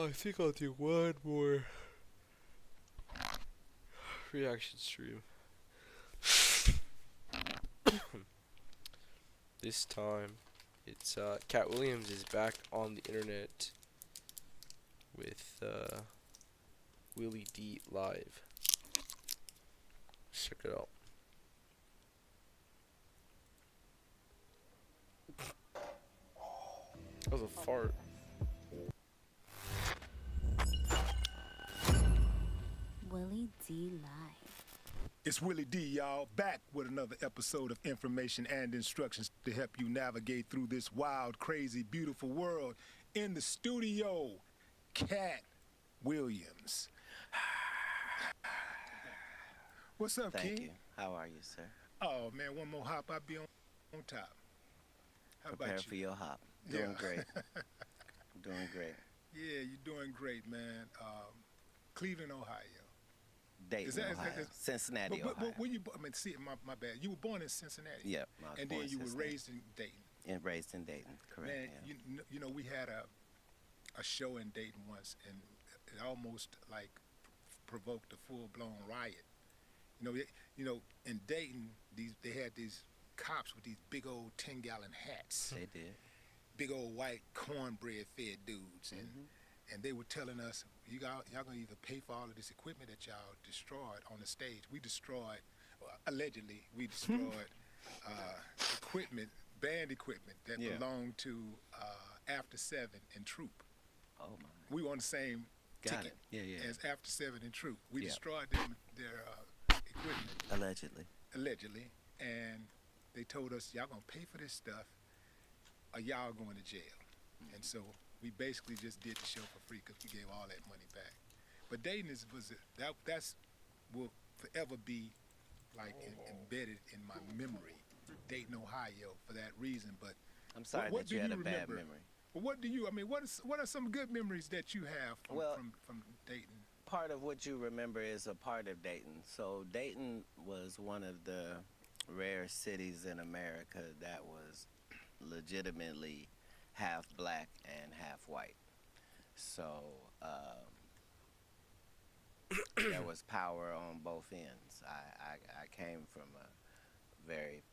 I think I'll do one more reaction stream. This time, it's Cat Williams is back on the internet with Willie D live. Check it out. That was a fart. Willie D Live. It's Willie D, y'all, back with another episode of information and instructions to help you navigate through this wild, crazy, beautiful world. In the studio, Katt Williams. What's up, Thank King? you. How are you, sir? Oh, man, one more hop, I'll be on top. How Prepare about for you? your hop. Doing Yeah. great. Doing great. Yeah, you're doing great, man. Cleveland, Ohio. Dayton, Ohio. Cincinnati, Ohio. Where you? I mean, see, my bad. You were born in Cincinnati. Yep. I was And born then in you were Cincinnati. raised in Dayton. And raised in Dayton, correct. Man, yeah. you know, we had a show in Dayton once, and it almost like provoked a full-blown riot. In Dayton, they had these cops with these big old 10-gallon hats, They did. big old white cornbread-fed dudes, and they were telling us, y'all gonna either pay for all of this equipment that y'all destroyed on the stage. We destroyed, allegedly, we destroyed equipment, band equipment that Yeah. belonged to After 7 and Troop. Oh, my. We were on the same Got ticket it. Yeah. as After 7 and Troop. We Yeah. destroyed their equipment, Allegedly. and they told us, y'all gonna pay for this stuff or y'all going to jail. And so we basically just did the show for free because we gave all that money back. But Dayton that's will forever be like embedded in my memory, Dayton, Ohio, for that reason. But I'm sorry what that you do had you a bad remember? memory. Well, what are some good memories that you have from Dayton? Part of what you remember is a part of Dayton. So Dayton was one of the rare cities in America that was legitimately half black and half white. So there was power on both ends. I came from a very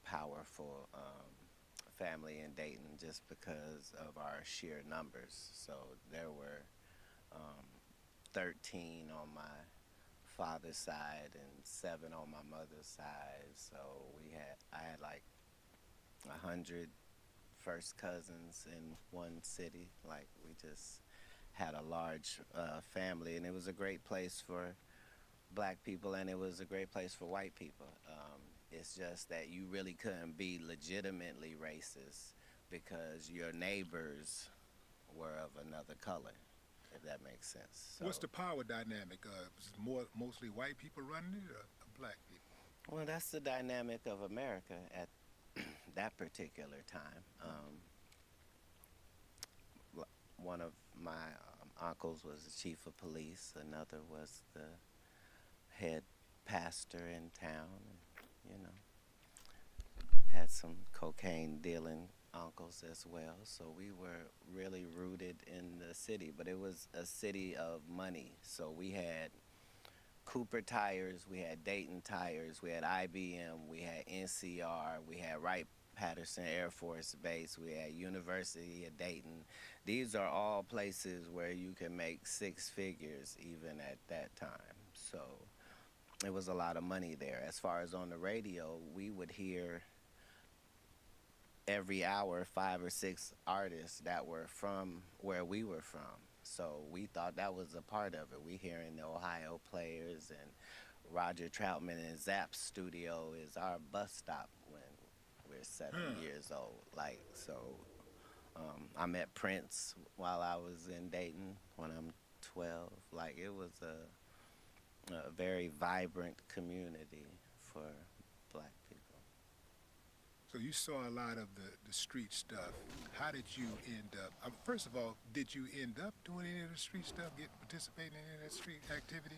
powerful family in Dayton just because of our sheer numbers. So there were 13 on my father's side and 7 on my mother's side. So I had like 100 first cousins in one city. Like, we just had a large family, and it was a great place for black people, and it was a great place for white people. It's just that you really couldn't be legitimately racist because your neighbors were of another color, if that makes sense. So, What's the power dynamic? Is it mostly white people running it or black people? well, that's the dynamic of America at that particular time. One of my uncles was the chief of police. Another was the head pastor in town. Had some cocaine dealing uncles as well. So we were really rooted in the city, but it was a city of money. So we had Cooper Tires, we had Dayton Tires, we had IBM, we had NCR, we had Wright-Patterson Air Force Base, we had University of Dayton. These are all places where you can make 6 figures even at that time. So it was a lot of money there. As far as on the radio, we would hear every hour 5 or 6 artists that were from where we were from. So we thought that was a part of it. We hearing the Ohio players, and Roger Troutman in Zapp's studio is our bus stop when we're 7 years old. Like, so I met Prince while I was in Dayton when I'm 12. Like, it was a very vibrant community for black people. So you saw a lot of the street stuff. How did you end up? First of all, did you end up doing any of the street stuff, participating in any of that street activity?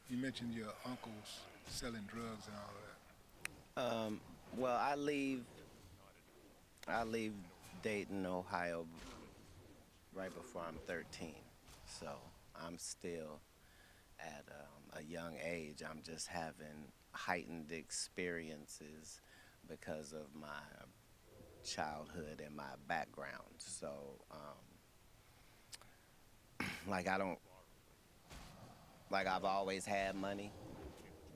You mentioned your uncles selling drugs and all that. Well, I leave Dayton, Ohio right before I'm 13. So I'm still at a young age. I'm just having heightened experiences because of my childhood and my background. So, like, I don't, like, I've always had money,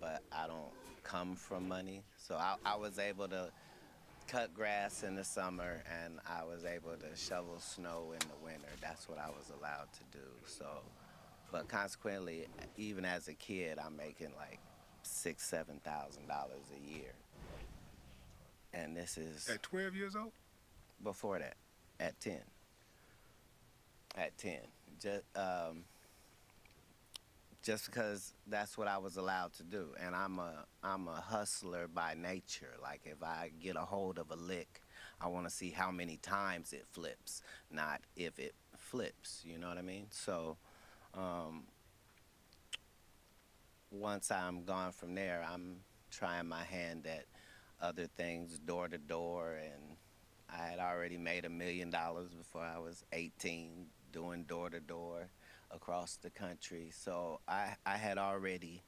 but I don't come from money. So I was able to cut grass in the summer and I was able to shovel snow in the winter. That's what I was allowed to do. So, but consequently, even as a kid, I'm making like $6,000, $7,000 a year, and this is At 12 years old? before that, at 10. At 10, just just because that's what I was allowed to do, and I'm a hustler by nature. Like if I get a hold of a lick, I want to see how many times it flips, not if it flips. You know what I mean? So um, once I'm gone from there, I'm trying my hand at other things, door to door, and I had already made $1 million before I was 18, doing door to door across the country. So I had already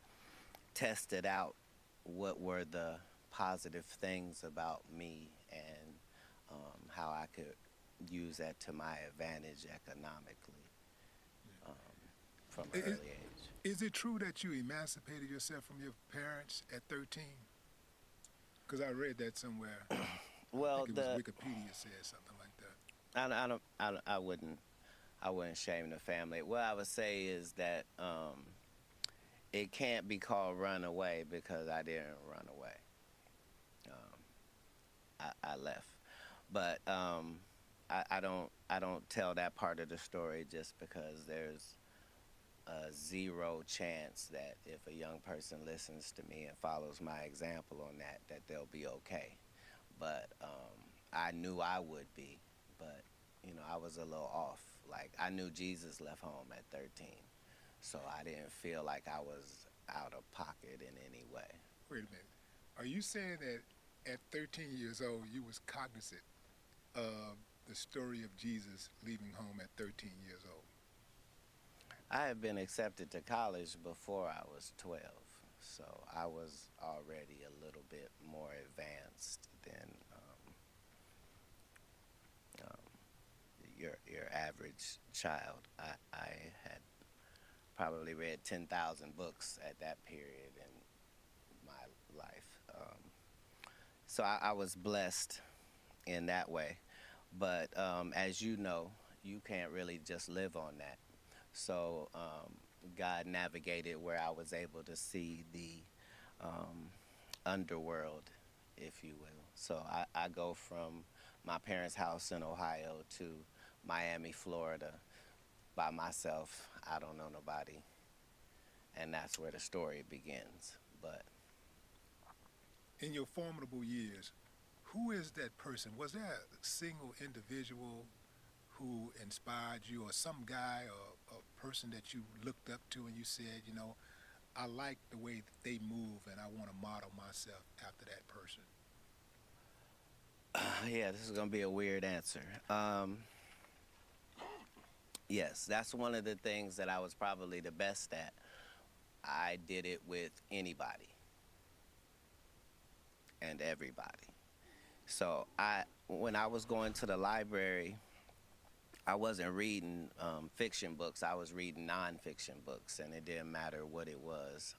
tested out what were the positive things about me and how I could use that to my advantage economically um, from an Is, early age. is it true that you emancipated yourself from your parents at 13? Because I read that somewhere. I Well, think it was Wikipedia said something like that. I wouldn't shame the family. What I would say is that it can't be called run away because I didn't run away. I left, but I don't tell that part of the story just because there's a zero chance that if a young person listens to me and follows my example on that they'll be okay. But I knew I would be, but I was a little off. Like I knew Jesus left home at 13, so I didn't feel like I was out of pocket in any way. Wait a minute. Are you saying that at 13 years old you was cognizant of the story of Jesus leaving home at 13 years old? I had been accepted to college before I was 12, so I was already a little bit more advanced than your average child. I had probably read 10,000 books at that period in my life. So I was blessed in that way. But as you know, you can't really just live on that. So God navigated where I was able to see the underworld, if you will. So I go from my parents' house in Ohio to Miami, Florida by myself. I don't know nobody. And that's where the story begins. But In your formidable years, who is that person? Was there a single individual who inspired you, or some guy or a person that you looked up to and you said, I like the way that they move and I want to model myself after that person? yeah, this is going to be a weird answer. Yes, that's one of the things that I was probably the best at. I did it with anybody and everybody. So when I was going to the library, I wasn't reading fiction books. I was reading nonfiction books, and it didn't matter what it was.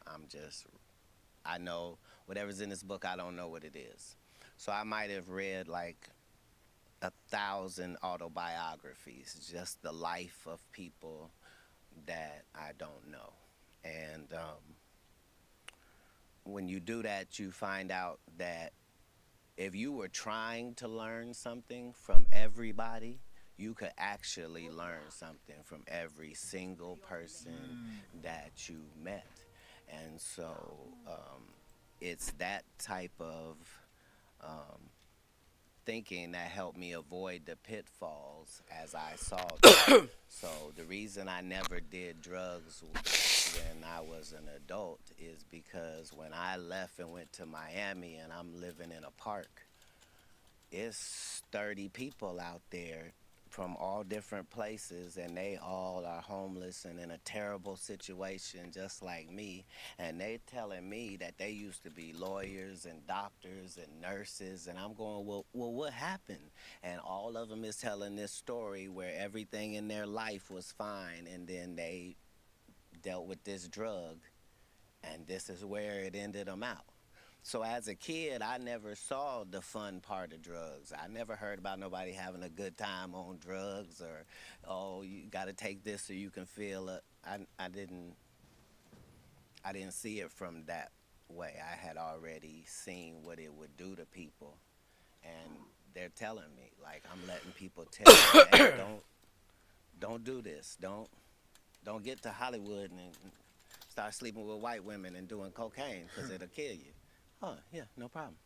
I know whatever's in this book, I don't know what it is. So I might have read like 1,000 autobiographies, just the life of people that I don't know. And when you do that, you find out that if you were trying to learn something from everybody, you could actually learn something from every single person that you met. And so it's that type of thinking that helped me avoid the pitfalls as I saw them. So the reason I never did drugs when I was an adult is because when I left and went to Miami and I'm living in a park, it's 30 people out there from all different places, and they all are homeless and in a terrible situation just like me, and they telling me that they used to be lawyers and doctors and nurses, and I'm going, well what happened? And all of them is telling this story where everything in their life was fine, and then they dealt with this drug, and this is where it ended them out. So as a kid, I never saw the fun part of drugs. I never heard about nobody having a good time on drugs, or, oh, you got to take this so you can feel it. I didn't see it from that way. I had already seen what it would do to people, and they're telling me, like, I'm letting people tell me, hey, don't do this. Don't get to Hollywood and start sleeping with white women and doing cocaine, because it'll kill you. Oh, yeah, no problem.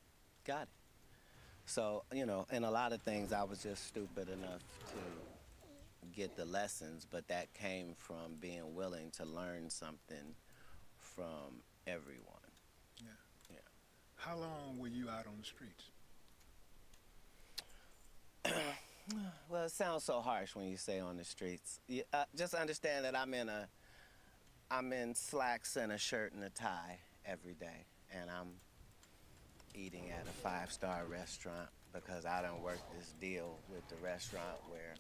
Got it. So, you know, in a lot of things, I was just stupid enough to get the lessons, but that came from being willing to learn something from everyone. Yeah. Yeah. How long were you out on the streets? Well, it sounds so harsh when you say on the streets. Just understand that I'm in slacks and a shirt and a tie every day, and I'm eating at a 5-star restaurant because I done worked this deal with the restaurant where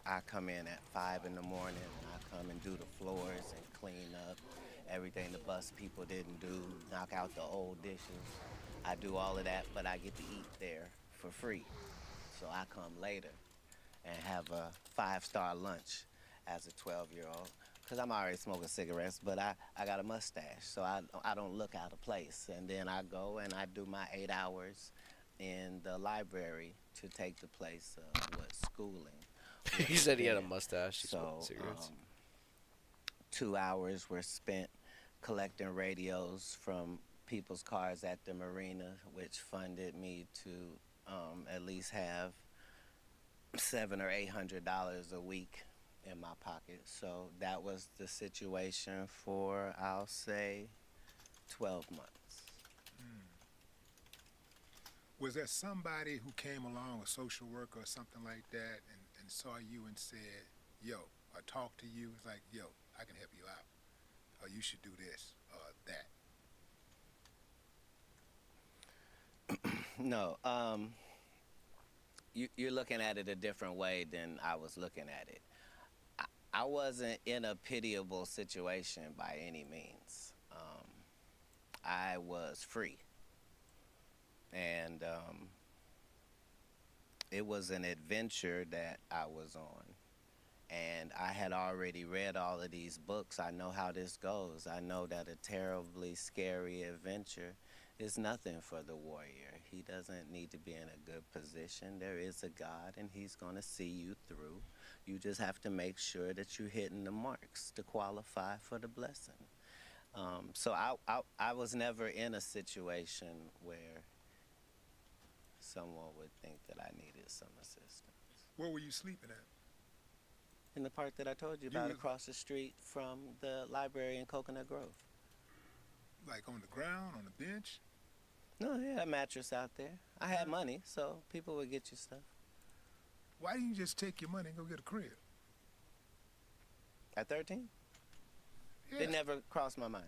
I come in at 5 in the morning, and I come and do the floors and clean up everything the bus people didn't do, knock out the old dishes. I do all of that, but I get to eat there for free. So I come later and have a 5-star lunch as a 12-year-old. Because I'm already smoking cigarettes, but I got a mustache, so I don't look out of place. And then I go and I do my 8 hours in the library to take the place of what schooling. He said he had a mustache. He So smoked cigarettes. 2 hours were spent collecting radios from people's cars at the marina, which funded me to at least have $700 or $800 a week in my pocket. So that was the situation for, I'll say, 12 months. Was there somebody who came along, a social worker or something like that, and saw you and said, yo, or talked to you, it's like, yo, I can help you out, or you should do this or that? No, you're looking at it a different way than I was looking at it. I wasn't in a pitiable situation by any means. I was free. And it was an adventure that I was on. And I had already read all of these books. I know how this goes. I know that a terribly scary adventure is nothing for the warrior. He doesn't need to be in a good position. There is a God, and he's going to see you through. You just have to make sure that you're hitting the marks to qualify for the blessing. So I was never in a situation where someone would think that I needed some assistance. Where were you sleeping at? In the park that I told you about, across the street from the library in Coconut Grove. Like on the ground, on the bench? No, yeah, a mattress out there. I had money, so people would get you stuff. Why didn't you just take your money and go get a crib? At 13? Yeah. It never crossed my mind.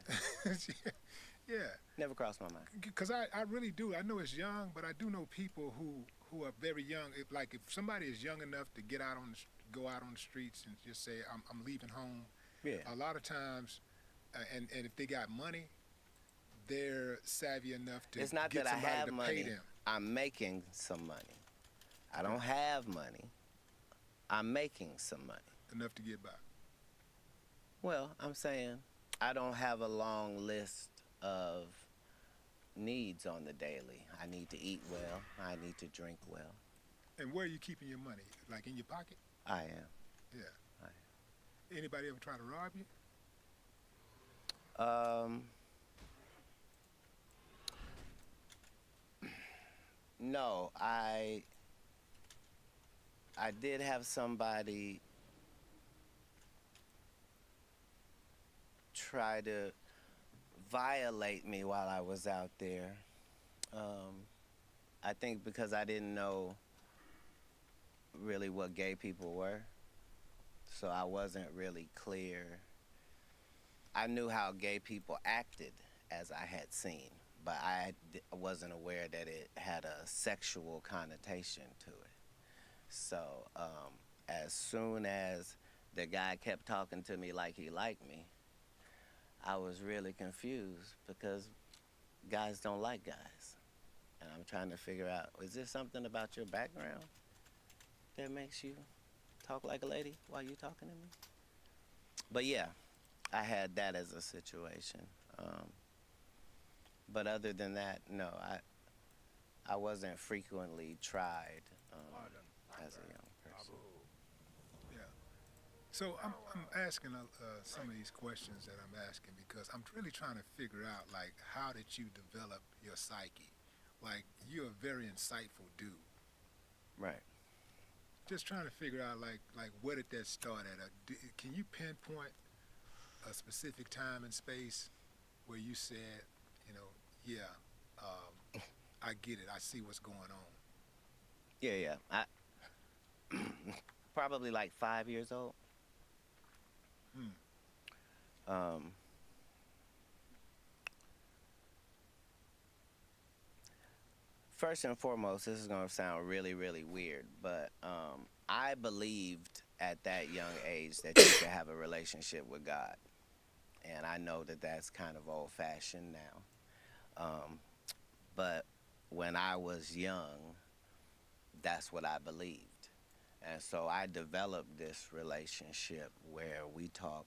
Yeah. Never crossed my mind. Because I really do. I know it's young, but I do know people who are very young. If somebody is young enough to go out on the streets and just say, I'm leaving home. Yeah. A lot of times, and if they got money, they're savvy enough to It's not get that I somebody have to money. pay them. I'm making some money. I don't have money. I'm making some money. Enough to get by. Well, I'm saying I don't have a long list of needs on the daily. I need to eat well. I need to drink well. And where are you keeping your money? Like in your pocket? I am. Yeah. I am. Anybody ever try to rob you? No, I did have somebody try to violate me while I was out there. I think because I didn't know really really what gay people were, so I wasn't really clear. I knew how gay people acted as I had seen, but wasn't aware that it had a sexual connotation to it. So as soon as the guy kept talking to me like he liked me, I was really confused because guys don't like guys. And I'm trying to figure out, is there something about your background that makes you talk like a lady while you talking to me? But yeah, I had that as a situation. But other than that, no, I wasn't frequently tried as a young person. Yeah. So I'm asking some of these questions that I'm asking because I'm really trying to figure out, like, how did you develop your psyche? Like, you're a very insightful dude. Right. Just trying to figure out, like where did that start at? Can you pinpoint a specific time and space where you said, you know, yeah, I get it. I see what's going on. Yeah. I probably like 5 years old. Hmm. Um, First and foremost, this is going to sound really, really weird, but I believed at that young age that you could have a relationship with God. And I know that that's kind of old fashioned now. But when I was young, that's what I believed. And so I developed this relationship where we talk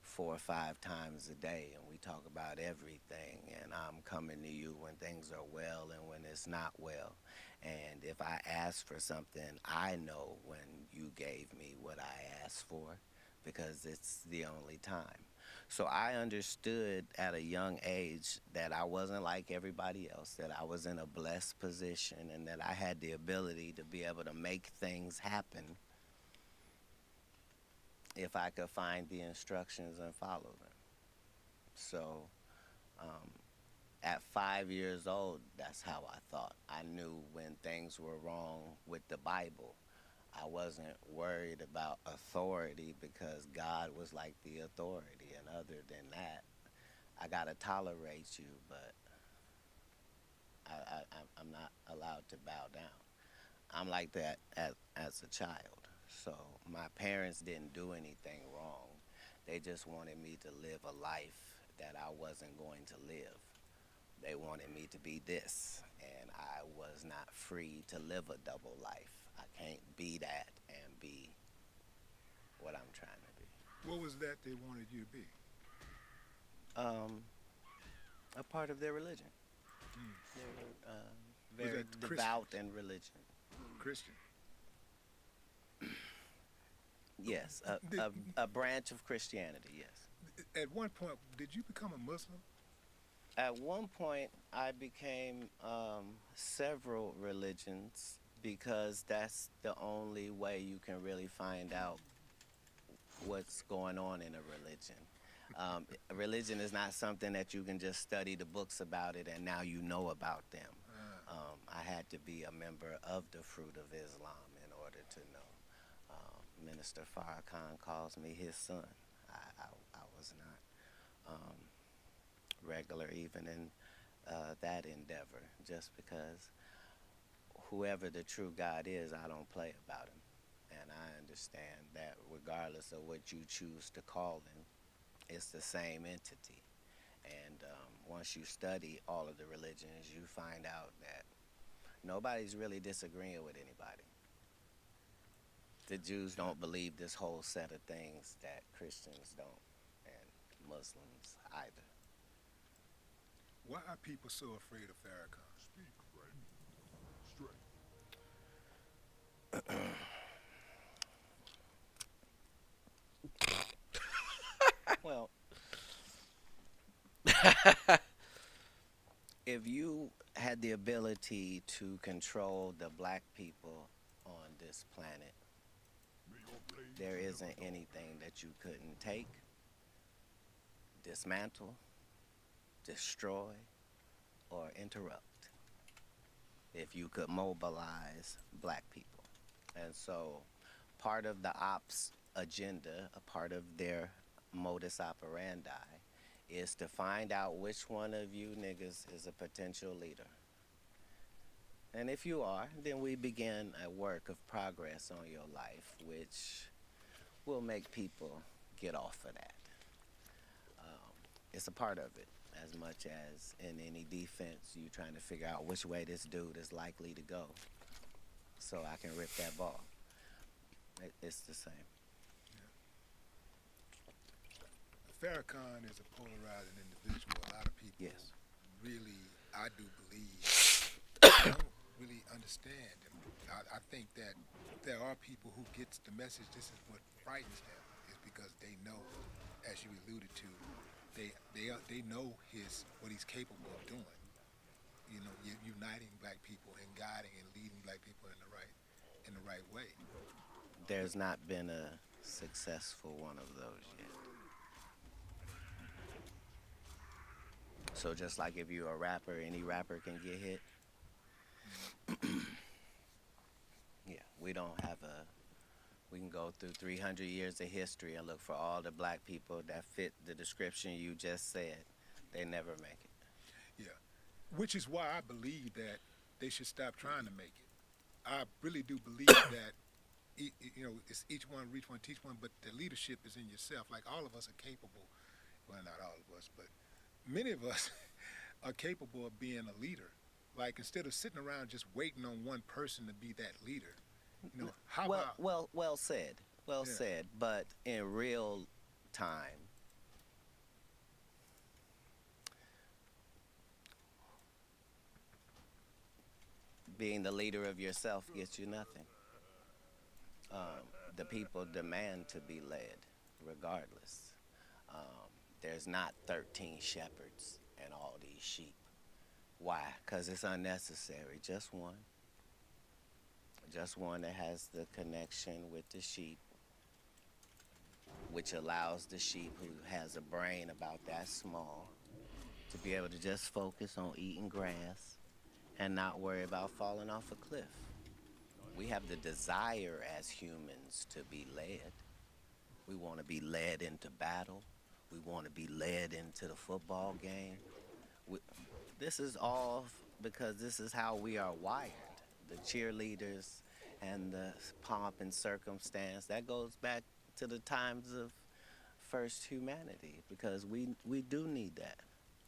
4 or 5 times a day and we talk about everything, and I'm coming to you when things are well and when it's not well. And if I ask for something, I know when you gave me what I asked for because it's the only time. So I understood at a young age that I wasn't like everybody else, that I was in a blessed position, and that I had the ability to be able to make things happen if I could find the instructions and follow them. So at 5 years old, that's how I thought. I knew when things were wrong with the Bible. I wasn't worried about authority because God was like the authority. And other than that, I got to tolerate you, but I'm not allowed to bow down. I'm like that as a child. So my parents didn't do anything wrong. They just wanted me to live a life that I wasn't going to live. They wanted me to be this, and I was not free to live a double life. I can't be that and be what I'm trying to be. What was that they wanted you to be? A part of their religion. Hmm. They were very that devout in religion. Christian. Yes, a branch of Christianity, yes. At one point, did you become a Muslim? At one point, I became several religions because that's the only way you can really find out what's going on in a religion. Religion is not something that you can just study the books about it and now you know about them. I had to be a member of the Fruit of Islam in order to know. Minister Farrakhan calls me his son. I was not regular even in that endeavor, just because whoever the true God is, I don't play about him. And I understand that regardless of what you choose to call him, it's the same entity. And once you study all of the religions, you find out that nobody's really disagreeing with anybody. The Jews don't believe this whole set of things that Christians don't, and Muslims either. Why are people so afraid of Farrakhan? Speak right, straight. Well, if you had the ability to control the black people on this planet, there isn't anything that you couldn't take, dismantle, destroy, or interrupt if you could mobilize black people. And And so part of the ops agenda, a part of their modus operandi, is to find out which one of you niggas is a potential leader. And if you are, then we begin a work of progress on your life, which will make people get off of that. It's a part of it, as much as in any defense, you trying to figure out which way this dude is likely to go so I can rip that ball. It's the same. Farrakhan is a polarizing individual. A lot of people Yes. really, I do believe, don't really understand him. I think that there are people who gets the message. This is what frightens them, is because they know, as you alluded to, they know what he's capable of doing. You know, uniting black people and guiding and leading black people in the right way. There's not been a successful one of those yet. So just like if you're a rapper, any rapper can get hit. Yeah, we don't have we can go through 300 years of history and look for all the black people that fit the description you just said. They never make it. Yeah, which is why I believe that they should stop trying to make it. I really do believe that, you know, it's each one reach one, teach one, but the leadership is in yourself. Like, all of us are capable, well, not all of us, but many of us are capable of being a leader. Like, instead of sitting around just waiting on one person to be that leader, you know, how about... Well said. Well Yeah. said. But in real time, being the leader of yourself gets you nothing. The people demand to be led, regardless. There's not 13 shepherds and all these sheep. Why? Because it's unnecessary. Just one. Just one that has the connection with the sheep, which allows the sheep who has a brain about that small to be able to just focus on eating grass and not worry about falling off a cliff. We have the desire as humans to be led. We want to be led into battle. We want to be led into the football game. This is all because this is how we are wired. The cheerleaders and the pomp and circumstance, that goes back to the times of first humanity, because we do need that.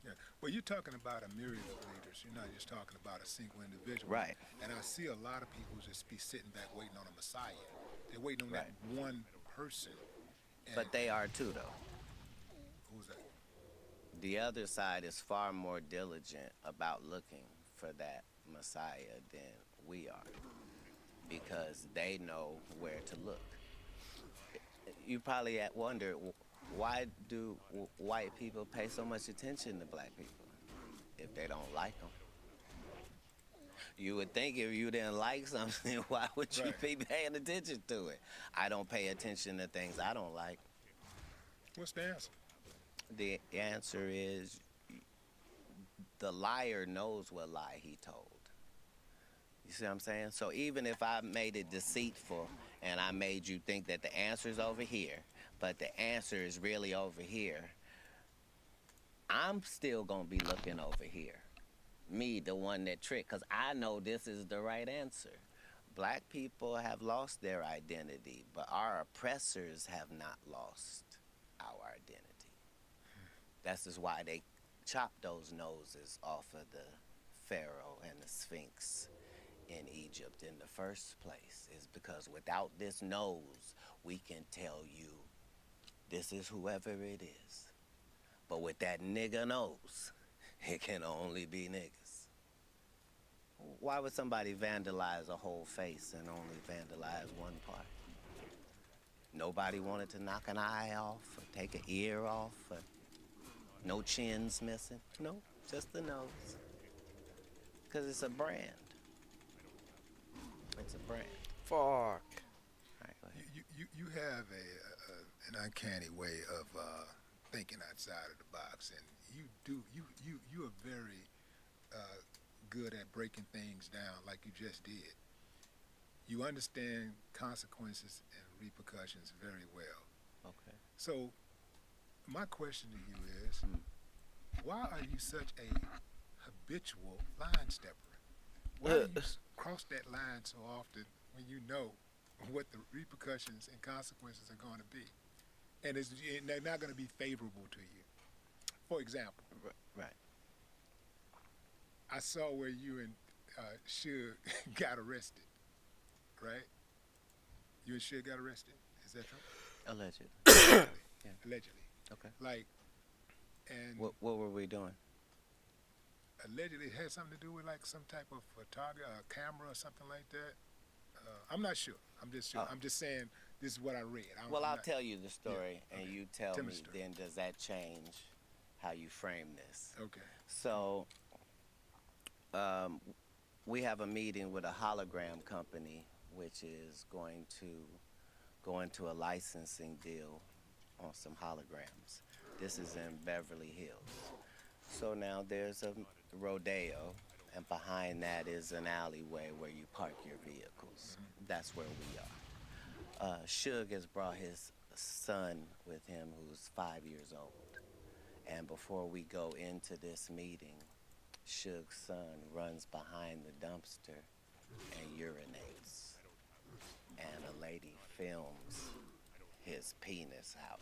Yeah. Well, you're talking about a myriad of leaders. You're not just talking about a single individual. Right. And I see a lot of people just be sitting back waiting on a messiah. They're waiting on Right. that one person. And But they are too, though. who's that? The other side is far more diligent about looking for that Messiah than we are, because they know where to look. You probably wonder, why do white people pay so much attention to black people if they don't like them? You would think if you didn't like something, why would you Right. be paying attention to it? I don't pay attention to things I don't like. What's the answer? The answer is the liar knows what lie he told. You see what I'm saying? So even if I made it deceitful and I made you think that the answer is over here, but the answer is really over here, I'm still going to be looking over here. Me, the one that tricked, because I know this is the right answer. Black people have lost their identity, but our oppressors have not lost our identity. That's just why they chopped those noses off of the Pharaoh and the Sphinx in Egypt in the first place, is because without this nose, we can tell you this is whoever it is. But with that nigga nose, it can only be niggas. Why would somebody vandalize a whole face and only vandalize one part? Nobody wanted to knock an eye off or take an ear off, or no chins missing. No, just the nose. Because it's a brand. It's a brand. Fuck. All right, go ahead. You have an uncanny way of thinking outside of the box, and you are very good at breaking things down like you just did. you understand consequences and repercussions very well. Okay. So my question to you is, why are you such a habitual line stepper? Why do you cross that line so often when you know what the repercussions and consequences are going to be, and they're not going to be favorable to you? For example, Right. I saw where you and Suge got arrested, right? You and Suge got arrested. Is that true? Alleged. Allegedly. Yeah. Allegedly. Okay. Like, and What were we doing? allegedly it had something to do with like some type of photography, camera or something like that. I'm not sure. I'm just sure. Oh. I'm just saying this is what I read. Well, I'm I'll not- tell you the story, Yeah, and okay. you tell Tell me me the story. then does that change how you frame this? Okay. So, we have a meeting with a hologram company, which is going to go into a licensing deal on some holograms. This is in Beverly Hills. So now there's a rodeo, and behind that is an alleyway where you park your vehicles. That's where we are. Suge has brought his son with him who's 5 years old. And before we go into this meeting, Suge's son runs behind the dumpster and urinates. And a lady films his penis out,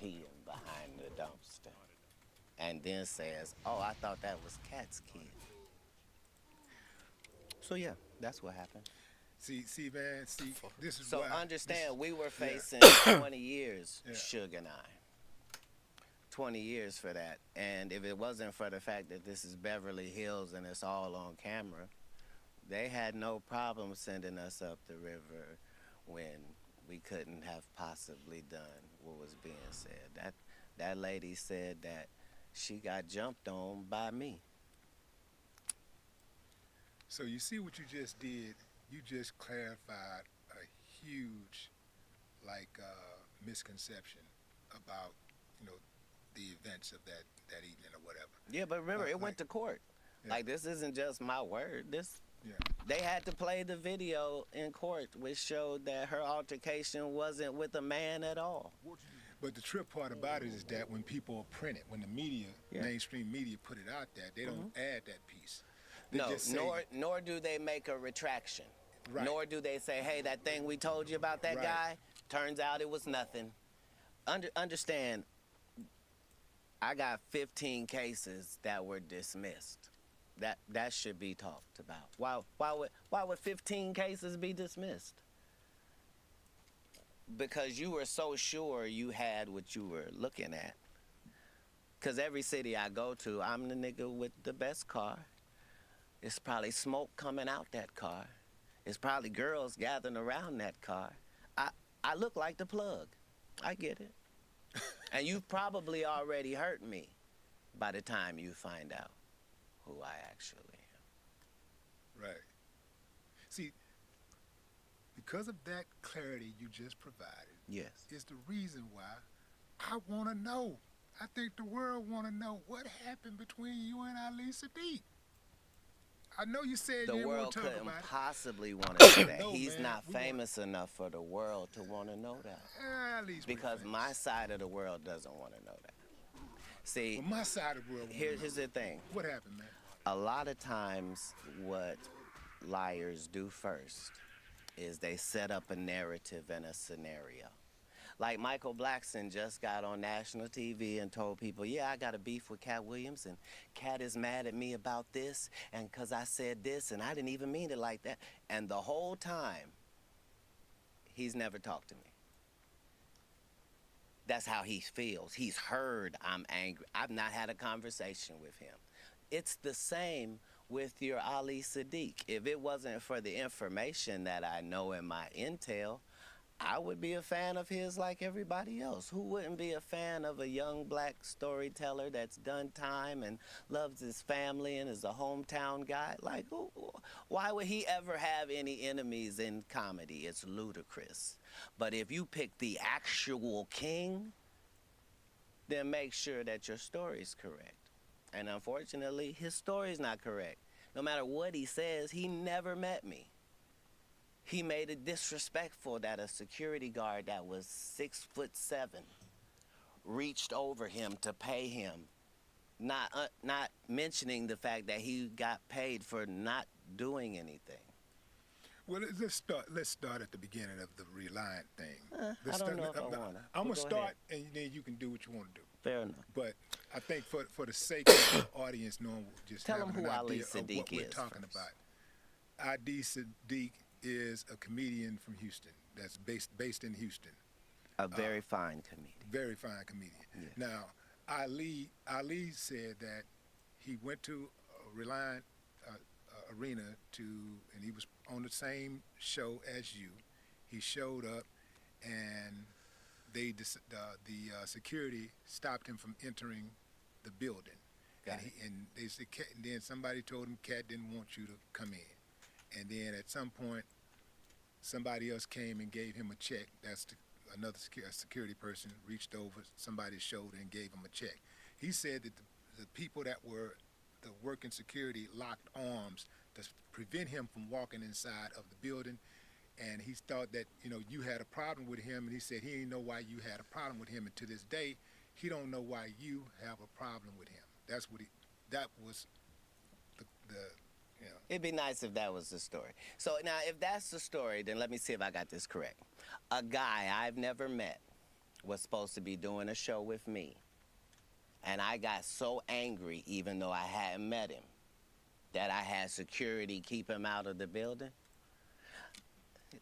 peeing behind the dumpster. And then says, "Oh, I thought that was Katt's kid." So yeah, that's what happened. See, man. See, this is So why. understand, we were facing 20 years, Yeah. Suge and I. 20 years for that. And if it wasn't for the fact that this is Beverly Hills and it's all on camera, they had no problem sending us up the river when we couldn't have possibly done what was being said. That lady said that she got jumped on by me. So you see what you just did? You just clarified a huge, misconception about, the events of that evening or whatever. Yeah, but remember, it went like- to court. Yeah. Like, this isn't just my word. Yeah. They had to play the video in court, which showed that her altercation wasn't with a man at all. But the trip part about it is that when people print it, when the media, Yeah. mainstream media, put it out there, they don't add that piece. They No, just say, nor do they make a retraction. Right. Nor do they say, "Hey, that thing we told you about that Right. guy, turns out it was nothing." Understand, I got 15 cases that were dismissed. That should be talked about. Why would 15 cases be dismissed? Because you were so sure you had what you were looking at. Because every city I go to, I'm the nigga with the best car. It's probably smoke coming out that car. It's probably girls gathering around that car. I look like the plug. I get it. And you've probably already hurt me by the time you find out who I actually am. right. See, because of that clarity you just provided, Yes. is the reason why I want to know. I think the world want to know what happened between you and Ali Sadiq. I know you said The you didn't want world to talk couldn't about possibly want to know that. No, He's man, not we want- famous enough for the world to want to know that. it. At least we're Because famous. my side of the world doesn't want to know that. See, Well, my side of the world. wanna here's know. the thing. What happened, man? A lot of times what liars do first is they set up a narrative and a scenario. Like Michael Blackson just got on national TV and told people, "Yeah, I got a beef with Katt Williams, and Katt is mad at me about this, and because I said this, and I didn't even mean it like that." And the whole time, he's never talked to me. That's how he feels. He's heard I'm angry. I've not had a conversation with him. It's the same with your Ali Sadiq. If it wasn't for the information that I know in my intel, I would be a fan of his like everybody else. Who wouldn't be a fan of a young black storyteller that's done time and loves his family and is a hometown guy? Like, why would he ever have any enemies in comedy? It's ludicrous. But if you pick the actual king, then make sure that your story's correct. And unfortunately, his story's not correct. No matter what he says, he never met me. He made it disrespectful that a security guard that was 6'7" reached over him to pay him, not mentioning the fact that he got paid for not doing anything. Well, let's start at the beginning of the Reliant thing. I don't know if I want to. I'm gonna Go start, ahead. and then you can do what you want to do. Fair enough. But I think for the sake of the audience knowing, just Tell having them an who idea Ali of Siddiq what we're is talking first. about. Ali Siddiq is a comedian from Houston that's based in Houston. A very fine comedian. Very fine comedian. Yes. Now, Ali said that he went to Reliant Arena and he was on the same show as you. He showed up, and the security stopped him from entering the building. And they said, and then somebody told him Katt didn't want you to come in. And then at some point, somebody else came and gave him a check. Another security person reached over somebody's shoulder and gave him a check. He said that the people that were the working security locked arms to prevent him from walking inside of the building, and he thought that you had a problem with him, and he said he didn't know why you had a problem with him, and to this day he don't know why you have a problem with him. That was the It'd be nice if that was the story. So now, if that's the story, then let me see if I got this correct. A guy I've never met was supposed to be doing a show with me, and I got so angry, even though I hadn't met him, that I had security keep him out of the building.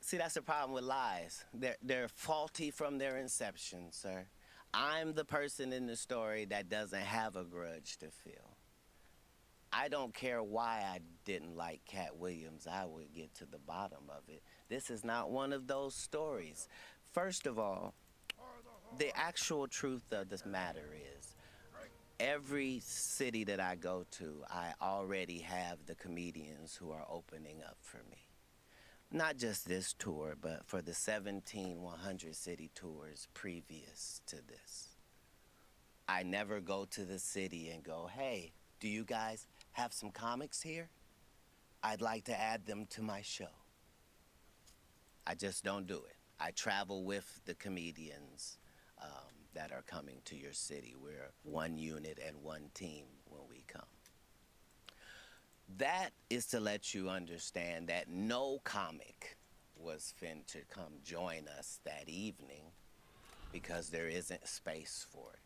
See, that's the problem with lies. They're faulty from their inception, sir. I'm the person in the story that doesn't have a grudge to feel. I don't care why I didn't like Katt Williams. I would get to the bottom of it. This is not one of those stories. First of all, the actual truth of this matter is, every city that I go to, I already have the comedians who are opening up for me. Not just this tour, but for the 17 100 city tours previous to this. I never go to the city and go, hey, do you guys have some comics here? I'd like to add them to my show. I just don't do it. I travel with the comedians that are coming to your city. We're one unit and one team when we come. That is to let you understand that no comic was fin to come join us that evening because there isn't space for it.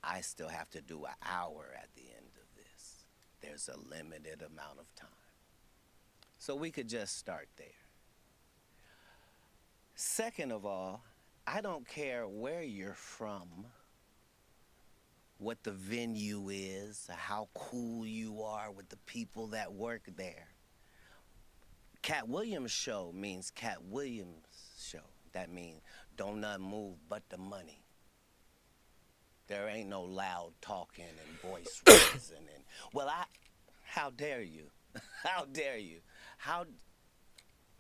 I still have to do an hour at the end of this. There's a limited amount of time. So we could just start there. Second of all, I don't care where you're from, what the venue is, how cool you are with the people that work there. Katt Williams' show means Katt Williams' show. That means don't nothing move but the money. There ain't no loud talking and voice raising and, how dare you? How dare you?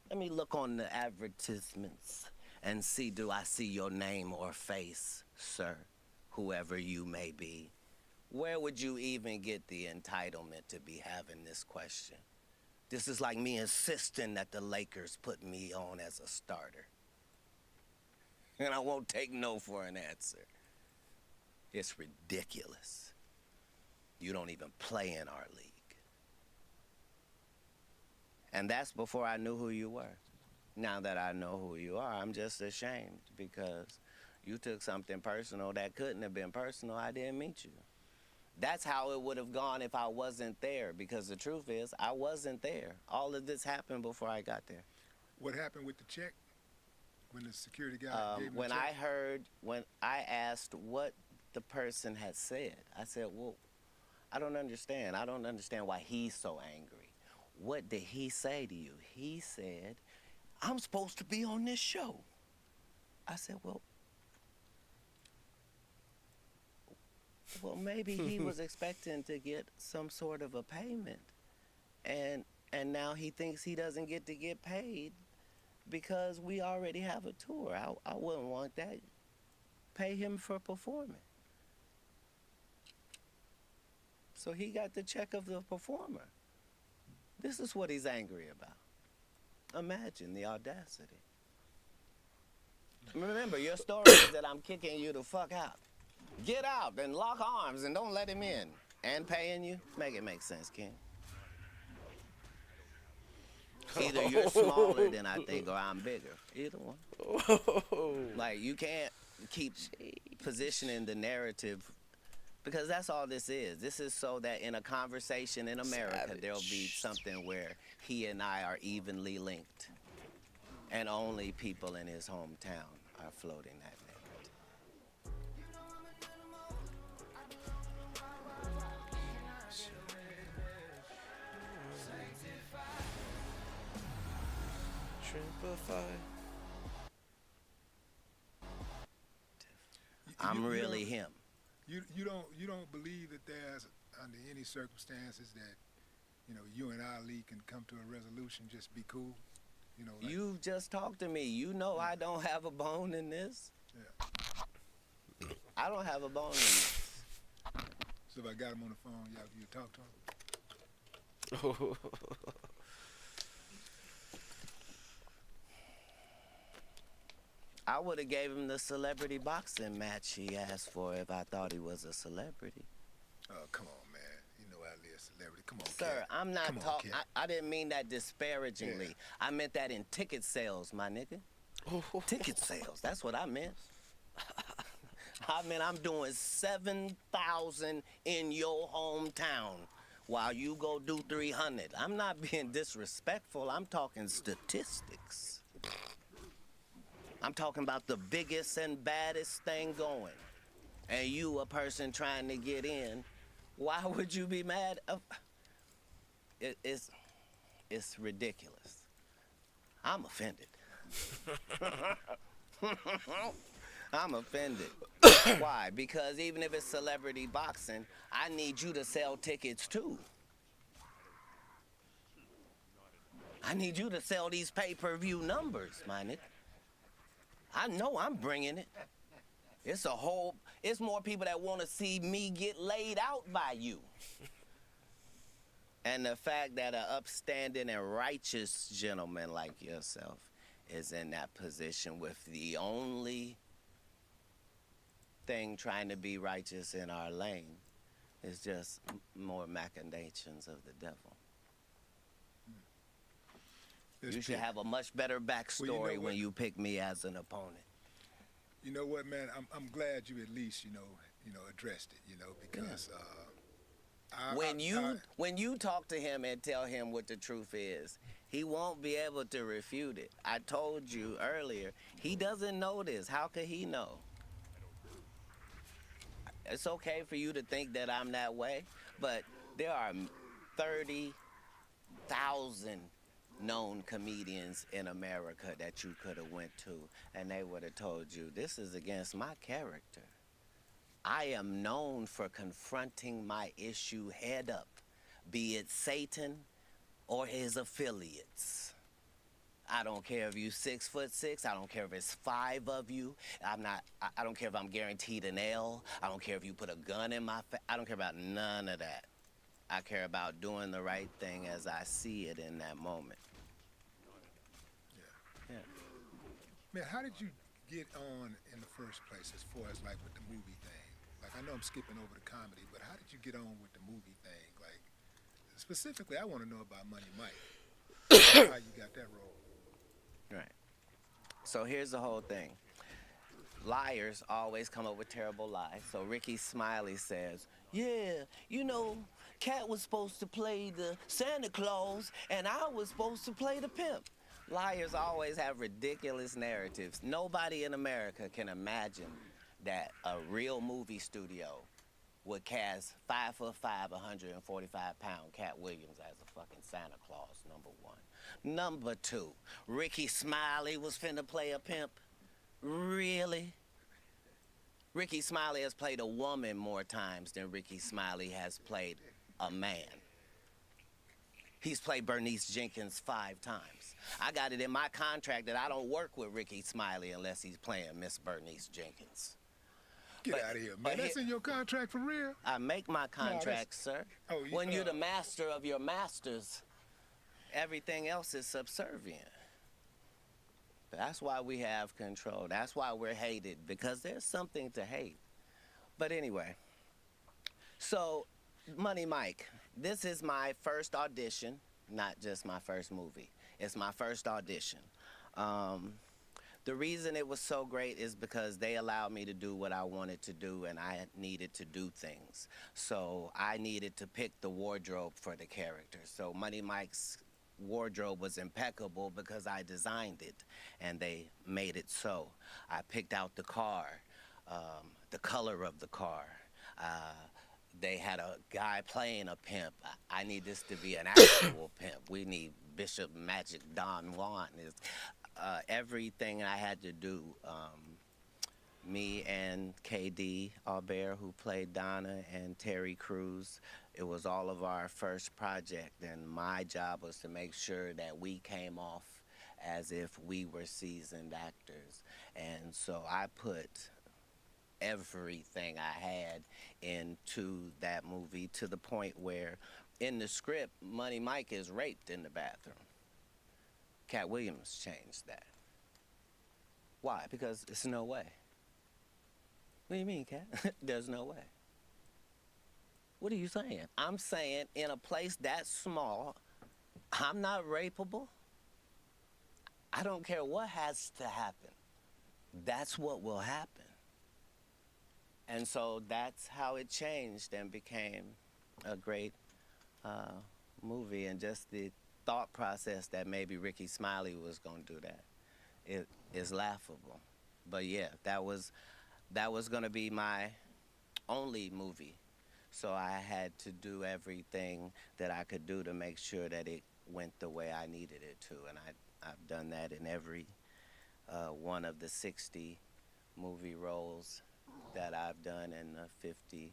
Let me look on the advertisements and see, do I see your name or face, sir, whoever you may be? Where would you even get the entitlement to be having this question? This is like me insisting that the Lakers put me on as a starter. And I won't take no for an answer. It's ridiculous. You don't even play in our league. And that's before I knew who you were. Now that I know who you are, I'm just ashamed because you took something personal that couldn't have been personal. I didn't meet you. That's how it would have gone if I wasn't there, because the truth is, I wasn't there. All of this happened before I got there. What happened with the check? When the security guy gave him the check? When I asked what the person had said, I said, well, I don't understand. I don't understand why he's so angry. What did he say to you? He said, I'm supposed to be on this show. I said, well, maybe he was expecting to get some sort of a payment. And now he thinks he doesn't get to get paid because we already have a tour. I wouldn't want that. Pay him for performing. So he got the check of the performer. This is what he's angry about. imagine the audacity. Remember, your story is that I'm kicking you the fuck out. Get out and lock arms and don't let him in. And paying you? Make it make sense, King. Either you're smaller than I think or I'm bigger. Either one. Like, you can't keep positioning the narrative because that's all this is. This is so that in a conversation in America, there'll be something where he and I are evenly linked. And only people in his hometown are floating that narrative. Shrimpify. I'm really him. You don't believe that there's under any circumstances that you and Ali can come to a resolution, just be cool. Like, You just talked to me. You know I don't have a bone in this. Yeah. I don't have a bone in this. So if I got him on the phone, you talk to him. I would have gave him the celebrity boxing match he asked for if I thought he was a celebrity. Oh, come on, man. You know Ali a celebrity. Come on, Sir, Katt. I'm not talking. Katt. I didn't mean that disparagingly. Yeah. I meant that in ticket sales, my nigga. Ticket sales. That's what I meant. I meant I'm doing 7,000 in your hometown while you go do 300. I'm not being disrespectful. I'm talking statistics. I'm talking about the biggest and baddest thing going. And you, a person trying to get in, why would you be mad? It's ridiculous. I'm offended. I'm offended. Why? Because even if it's celebrity boxing, I need you to sell tickets too. I need you to sell these pay-per-view numbers, my nigga. I know I'm bringing it. It's more people that want to see me get laid out by you. And the fact that an upstanding and righteous gentleman like yourself is in that position with the only thing trying to be righteous in our lane is just more machinations of the devil. You should have a much better backstory when you pick me as an opponent. You know what, man? I'm glad you at least addressed it. Because when you talk to him and tell him what the truth is, he won't be able to refute it. I told you earlier, he doesn't know this. How could he know? It's okay for you to think that I'm that way, but there are 30,000 known comedians in America that you could have went to, and they would have told you, this is against my character. I am known for confronting my issue head up, be it Satan or his affiliates. I don't care if you 6'6", I don't care if it's 5 of you. I don't care if I'm guaranteed an L. I don't care if you put a gun in my face. I don't care about none of that. I care about doing the right thing as I see it in that moment. Yeah. Man, how did you get on in the first place as far as like with the movie thing? Like, I know I'm skipping over the comedy, but how did you get on with the movie thing? Like, specifically, I want to know about Money Mike. How you got that role? Right. So here's the whole thing. Liars always come up with terrible lies. So Ricky Smiley says, yeah, Katt was supposed to play the Santa Claus, and I was supposed to play the pimp. Liars always have ridiculous narratives. Nobody in America can imagine that a real movie studio would cast 5'5", 145-pound Katt Williams as a fucking Santa Claus, number one. Number two, Ricky Smiley was finna play a pimp. Really? Ricky Smiley has played a woman more times than Ricky Smiley has played a man. He's played Bernice Jenkins 5 times. I got it in my contract that I don't work with Ricky Smiley unless he's playing Miss Bernice Jenkins. Get out of here, man. That's in your contract for real? I make my contracts, sir. Oh, when you're the master of your masters, everything else is subservient. That's why we have control. That's why we're hated, because there's something to hate. But anyway, so Money Mike, this is my first audition, not just my first movie. It's my first audition. Um, the reason it was so great is because they allowed me to do what I wanted to do, and I needed to do things. So I needed to pick the wardrobe for the character. So Money Mike's wardrobe was impeccable because I designed it, and they made it so. I picked out the car, the color of the car. Uh, they had a guy playing a pimp. I need this to be an actual pimp. We need Bishop Magic Don Juan. Everything I had to do, me and KD Albert, who played Donna, and Terry Crews, it was all of our first project, and my job was to make sure that we came off as if we were seasoned actors. And so I put everything I had into that movie, to the point where in the script, Money Mike is raped in the bathroom. Katt Williams changed that. Why? Because it's no way. What do you mean, Katt? There's no way. What are you saying? I'm saying in a place that small, I'm not rapeable. I don't care what has to happen. That's what will happen. And so that's how it changed and became a great movie. And just the thought process that maybe Ricky Smiley was going to do that, it is laughable. But yeah, that was going to be my only movie. So I had to do everything that I could do to make sure that it went the way I needed it to. And I've done that in every one of the 60 movie roles that I've done, and the 50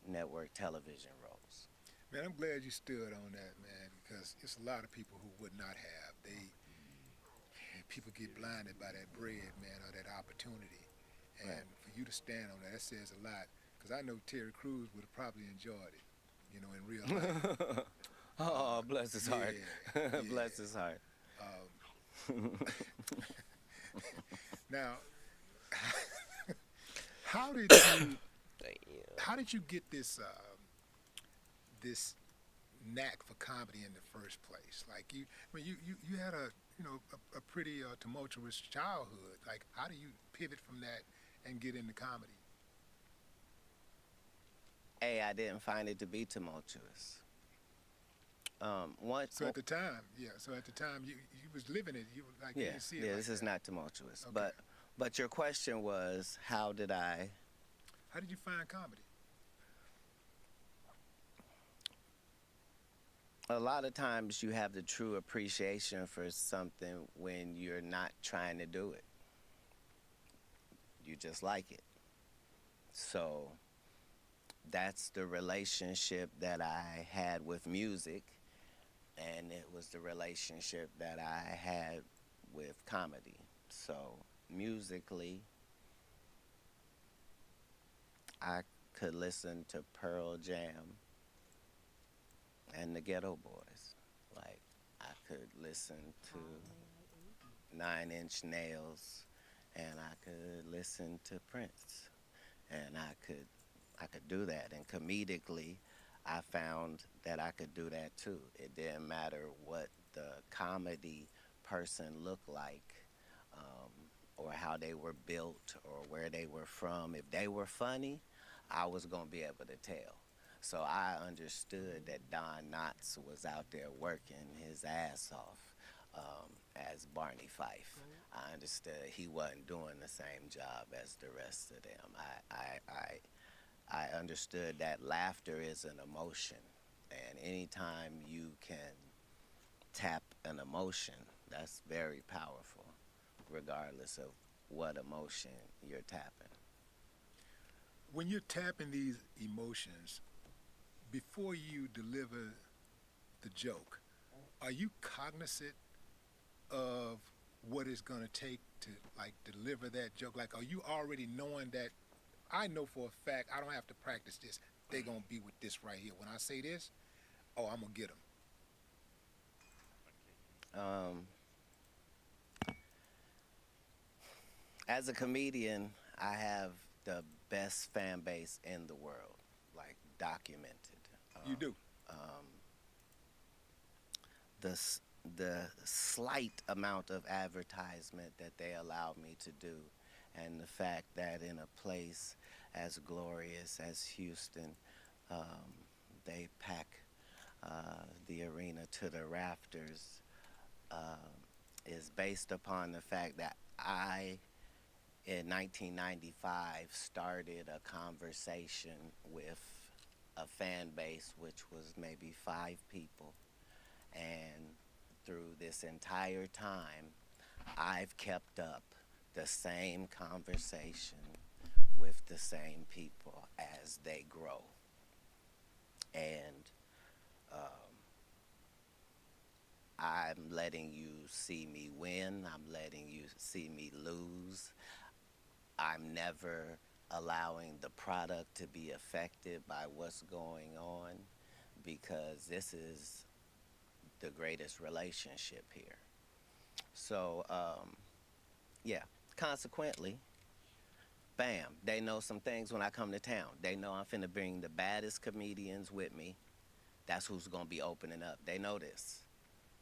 network television roles. Man, I'm glad you stood on that, man, because it's a lot of people who would not have. People get blinded by that bread, man, or that opportunity. And Right. for you to stand on that says a lot, because I know Terry Crews would have probably enjoyed it, in real life. Oh, bless his heart. yeah. Bless his heart. Now, how did you get this this knack for comedy in the first place? Like you had a pretty tumultuous childhood. Like, how do you pivot from that and get into comedy? I didn't find it to be tumultuous. So at the time, you was living it. You like you yeah, didn't see it. yeah, like this is that. not tumultuous. Okay. But your question was, how did I? How did you find comedy? A lot of times you have the true appreciation for something when you're not trying to do it. You just like it. So that's the relationship that I had with music, and it was the relationship that I had with comedy. So musically, I could listen to Pearl Jam and the Ghetto Boys. Like, I could listen to Nine Inch Nails, and I could listen to Prince, and I could do that. And comedically, I found that I could do that too. It didn't matter what the comedy person looked like, or how they were built, or where they were from. If they were funny, I was gonna be able to tell. So I understood that Don Knotts was out there working his ass off as Barney Fife. I understood he wasn't doing the same job as the rest of them. I understood that laughter is an emotion, and anytime you can tap an emotion, that's very powerful, regardless of what emotion you're tapping. When you're tapping these emotions, before you deliver the joke, are you cognizant of what it's gonna take to like deliver that joke? Like, are you already knowing that I know for a fact I don't have to practice this? They're gonna be with this right here. When I say this, oh, I'm gonna get them. As a comedian, I have the best fan base in the world, like documented. You do. Um, the the slight amount of advertisement that they allow me to do, and the fact that in a place as glorious as Houston, they pack the arena to the rafters, is based upon the fact that I, in 1995, started a conversation with a fan base which was maybe 5 people. And through this entire time, I've kept up the same conversation with the same people as they grow. And I'm letting you see me win. I'm letting you see me lose. I'm never allowing the product to be affected by what's going on, because this is the greatest relationship here. So, yeah, consequently, bam, they know some things when I come to town. They know I'm finna bring the baddest comedians with me. That's who's gonna be opening up. They know this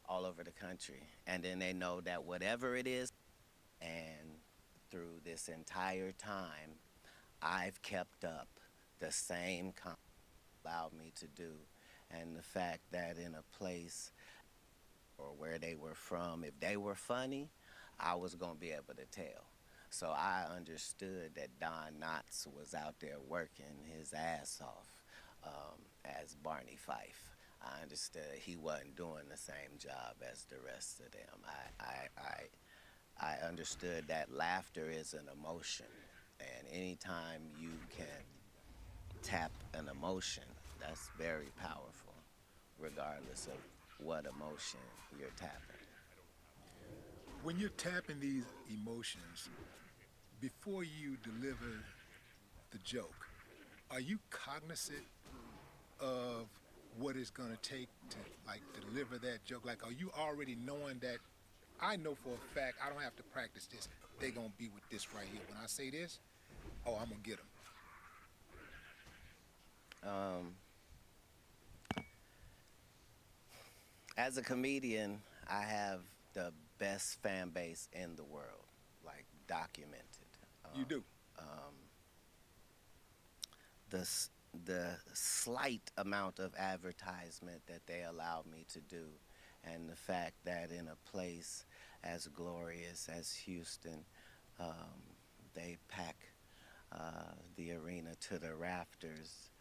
all over the country. And then they know that whatever it is, and through this entire time, I've kept up the same allowed me to do. And the fact that in a place or where they were from, if they were funny, I was going to be able to tell. So I understood that Don Knotts was out there working his ass off as Barney Fife. I understood he wasn't doing the same job as the rest of them. I understood that laughter is an emotion, and anytime you can tap an emotion, that's very powerful, regardless of what emotion you're tapping. When you're tapping these emotions, before you deliver the joke, are you cognizant of what it's gonna take to like deliver that joke? Like, are you already knowing that I know for a fact I don't have to practice this? They're gonna be with this right here. When I say this, oh, I'm gonna get them. As a comedian, I have the best fan base in the world, like documented. You do. The slight amount of advertisement that they allow me to do, and the fact that in a place as glorious as Houston, they pack the arena to the rafters,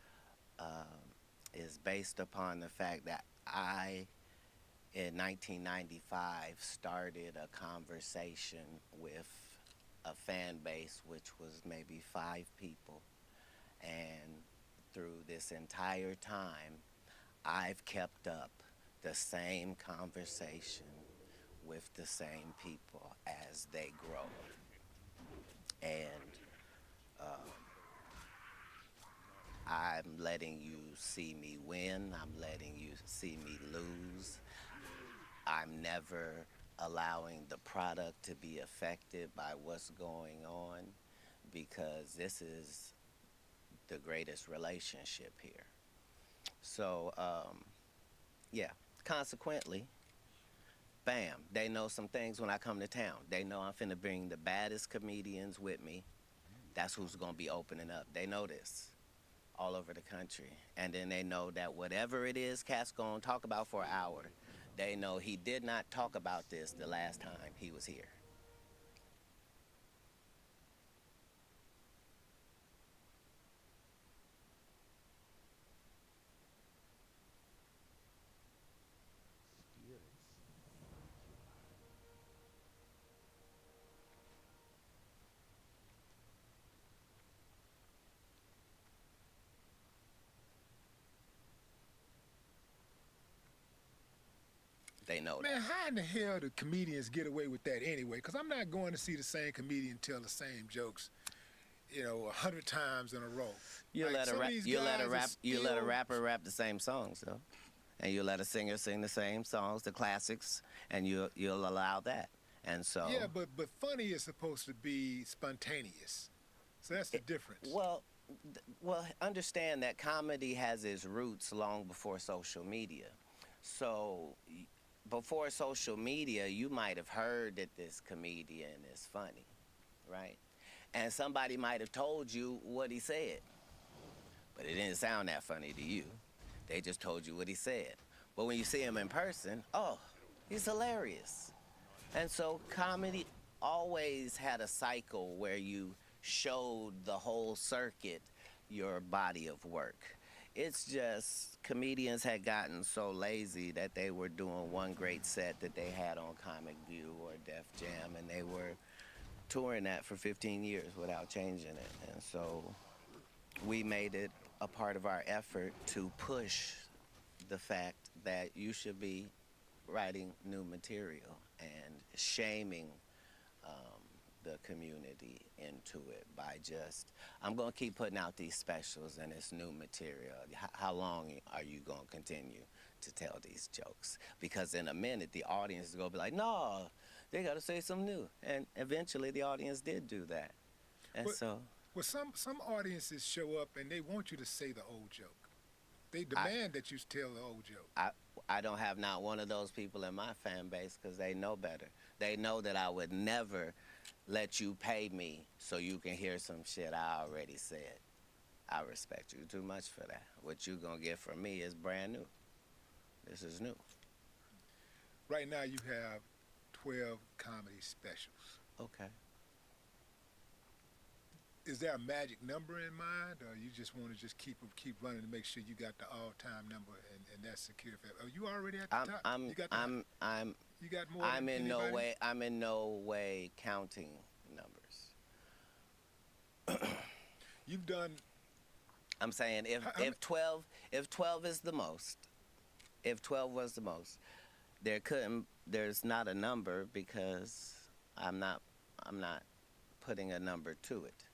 is based upon the fact that I, in 1995, started a conversation with a fan base which was maybe 5 people. And through this entire time, I've kept up the same conversation with the same people as they grow. And I'm letting you see me win. I'm letting you see me lose. I'm never allowing the product to be affected by what's going on, because this is the greatest relationship here. So, yeah, consequently, bam, they know some things when I come to town. They know I'm finna bring the baddest comedians with me. That's who's gonna be opening up. They know this all over the country. And then they know that whatever it is Katt's gonna talk about for an hour, they know he did not talk about this the last time he was here. They know Man, that. how in the hell do comedians get away with that anyway? Because I'm not going to see the same comedian tell the same jokes, 100 times in a row. You Like, let some of these guys are you let a still- rapper rap the same songs, though, and you let a singer sing the same songs, the classics, and you'll allow that. And so, Yeah, but funny is supposed to be spontaneous. So that's the difference. well, understand that comedy has its roots long before social media. So, before social media, you might have heard that this comedian is funny, right? And somebody might have told you what he said, but it didn't sound that funny to you. They just told you what he said. But when you see him in person, oh, he's hilarious. And so comedy always had a cycle where you showed the whole circuit your body of work. It's just comedians had gotten so lazy that they were doing one great set that they had on Comic View or Def Jam, and they were touring that for 15 years without changing it. And so we made it a part of our effort to push the fact that you should be writing new material and shaming the community into it by just, I'm going to keep putting out these specials and it's new material. How long are you going to continue to tell these jokes? Because in a minute, the audience is going to be like, no, they got to say something new. And eventually the audience did do that. And Well, some audiences show up and they want you to say the old joke. They demand that you tell the old joke. I don't have not one of those people in my fan base because they know better. They know that I would never let you pay me so you can hear some shit I already said. I respect you too much for that. What you gonna get from me is brand new. This is new. Right now you have 12 comedy specials. Okay. Is there a magic number in mind, or you just want to just keep running to make sure you got the all-time number and that's secure? Are you already at the top? You got more. I'm than in no anybody? way. I'm in no way counting numbers. You've done. I'm saying if 12 is the most, if 12 was the most, there's not a number because I'm not putting a number to it.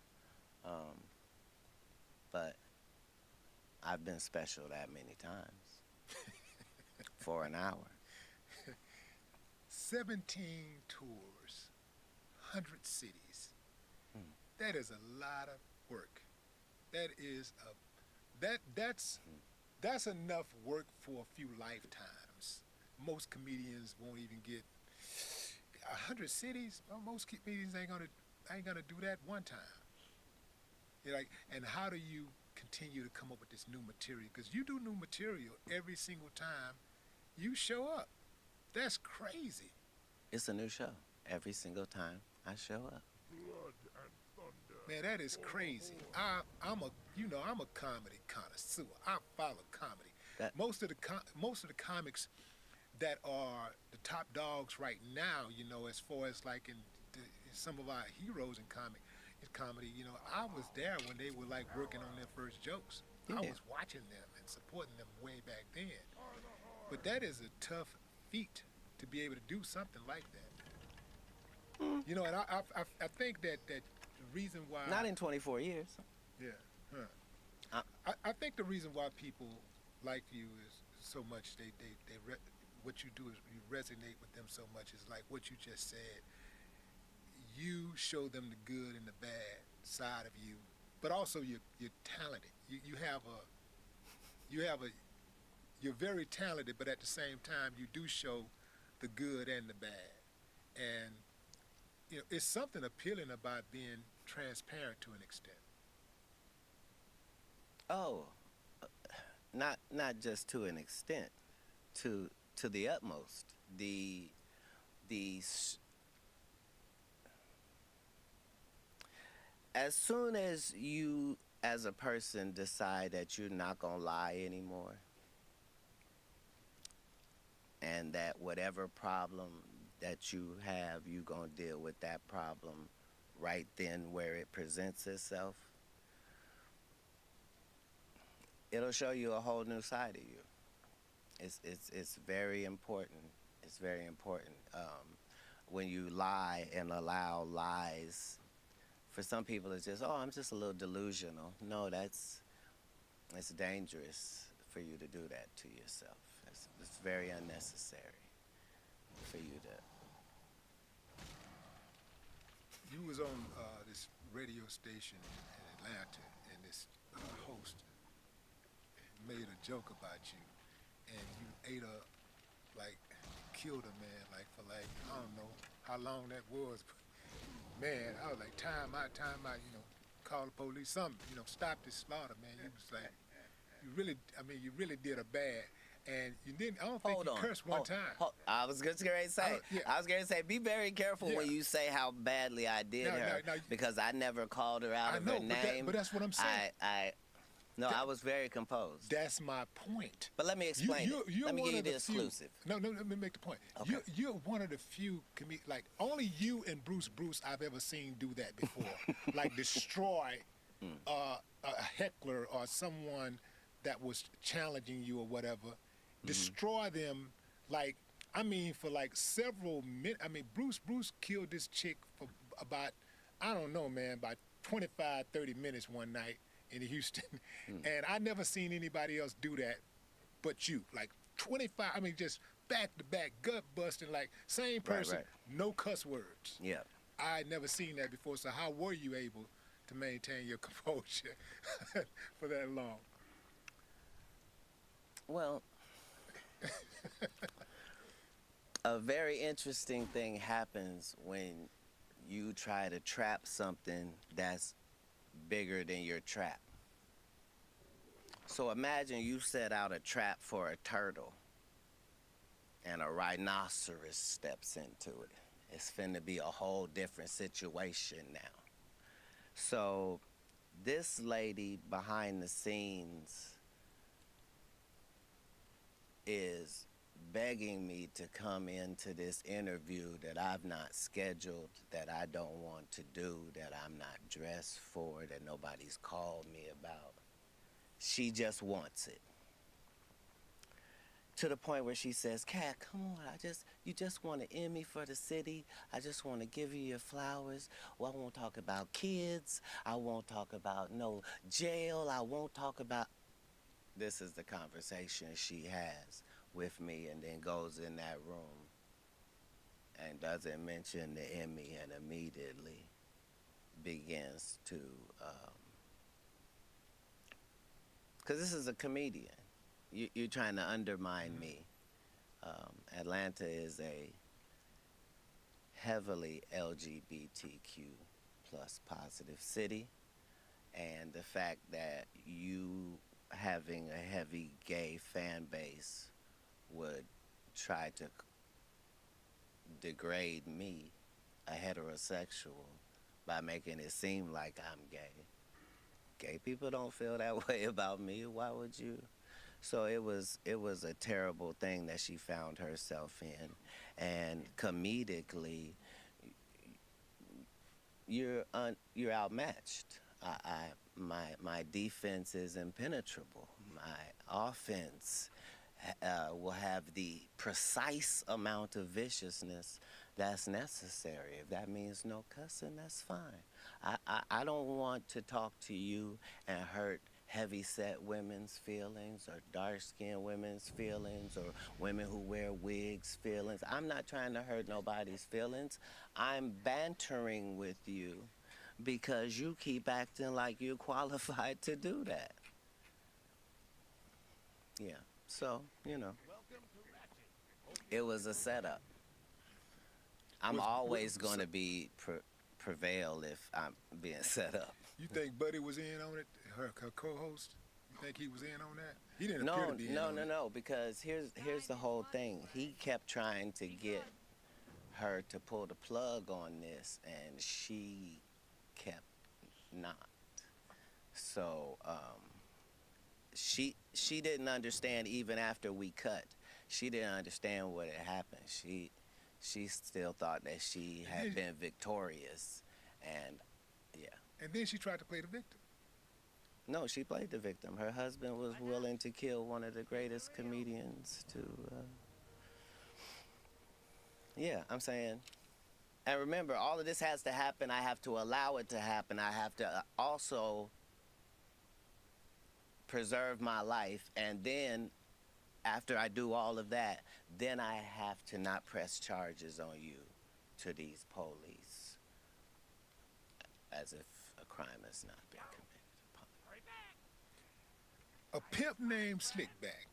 But I've been special that many times for an hour. 17 tours, 100 cities. That is a lot of work. That's enough work for a few lifetimes. Most comedians won't even get 100 cities. Well, most comedians ain't gonna do that one time. You're like, and how do you continue to come up with this new material? Because you do new material every single time you show up. That's crazy. It's a new show every single time I show up. Man, that is crazy. I'm a comedy connoisseur. I follow comedy. Most of the comics that are the top dogs right now, as far as like in some of our heroes in comedy, I was there when they were like working on their first jokes. Yeah. I was watching them and supporting them way back then. But that is a tough feat to be able to do something like that. And I think that the reason why... Not in 24 years. Yeah. Huh. I think the reason why people like you is so much, what you do is you resonate with them so much is like what you just said. You show them the good and the bad side of you, but also you're talented. You're very talented, but at the same time you do show the good and the bad. And it's something appealing about being transparent to an extent. Oh, not just to an extent, to the utmost. As soon as you, as a person, decide that you're not gonna lie anymore, and that whatever problem that you have, you're gonna deal with that problem right then where it presents itself, it'll show you a whole new side of you. It's very important. It's very important. When you lie and allow lies, for some people it's just, I'm just a little delusional. No, it's dangerous for you to do that to yourself. It's very unnecessary for you was on this radio station in Atlanta, and this host made a joke about you, and you ate a, like, killed a man, like, for like, I don't know how long that was, but man, I was like, time out, you know, call the police, something, you know, stop this slaughter, man. You was like, you really did a bad, and you didn't, I don't think you cursed one time. I was just going to say, I was going to say, be very careful when you say how badly I did her, because I never called her out of her name. But that's what I'm saying. I was very composed. That's my point. But let me explain let me give you the exclusive. No, let me make the point. Okay. You're one of the few, like, only you and Bruce I've ever seen do that before. Like, destroy a heckler or someone that was challenging you or whatever. Destroy them, like, I mean, for like several minutes. I mean, Bruce killed this chick for about, I don't know, man, about 25, 30 minutes one night in Houston. And I never seen anybody else do that but you. Like 25, I mean, just back to back, gut busting, like same person, no cuss words. Yeah. I had never seen that before, so how were you able to maintain your composure for that long? Well, a very interesting thing happens when you try to trap something that's bigger than your trap. So imagine you set out a trap for a turtle and a rhinoceros steps into it. It's finna be a whole different situation now. So this lady behind the scenes is begging me to come into this interview that I've not scheduled, that I don't want to do, that I'm not dressed for, that nobody's called me about. She just wants it. To the point where she says, Katt, come on, you just want to end me for the city. I just want to give you your flowers. Well, I won't talk about kids. I won't talk about no jail. I won't talk about... This is the conversation she has with me, and then goes in that room and doesn't mention the Emmy and immediately begins to, because this is a comedian. You're trying to undermine me. Atlanta is a heavily LGBTQ plus positive city, and the fact that you having a heavy gay fan base would try to degrade me, a heterosexual, by making it seem like I'm gay. Gay people don't feel that way about me. Why would you? So it was a terrible thing that she found herself in. And comedically, you're outmatched. My defense is impenetrable. My offense will have the precise amount of viciousness that's necessary. If that means no cussing, that's fine. I don't want to talk to you and hurt heavy-set women's feelings or dark-skinned women's feelings or women who wear wigs' feelings. I'm not trying to hurt nobody's feelings. I'm bantering with you because you keep acting like you're qualified to do that. Yeah, so, you know, it was a setup. I'm always going to be prevail if I'm being set up. You think Buddy was in on it, her co-host? You think he was in on that? He didn't appear to be in on it. No, because here's the whole thing. He kept trying to get her to pull the plug on this, and she kept not. So she didn't understand even after we cut. She didn't understand what had happened. She still thought that she had been victorious, and yeah. And then she tried to play the victim. No, she played the victim. Her husband was willing to kill one of the greatest comedians to... Yeah, I'm saying... And remember, all of this has to happen. I have to allow it to happen. I have to also preserve my life. And then, after I do all of that, then I have to not press charges on you to these police. as if a crime has not been committed upon. A pimp named Slickback.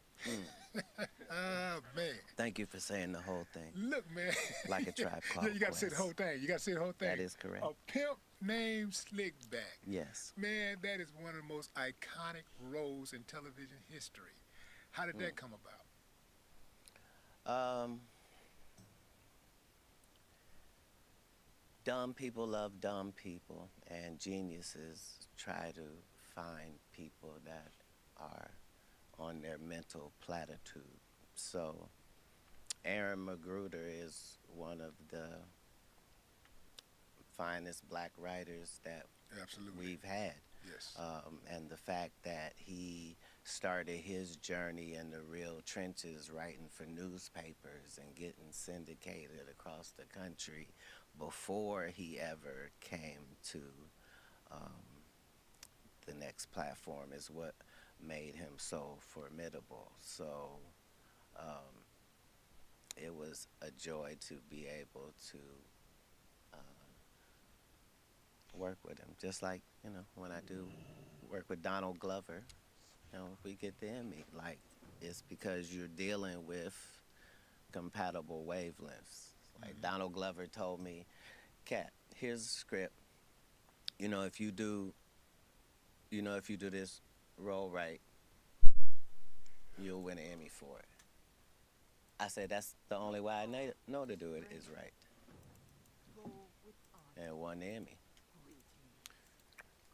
Ah, man. Thank you for saying the whole thing. Look, man. Like a Tribe Called Yeah, you got to say the Quest. whole thing. You got to say the whole thing. That is correct. A pimp named Slickback. Yes. Man, that is one of the most iconic roles in television history. How did that come about? Dumb people love dumb people, and geniuses try to find people that are on their mental platitude. So Aaron Magruder is one of the finest black writers that Absolutely. we've had. Yes. And the fact that he started his journey in the real trenches, writing for newspapers and getting syndicated across the country before he ever came to the next platform is what made him so formidable. So it was a joy to be able to work with him. Just like, when I do work with Donald Glover, we get the Emmy. Like, it's because you're dealing with compatible wavelengths. Like Donald Glover told me, Katt, here's a script. If you do this role right, you'll win an Emmy for it. I said, that's the only way I know to do it is right. And won the Emmy.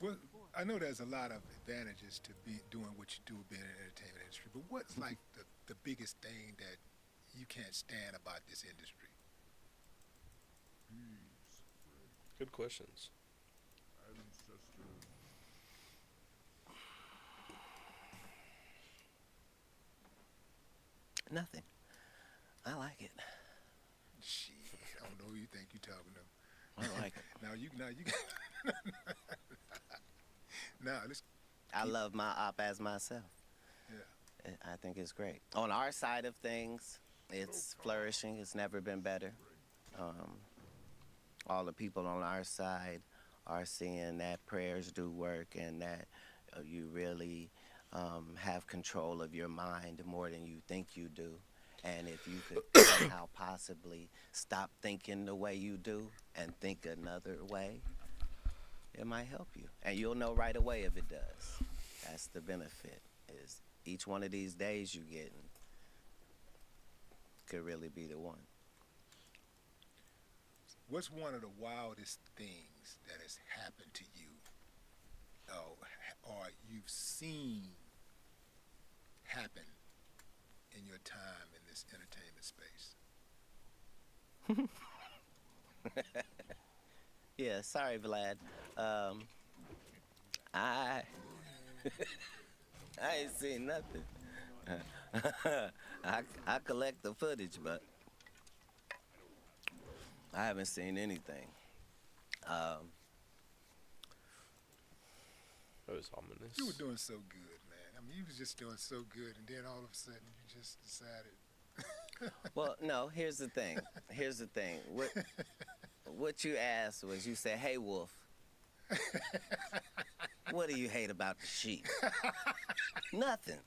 Well, I know there's a lot of advantages to be doing what you do, being in the entertainment industry, but what's like the biggest thing that you can't stand about this industry? Good questions. Nothing. I like it. Shit, I don't know who you think you're talking to. I like it. Now you now let's. I love my op as myself. Yeah. I think it's great. On our side of things, it's flourishing. It's never been better. All the people on our side are seeing that prayers do work and that you really have control of your mind more than you think you do. And if you could somehow possibly stop thinking the way you do and think another way, it might help you. And you'll know right away if it does. That's the benefit, is each one of these days you getting could really be the one. What's one of the wildest things that has happened to you, or you've seen happen in your time in this entertainment space? Yeah, sorry, Vlad. I ain't seen nothing. I collect the footage, but I haven't seen anything. That was ominous. You were doing so good, man. I mean, you was just doing so good, and then all of a sudden you just decided. Well, no, here's the thing. What you asked was, you said, hey, Wolf, what do you hate about the sheep? Nothing.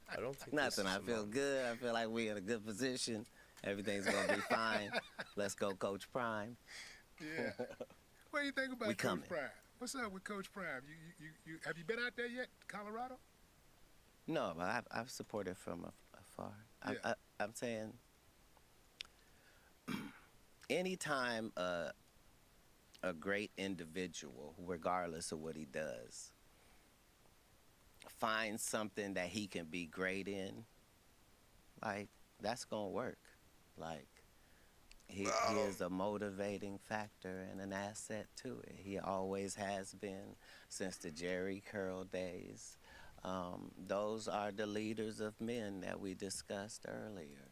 I don't think Nothing. this I is feel good. I feel like we're in a good position. Everything's going to be fine. Let's go, Coach Prime. Yeah. What do you think about We Coach coming. Prime? What's up with Coach Prime? You have you been out there yet, Colorado? No, but I've supported from afar. Yeah. I'm saying, anytime a great individual, regardless of what he does, finds something that he can be great in, like, that's gonna work. Like, he is a motivating factor and an asset to it. He always has been since the Jerry Curl days. Those are the leaders of men that we discussed earlier.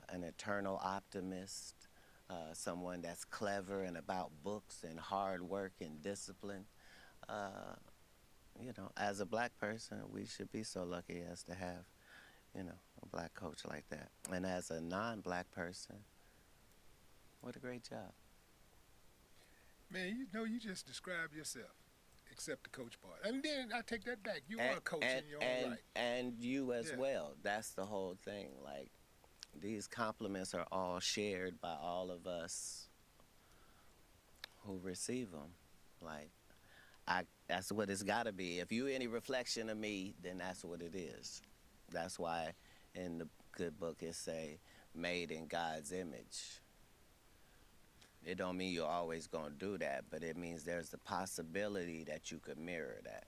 An eternal optimist, someone that's clever and about books and hard work and discipline. as a black person, we should be so lucky as to have, a black coach like that. And as a non-black person, what a great job. Man, you just described yourself, except the coach part. And then I take that back. You are a coach in your own right. And you as Yeah. well. That's the whole thing. Like, these compliments are all shared by all of us who receive them. Like, that's what it's got to be. If you any reflection of me, then that's what it is. That's why in the good book it say, made in God's image. It don't mean you're always going to do that, but it means there's the possibility that you could mirror that.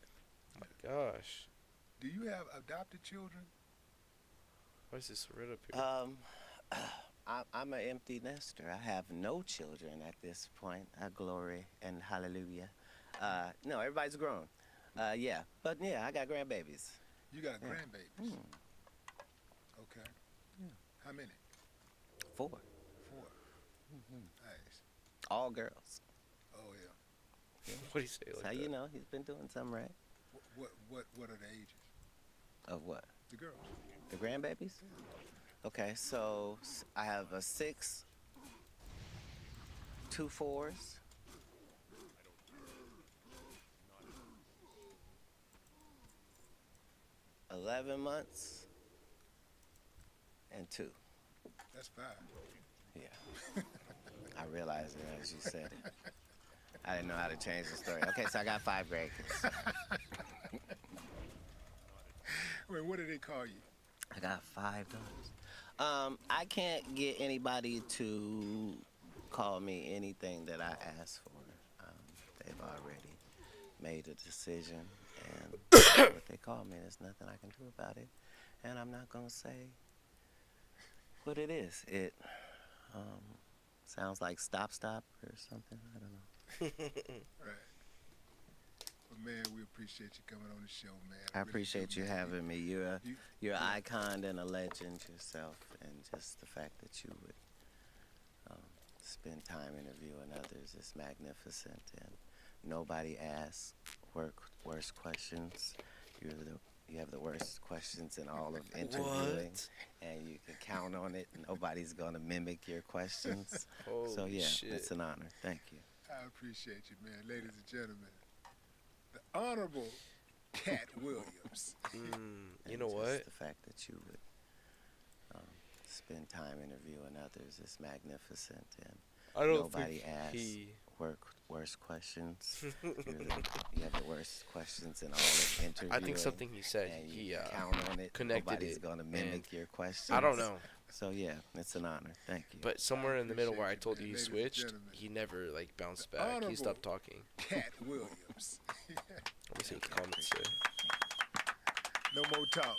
Oh my gosh. Do you have adopted children? Why is this red up here? I'm an empty nester. I have no children at this point. Glory and hallelujah. No, everybody's grown. Yeah, but yeah, I got grandbabies. You got Yeah. grandbabies. Mm. Okay. Yeah. How many? 4. 4. Mm-hmm. Nice. All girls. Oh yeah. What do you say like So that? you know, he's been doing something right. What are the ages? Of what? The girls. The grandbabies? Okay, so I have a 6, 2 4s. 11 months and 2. That's 5. Yeah. I realized it as you said it. I didn't know how to change the story. Okay, so I got 5 grandkids. Wait, what do they call you? I got 5 daughters. I can't get anybody to call me anything that I ask for. They've already made a decision, and what they call me, there's nothing I can do about it. And I'm not gonna say what it is. It sounds like stop or something. I don't know. Right. But man, we appreciate you coming on the show, man. I really appreciate do, you man. having me. You're You- an icon and a legend yourself, and just the fact that you would spend time interviewing others is magnificent. And nobody asks worse questions. You have the worst questions in all of interviewing, What? and you can count on it. Nobody's gonna mimic your questions. So Holy yeah, shit. it's an honor. Thank you. I appreciate you, man. Ladies and gentlemen, the Honorable Katt Williams. You And know just what? the fact that you would spend time interviewing others is magnificent, and I don't nobody think asks he. worse questions. You have the worst questions in all of interviewing. I think something he said. and He you can count on it. connected Nobody's it, gonna mimic your questions. I don't know, So yeah, it's an honor. Thank you. but somewhere in the middle where I appreciate told you, you he man. Ladies and switched, gentlemen. he never like bounced The back. He Honorable stopped talking. Katt Williams. Let me see what the comments say. No more talk.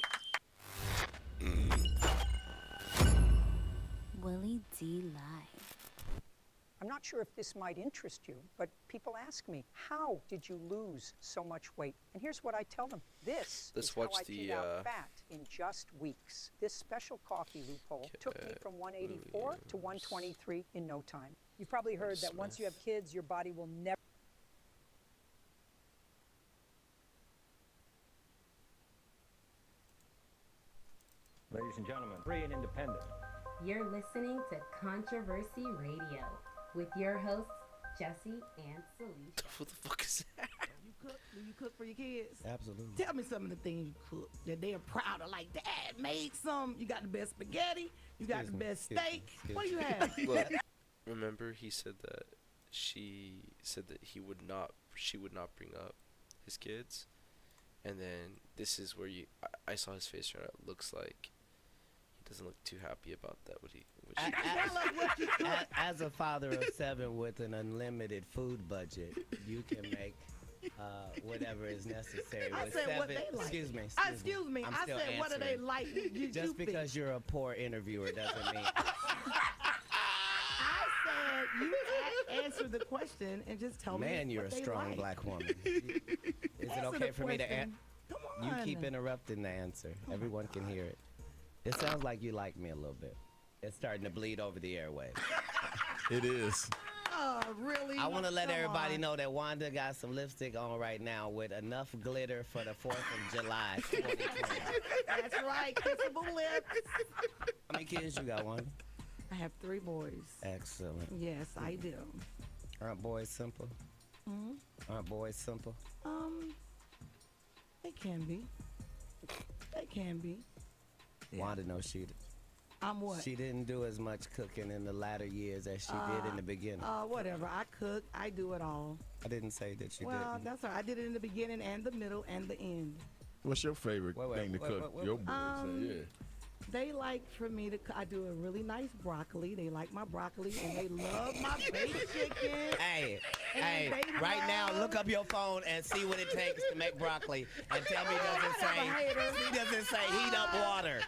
Willie D. Live. I'm not sure if this might interest you, but people ask me, how did you lose so much weight? And here's what I tell them. This Let's is how watch I the, peed out fat in just weeks. This special coffee loophole took me from 184 to 123 in no time. You've probably heard that once you have kids, your body will never Ladies and gentlemen, free and independent. You're listening to Controversy Radio with your hosts, Jesse and Celicia. What the fuck is that? You cook? Do you cook for your kids? Absolutely. Tell me some of the things you cook that they are proud of. Like, Dad made some. You got the best spaghetti. You got the best steak. What do you have? Look, remember he said that she said that she would not bring up his kids, and then this is where I saw his face right now. It looks like he doesn't look too happy about that. As a father of 7 with an unlimited food budget, you can make whatever is necessary. I with said 7, what they like. Excuse me. Excuse me. I'm I still said, what do they answering. like? Just because you're a poor interviewer doesn't mean. I said, you answer the question and just tell me Man, you're what a they strong like. black woman. Is it Answer okay the for me to question. Come You on. keep interrupting the answer. Everyone can hear it. It sounds like you like me a little bit. It's starting to bleed over the airwaves. It is. Really? I want to let Come everybody on. know that Wanda got some lipstick on right now with enough glitter for the 4th of July 2020. That's right. Kissable lips. How many kids you got, Wanda? I have 3 boys. Excellent. Yes, I do. Aren't boys simple? Aren't boys simple? They can be. They can be. Wanda knows she I'm what? She didn't do as much cooking in the latter years as she did in the beginning. Whatever. I cook. I do it all. I didn't say that you Well, didn't. that's all right. I did it in the beginning and the middle and the end. What's your favorite thing to cook? Your boys, yeah. They like for me to. I do a really nice broccoli. They like my broccoli and they love my baked chicken. Hey, And hey! they Right now, love- look up your phone and see what it takes to make broccoli, and tell me does it say heat up water?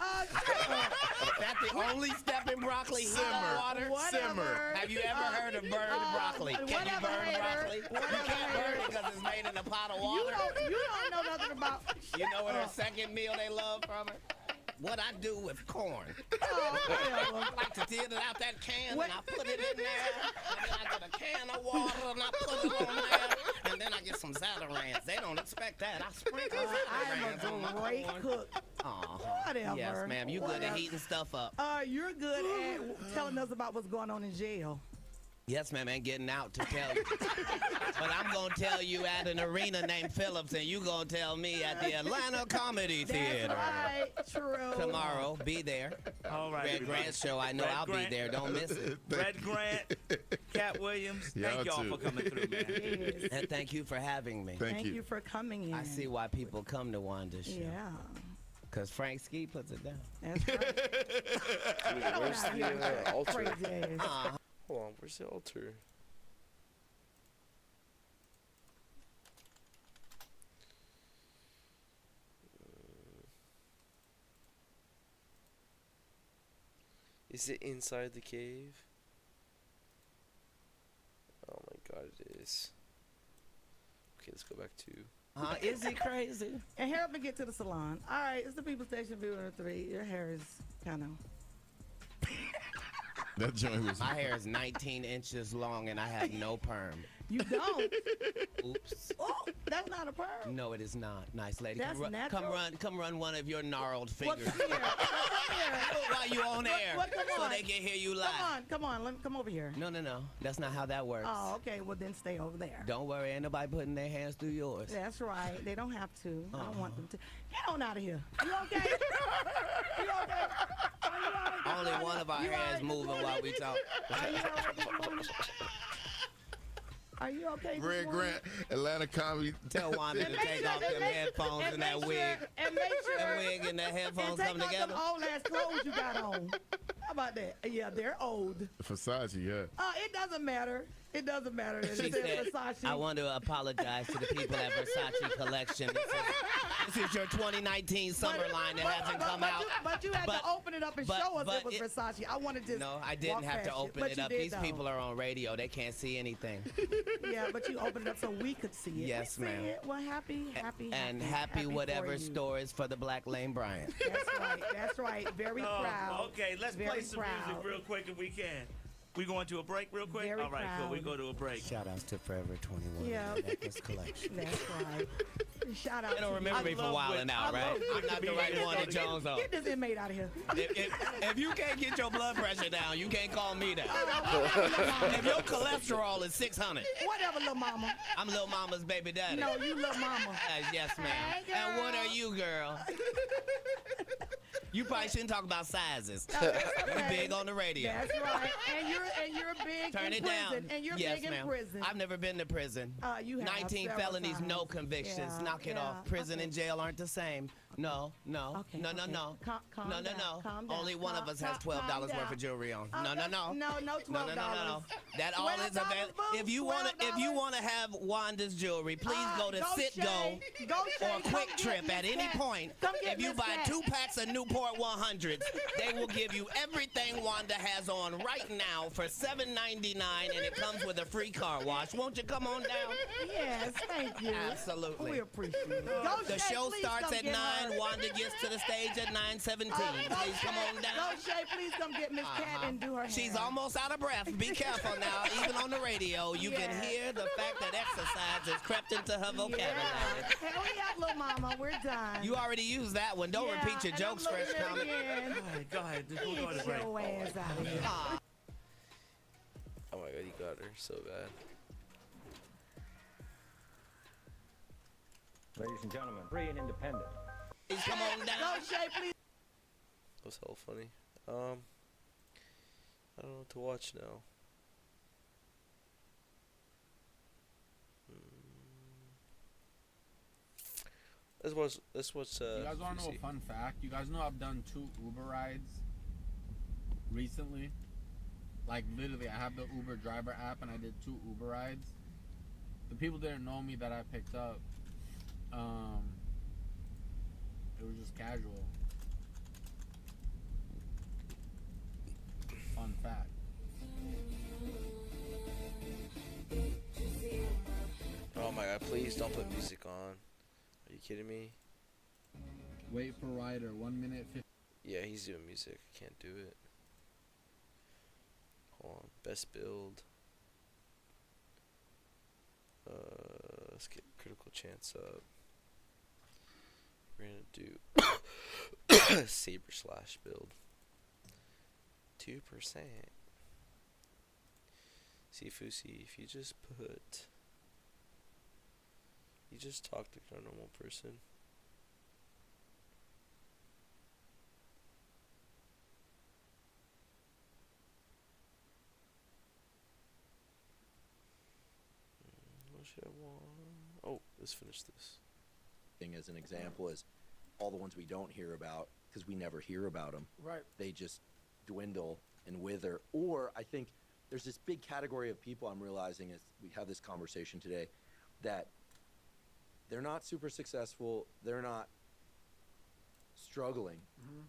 That's the only step in broccoli. Heat up water. Whatever. Have you ever heard of burned broccoli? Can you whatever, burn hater. broccoli? You can't burn it because it's made in a pot of water. You don't know nothing about. You know what her second meal they love from her? What I do with corn. Whatever. I like to get it out that can and I put it in there. And then I get a can of water and I put it on there. And then I get some Zatarans. They don't expect that. I sprinkle Zatarans on my I'm a great corn. cook. Whatever. Yes, ma'am. You good at heating stuff up. You're good at telling us about what's going on in jail. Yes, ma'am, and getting out to tell you. But I'm going to tell you at an arena named Phillips, and you going to tell me at the Atlanta Comedy Theater. That's right. True. Tomorrow, be there. All right. Red Grant show, I know Red I'll Grant. be there. Don't miss it. Red Grant, Katt Williams, thank y'all for coming through, man. Yes. And thank you for having me. Thank you for coming in. I see why people come to Wanda's show. Yeah. Because Frank Ski puts it down. That's right. Where's the altar? Crazy ass. Hold on, where's the altar? Is it inside the cave? Oh my god, it is. Okay, let's go back to... Is he crazy? And here up and get to the salon. All right, it's the People Station Viewer 3. Your hair is kind of... That joint was. My hair is 19 inches long and I have no perm. You don't? Oops. Oh, that's not a perm. No, it is not. Nice lady. That's natural. Come run one of your gnarled fingers. What's here? While you on air, Come so on. they can hear you live. Come on. Let me come over here. No. That's not how that works. Oh, okay. Well, then stay over there. Don't worry, ain't nobody putting their hands through yours. That's right. They don't have to. I don't want them to. Get on out of here. You okay? You okay? Are you all right? Only one of our You all hands right moving this while morning? we talk. Are you all right this morning? Are you okay? Red this morning? Grant, Atlanta Comedy. Tell Wanda to take off them headphones and that wig. And make sure. That wig and that headphones and come take off together. them old ass clothes you got on. How about that? Yeah, they're old. Versace, yeah. It doesn't matter. It doesn't matter. It She says said, Versace. I want to apologize to the people at Versace Collection. This is your 2019 summer line that hasn't come out. But you had to open it up and show us it was it- Versace. I wanted to. No, I didn't have to open it up. These people are on radio. They can't see anything. Yeah, but you opened it up so we could see it. Yes, we see ma'am. it. Well, happy. And happy for whatever you. store is for the Black Lane Bryant. That's right. That's right. Very proud. Okay, let's Very play some proud. music real quick if we can. We going to a break real quick? Very All right, cool. We proud. go to a break. Shout outs to Forever 21 Yeah. Necklace Collection. That's right. Shout out. They don't to remember you. me for wilding out, right? I'm not the right one at Jones though. Get this inmate out of here. If you can't get your blood pressure down, you can't call me down. If your cholesterol is 600, Whatever, little mama. I'm Lil Mama's baby daddy. No, you little mama. Yes, ma'am. Hey, And what girl. are you, girl? You probably shouldn't talk about sizes. No, that's You okay. big on the radio. That's right. And you're big Turn in it prison. down. And you're yes, big ma'am. in prison. I've never been to prison. You have 19 several felonies, no times. convictions. Yeah, Knock it yeah. off. Prison and jail aren't the same. No. Okay, No. okay. Calm No. down, calm down. Only one of us has Calm $12 worth down. of jewelry on. Oh, No. No, $12. No. That all is $12, available. boo, If you want to have Wanda's jewelry, please go to Sitgo or Quick Trip at any point. If you buy 2 packs of Newport 100s, they will give you everything Wanda has on right now for $7.99, and it comes with a free car wash. Won't you come on down? Yes, thank you. Absolutely. We appreciate it. The show starts at 9. when Wanda gets to the stage at 9:17. Please come on down. Go, Shay, please come get Miss Katt and do her hair. She's almost out of breath. Be careful now. Even on the radio, you can hear the fact that exercise has crept into her vocabulary. Hurry up, little mama. We're done. You already used that one. Don't repeat your jokes, Fresh Comic. Go ahead. Just Get your ass out of here. Oh my god, he got her so bad. Ladies and gentlemen, free and independent. Please come on down. Go, Shay, please. That was hella funny. I don't know what to watch now. Let's watch. You guys want to know a fun fact? You guys know I've done 2 Uber rides recently. Like literally, I have the Uber driver app, and I did 2 Uber rides. The people didn't know me that I picked up. It was just casual. Fun fact. Oh my god, please don't put music on. Are you kidding me? Wait for rider, 1 minute 50. Yeah, he's doing music. I can't do it. Hold on. Best build. Let's get critical chance up. We're gonna do Saber Slash build. 2%. See, Fusi, if you just talk like a normal person. What should I want? Oh, let's finish this. As an example is all the ones we don't hear about because we never hear about them. Right. They just dwindle and wither. Or I think there's this big category of people I'm realizing as we have this conversation today that they're not super successful. They're not struggling. Mm-hmm.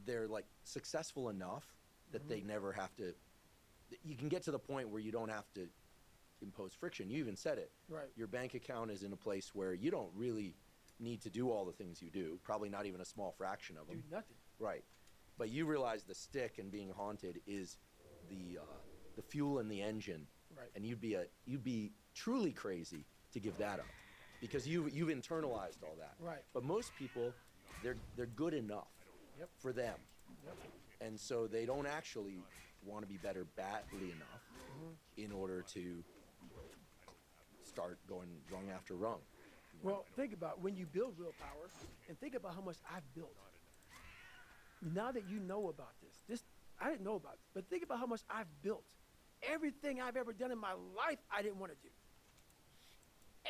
They're like successful enough that they never have to. You can get to the point where you don't have to impose friction. You even said it. Right. Your bank account is in a place where you don't really need to do all the things you do. Probably not even a small fraction of them. Do nothing. Right. But you realize the stick and being haunted is the fuel in the engine. Right. And you'd be truly crazy to give that up because you've internalized all that. Right. But most people, they're good enough for them. Yep. And so they don't actually want to be better badly enough in order to start going rung after rung. Well, think about when you build willpower, and think about how much I've built. Now that you know about this I didn't know about this, but think about how much I've built. Everything I've ever done in my life, I didn't want to do.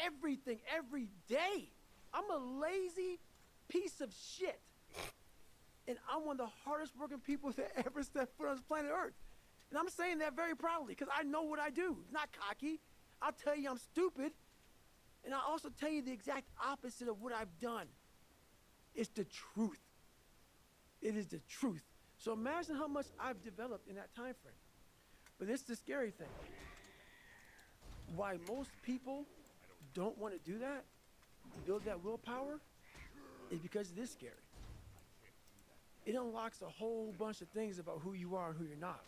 Everything, every day. I'm a lazy piece of shit. And I'm one of the hardest working people that ever stepped foot on this planet Earth. And I'm saying that very proudly because I know what I do. It's not cocky. I'll tell you I'm stupid. And I'll also tell you the exact opposite of what I've done. It's the truth. It is the truth. So imagine how much I've developed in that time frame. But it's the scary thing. Why most people don't want to do that, build that willpower, is because it is scary. It unlocks a whole bunch of things about who you are and who you're not.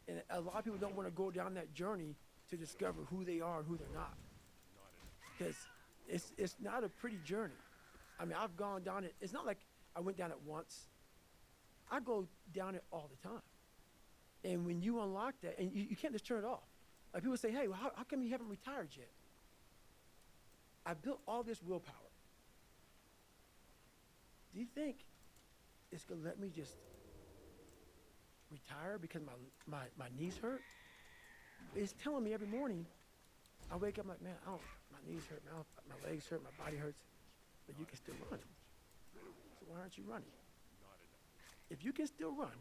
And a lot of people don't want to go down that journey to discover who they are and who they're not. Because it's not a pretty journey. I mean, I've gone down it. It's not like I went down it once. I go down it all the time. And when you unlock that, and you can't just turn it off. Like people say, hey, well, how come you haven't retired yet? I built all this willpower. Do you think it's going to let me just retire because my knees hurt? It's telling me every morning, I wake up like, man, my knees hurt, my legs hurt, my body hurts, but you can still run. So why aren't you running? If you can still run,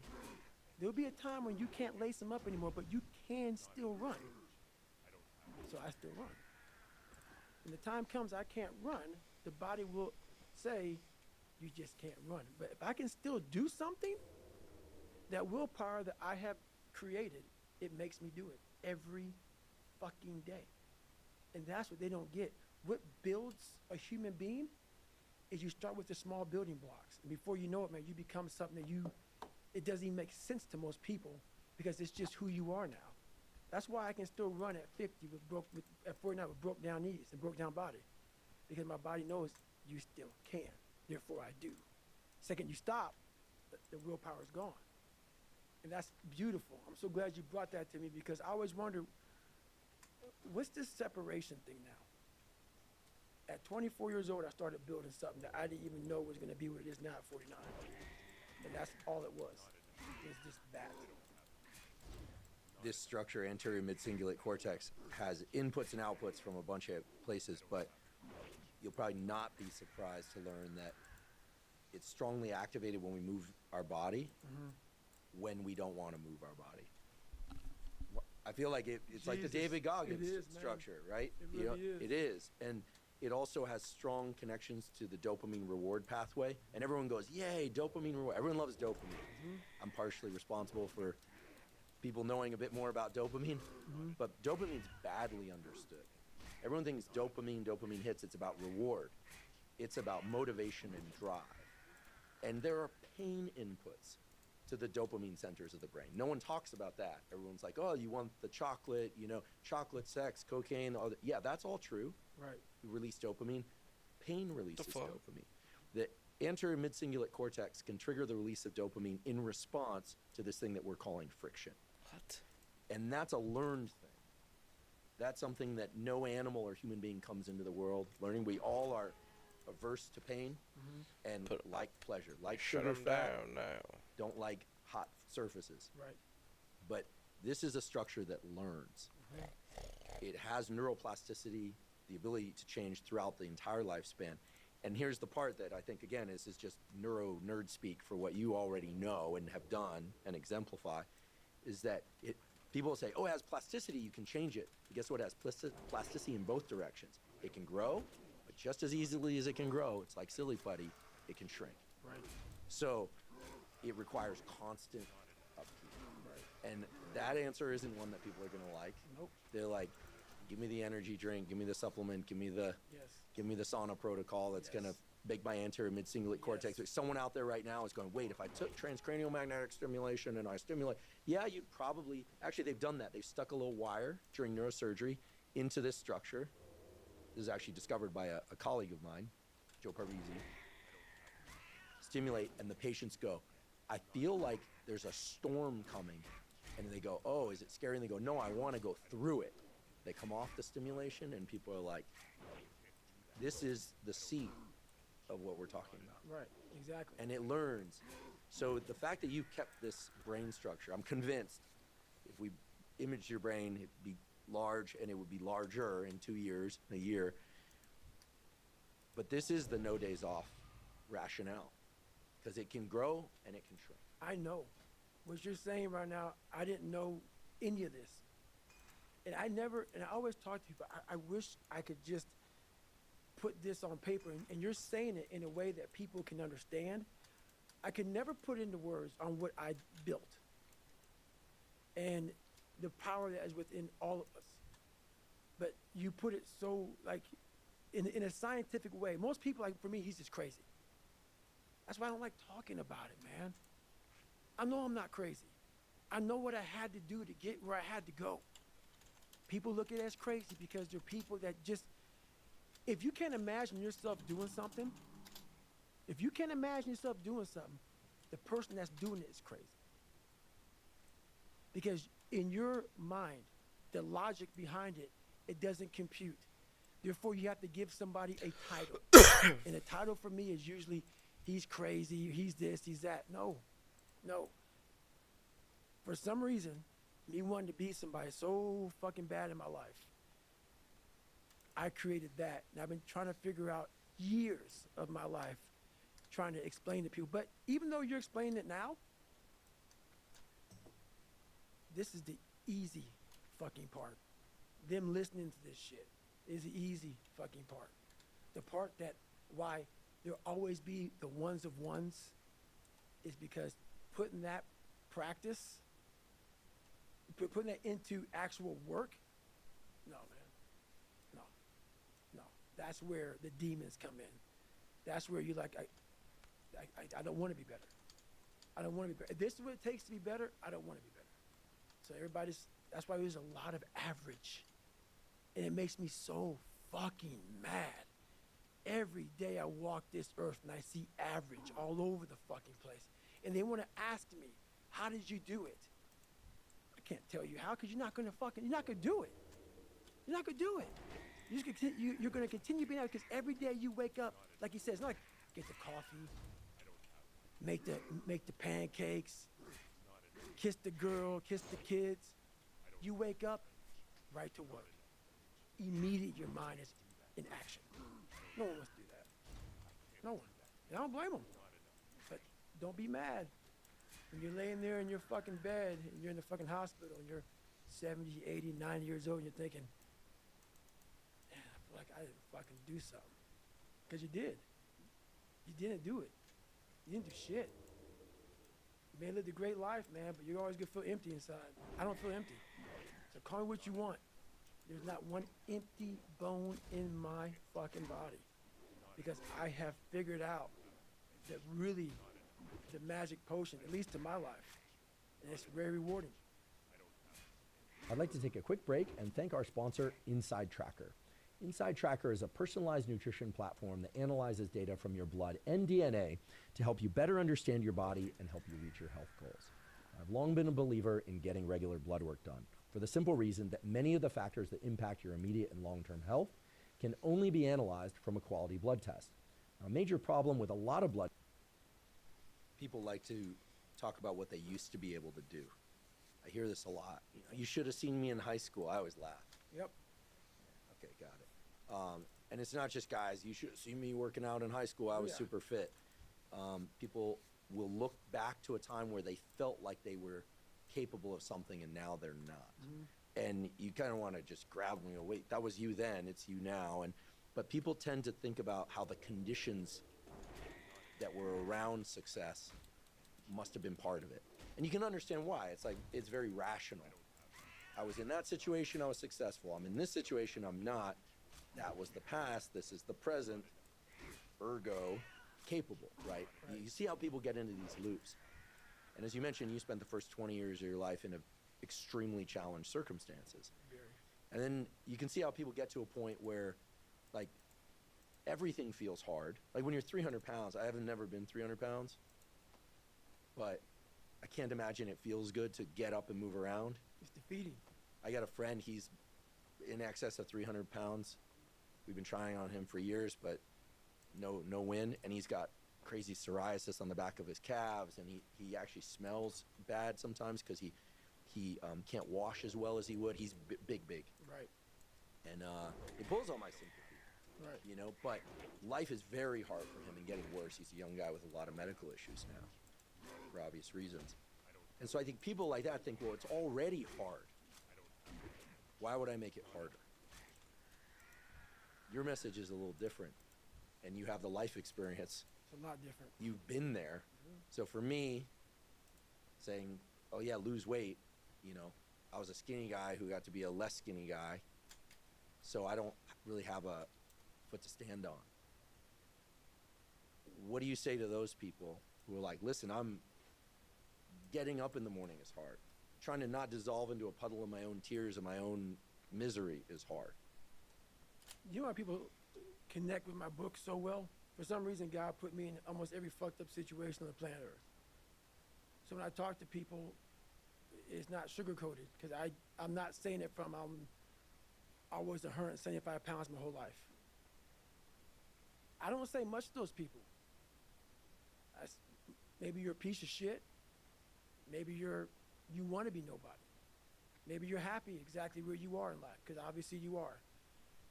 there'll be a time when you can't lace them up anymore, but you can still run. So I still run. When the time comes I can't run, the body will say, you just can't run. But if I can still do something, that willpower that I have created, it makes me do it every fucking day. And that's what they don't get. What builds a human being is you start with the small building blocks. And before you know it, man, you become something that it doesn't even make sense to most people because it's just who you are now. That's why I can still run at 50 at 49 with broke down knees and broke down body, because my body knows you still can. Therefore, I do. Second you stop, the willpower is gone. And that's beautiful. I'm so glad you brought that to me, because I always wonder, what's this separation thing now? At 24 years old, I started building something that I didn't even know was going to be what it is now at 49. And that's all it was. It was just that. This structure, anterior mid-cingulate cortex, has inputs and outputs from a bunch of places, but you'll probably not be surprised to learn that it's strongly activated when we move our body, when we don't want to move our body. I feel like it's like the David Goggins structure, right? It really is. It is. And it also has strong connections to the dopamine reward pathway. And everyone goes, yay, dopamine reward. Everyone loves dopamine. I'm partially responsible for people knowing a bit more about dopamine, but dopamine's badly understood. Everyone thinks dopamine hits, it's about reward. It's about motivation and drive. And there are pain inputs to the dopamine centers of the brain. No one talks about that. Everyone's like, oh, you want the chocolate, chocolate, sex, cocaine, all that. Yeah, that's all true. Right. You release dopamine. Pain releases dopamine. The anterior mid-cingulate cortex can trigger the release of dopamine in response to this thing that we're calling friction. What? And that's a learned thing. That's something that no animal or human being comes into the world learning. We all are averse to pain and like pleasure, like sugar fat. Down now. Don't like hot surfaces. Right. But this is a structure that learns. It has neuroplasticity, the ability to change throughout the entire lifespan. And here's the part that I think, again, is just nerd speak for what you already know and have done and exemplify, is that people say, oh, it has plasticity, you can change it. But guess what? It has plasticity in both directions. It can grow, but just as easily as it can grow, it's like silly putty, it can shrink. Right. So it requires constant upkeep. Right. And that answer isn't one that people are going to like. Nope. They're like, give me the energy drink, give me the supplement, give me the sauna protocol that's going to make my anterior mid-cingulate cortex. Someone out there right now is going, wait, if I took transcranial magnetic stimulation and I stimulate, you'd probably, actually they've done that. They've stuck a little wire during neurosurgery into this structure. This is actually discovered by a colleague of mine, Joe Parisi. Stimulate, and the patients go, I feel like there's a storm coming. And they go, oh, is it scary? And they go, no, I want to go through it. They come off the stimulation, and people are like, this is the seed of what we're talking about. Right, exactly. And it learns. So the fact that you kept this brain structure, I'm convinced if we imaged your brain, it'd be large, and it would be larger in 2 years, a year. But this is the no days off rationale, because it can grow and it can shrink. I know. What you're saying right now, I didn't know any of this. And I always talk to people, I wish I could just put this on paper, and you're saying it in a way that people can understand. I could never put into words on what I built and the power that is within all of us. But you put it so, like, in a scientific way. Most people, like, for me, he's just crazy. That's why I don't like talking about it, man. I know I'm not crazy. I know what I had to do to get where I had to go. People look at it as crazy because they're people that just, if you can't imagine yourself doing something, the person that's doing it is crazy. Because in your mind, the logic behind it, it doesn't compute. Therefore, you have to give somebody a title. And a title for me is usually, he's crazy, he's this, he's that. No. For some reason, me wanting to be somebody so fucking bad in my life, I created that. And I've been trying to figure out years of my life trying to explain to people. But even though you're explaining it now, this is the easy fucking part. Them listening to this shit is the easy fucking part. The part that why there'll always be the ones of ones is because putting that practice, putting that into actual work, no, man. No. That's where the demons come in. That's where you're like, I don't want to be better. I don't want to be better. If this is what it takes to be better, I don't want to be better. So that's why there's a lot of average. And it makes me so fucking mad. Every day I walk this earth and I see average all over the fucking place. And they want to ask me, how did you do it? I can't tell you how, because you're not going to do it. You're not going to do it. You're going to continue being out, because every day you wake up, like he says, it's not like get the coffee, make the pancakes, kiss the girl, kiss the kids. You wake up, right to work. Immediately your mind is in action. No one wants to do that. No one. And I don't blame them. But don't be mad. When you're laying there in your fucking bed and you're in the fucking hospital and you're 70, 80, 90 years old and you're thinking, man, I feel like I didn't fucking do something. Because you did. You didn't do it. You didn't do shit. You may have lived a great life, man, but you're always going to feel empty inside. I don't feel empty. So call me what you want. There's not one empty bone in my fucking body. Because I have figured out that really the magic potion, at least to my life, and it's very rewarding. I'd like to take a quick break and thank our sponsor, Inside Tracker. Inside Tracker is a personalized nutrition platform that analyzes data from your blood and DNA to help you better understand your body and help you reach your health goals. I've long been a believer in getting regular blood work done, for the simple reason that many of the factors that impact your immediate and long-term health can only be analyzed from a quality blood test. Now, a major problem with a lot of blood... People like to talk about what they used to be able to do. I hear this a lot. You should have seen me in high school. I always laugh. Yep. Okay, got it. And it's not just guys. You should have seen me working out in high school. I was super fit. People will look back to a time where they felt like they were capable of something and now they're not. And you kind of want to just grab them and go, wait, that was you then, it's you now. But people tend to think about how the conditions that were around success must have been part of it. And you can understand why. It's like, it's very rational. I was in that situation, I was successful. I'm in this situation, I'm not. That was the past, this is the present, ergo capable, right? You see how people get into these loops. And as you mentioned, you spent the first 20 years of your life in extremely challenged circumstances. And then you can see how people get to a point where, like, everything feels hard. Like when you're 300 pounds, I haven't never been 300 pounds, but I can't imagine it feels good to get up and move around. It's defeating. I got a friend, he's in excess of 300 pounds. We've been trying on him for years, but no win. And he's got crazy psoriasis on the back of his calves, and he actually smells bad sometimes because he can't wash as well as he would. He's big. Right. And it pulls on my sympathy. Right. You know, but life is very hard for him and getting worse. He's a young guy with a lot of medical issues now, for obvious reasons. And so I think people like that think, well, it's already hard. Why would I make it harder? Your message is a little different, and you have the life experience. It's a lot different. You've been there. So for me, saying, oh yeah, lose weight, you know, I was a skinny guy who got to be a less skinny guy, so I don't really have a foot to stand on. What do you say to those people who are like, listen, I'm getting up in the morning is hard. Trying to not dissolve into a puddle of my own tears and my own misery is hard. You know how people connect with my book so well? For some reason, God put me in almost every fucked up situation on the planet Earth. So when I talk to people, it's not sugar-coated, because I'm not saying it from I was 175 pounds my whole life. I don't say much to those people. Maybe you're a piece of shit. Maybe you want to be nobody. Maybe you're happy exactly where you are in life, because obviously you are.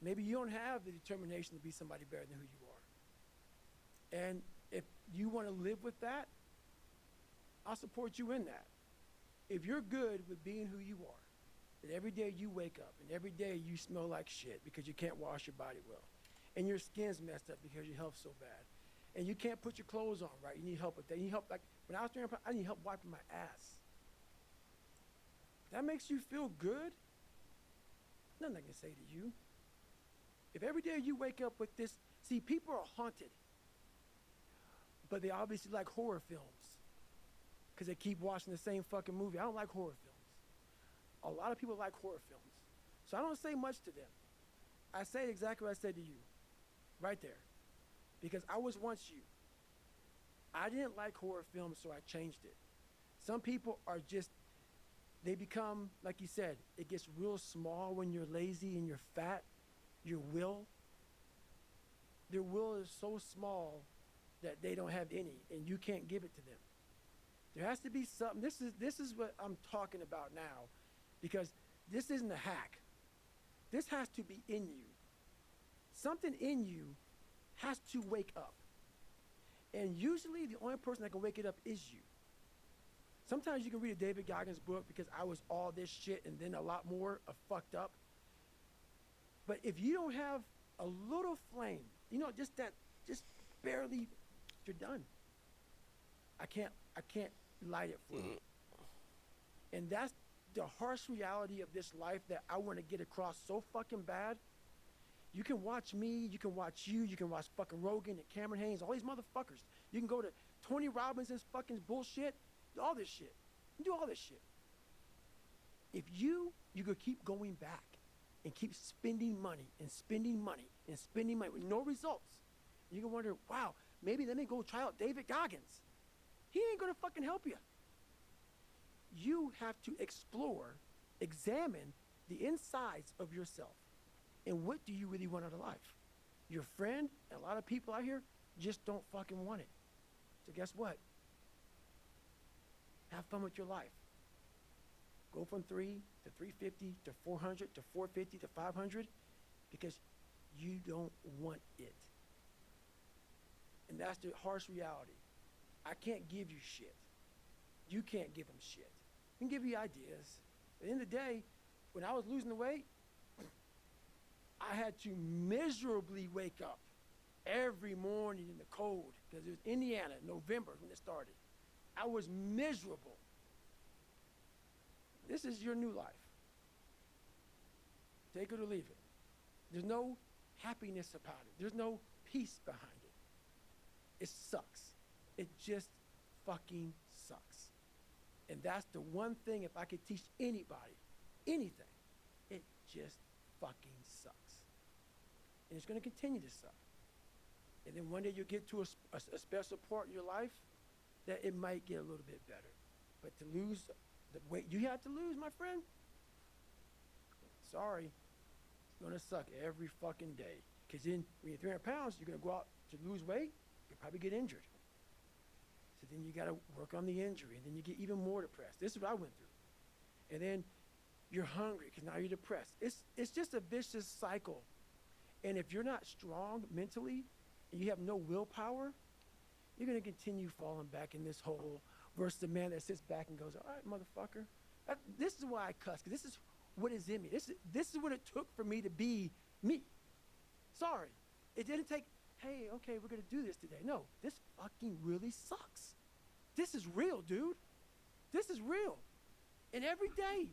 Maybe you don't have the determination to be somebody better than who you are. And if you want to live with that, I'll support you in that. If you're good with being who you are, that every day you wake up and every day you smell like shit because you can't wash your body well, and your skin's messed up because your health's so bad, and you can't put your clothes on right, you need help with that. You need help, like when I was doing, I need help wiping my ass. That makes you feel good? Nothing I can say to you. If every day you wake up with this, see, people are haunted but they obviously like horror films because they keep watching the same fucking movie. I don't like horror films. A lot of people like horror films. So I don't say much to them. I say exactly what I said to you, right there, because I was once you. I didn't like horror films, so I changed it. Some people are just, they become, like you said, it gets real small when you're lazy and you're fat. Your will, their will is so small that they don't have any, and you can't give it to them. There has to be something. This is what I'm talking about now, because this isn't a hack. This has to be in you. Something in you has to wake up. And usually the only person that can wake it up is you. Sometimes you can read a David Goggins book because I was all this shit and then a lot more of fucked up. But if you don't have a little flame, you know, just barely, you're done. I can't light it for you. And that's the harsh reality of this life that I want to get across so fucking bad. You can watch me, you can watch you can watch fucking Rogan and Cameron Haynes, all these motherfuckers. You can go to Tony Robbins's fucking bullshit, all this shit. You do all this shit. If you could keep going back and keep spending money and spending money and spending money with no results, you can wonder, wow, maybe let me go try out David Goggins. He ain't gonna fucking help you. You have to explore, examine the insides of yourself. And what do you really want out of life? Your friend and a lot of people out here just don't fucking want it. So guess what? Have fun with your life. Go from 3 to 350 to 400 to 450 to 500 because you don't want it. And that's the harsh reality. I can't give you shit. You can't give them shit. I can give you ideas. At the end of the day, when I was losing the weight, I had to miserably wake up every morning in the cold because it was Indiana, November when it started. I was miserable. This is your new life. Take it or leave it. There's no happiness about it. There's no peace behind it. It sucks. It just fucking sucks. And that's the one thing, if I could teach anybody anything, it just fucking sucks. And it's going to continue to suck. And then one day you'll get to a special part in your life that it might get a little bit better. But to lose the weight you have to lose, my friend, sorry, it's going to suck every fucking day. Because then when you're 300 pounds, you're going to go out to lose weight, you'll probably get injured. So then you got to work on the injury, and then you get even more depressed. This is what I went through. And then you're hungry because now you're depressed. It's just a vicious cycle. And if you're not strong mentally and you have no willpower, you're going to continue falling back in this hole versus the man that sits back and goes, all right, motherfucker. This is why I cuss, because this is what is in me. This is what it took for me to be me. Sorry. It didn't take, hey, okay, we're going to do this today. No, this fucking really sucks. This is real, dude. This is real. And every day,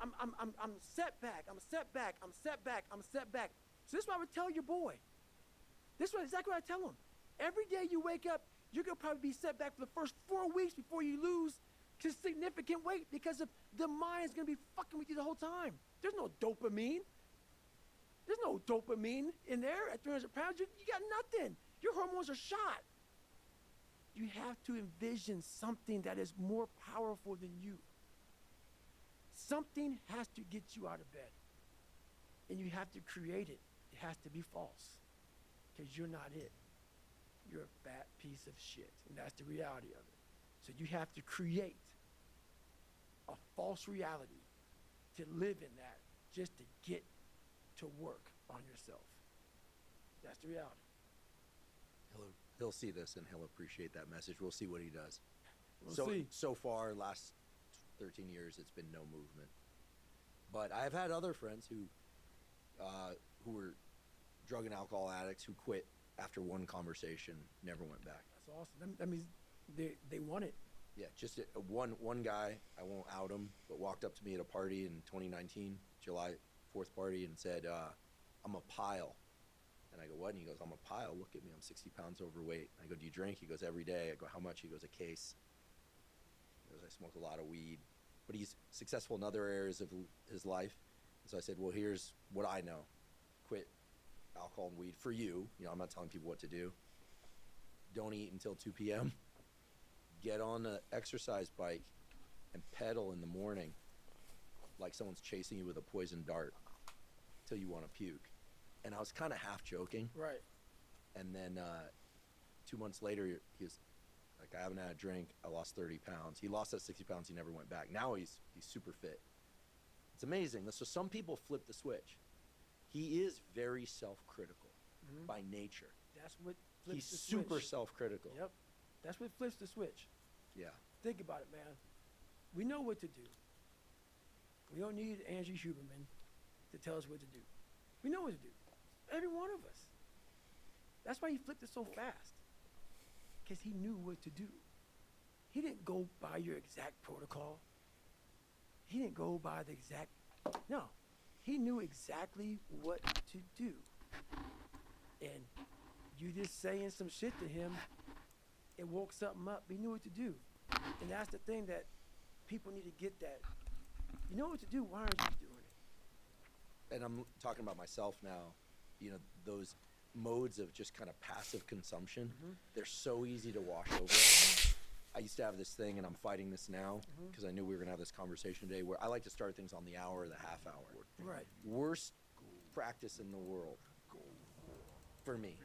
I'm set back. So this is what I would tell your boy. This is exactly what I tell him. Every day you wake up, you're going to probably be set back for the first 4 weeks before you lose to significant weight because of the mind is going to be fucking with you the whole time. There's no dopamine. There's no dopamine in there at 300 pounds. You got nothing. Your hormones are shot. You have to envision something that is more powerful than you. Something has to get you out of bed. And you have to create it. It has to be false. Because you're not it. You're a fat piece of shit. And that's the reality of it. So you have to create a false reality to live in that just to get to work on yourself. That's the reality. He'll see this and he'll appreciate that message. We'll see what he does. We'll see. So far, last 13 years, it's been no movement. But I've had other friends who were drug and alcohol addicts who quit after one conversation, never went back. That's awesome. That means they want it. Yeah, just one guy, I won't out him, but walked up to me at a party in 2019, July 4th party, and said, I'm a pile. And I go, what? And he goes, I'm a pile. Look at me. I'm 60 pounds overweight. I go, do you drink? He goes, every day. I go, how much? He goes, a case. He goes, I smoke a lot of weed. But he's successful in other areas of his life. And so I said, well, here's what I know. Quit alcohol and weed for you. You know, I'm not telling people what to do. Don't eat until 2 p.m. Get on an exercise bike and pedal in the morning like someone's chasing you with a poison dart till you want to puke. And I was kind of half joking. Right. And then 2 months later, he was like, I haven't had a drink. I lost 30 pounds. He lost that 60 pounds. He never went back. Now he's super fit. It's amazing. So some people flip the switch. He is very self-critical by nature. That's what flips He's the switch. super self-critical. Yep. That's what flips the switch. Yeah. Think about it, man. We know what to do. We don't need Angie Huberman to tell us what to do. We know what to do. Every one of us. That's why he flipped it so fast. Because he knew what to do. He didn't go by your exact protocol. He didn't go by the exact... No. He knew exactly what to do. And you just saying some shit to him, it woke something up. He knew what to do. And that's the thing that people need to get that. You know what to do, why aren't you doing it? And I'm talking about myself now. You know, those modes of just kind of passive consumption, they're so easy to wash over. I used to have this thing, and I'm fighting this now because I knew we were going to have this conversation today, where I like to start things on the hour or the half hour. Right. Worst practice in the world for me,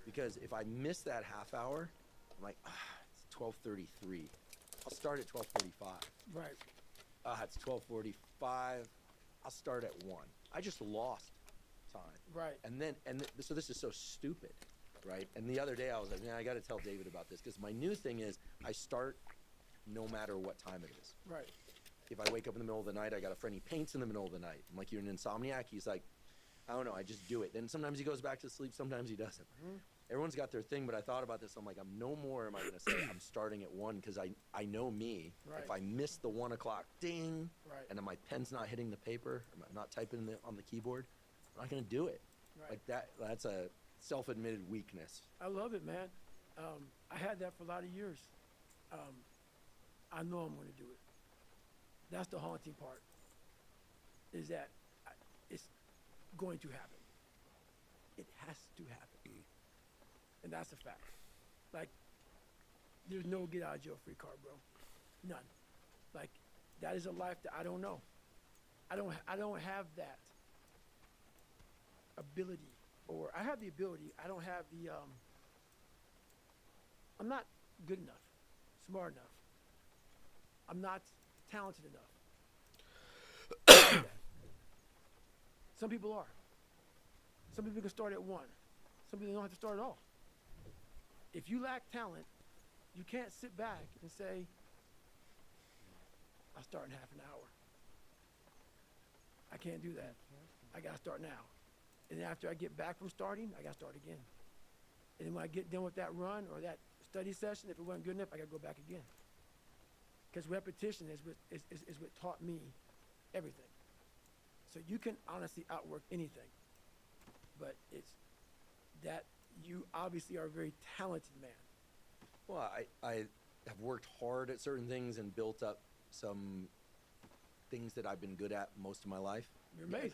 because if I miss that half hour, I'm like, it's 12:33. I'll start at 12:35. Right. It's 12:45. I'll start at 1. I just lost time. Right. So this is so stupid, right? And the other day I was like, man, I got to tell David about this, because my new thing is I start no matter what time it is. Right. If I wake up in the middle of the night, I got a friend, he paints in the middle of the night. I'm like, you're an insomniac? He's like, I don't know, I just do it. Then sometimes he goes back to sleep, sometimes he doesn't. Everyone's got their thing, but I thought about this. I'm like, I'm no more am I going to say I'm starting at 1, because I know me. Right. If I miss the 1 o'clock ding, Right. and then my pen's not hitting the paper, I'm not typing on the keyboard, I'm not going to do it. Right. Like that's a self-admitted weakness. I love it, man. I had that for a lot of years. I know I'm going to do it. That's the haunting part, is that it's going to happen. It has to happen. And that's a fact. Like, there's no get out of jail free card, bro. None. Like, that is a life that I don't know. I don't have that ability, or I have the ability. I don't have the. I'm not good enough, smart enough. I'm not talented enough. Some people are. Some people can start at 1. Some people don't have to start at all. If you lack talent, you can't sit back and say, I'll start in half an hour. I can't do that. I got to start now. And after I get back from starting, I got to start again. And then when I get done with that run or that study session, if it wasn't good enough, I got to go back again. Because repetition is what taught me everything. So you can honestly outwork anything. But it's that you obviously are a very talented man. Well, I have worked hard at certain things and built up some things that I've been good at most of my life. You're amazing.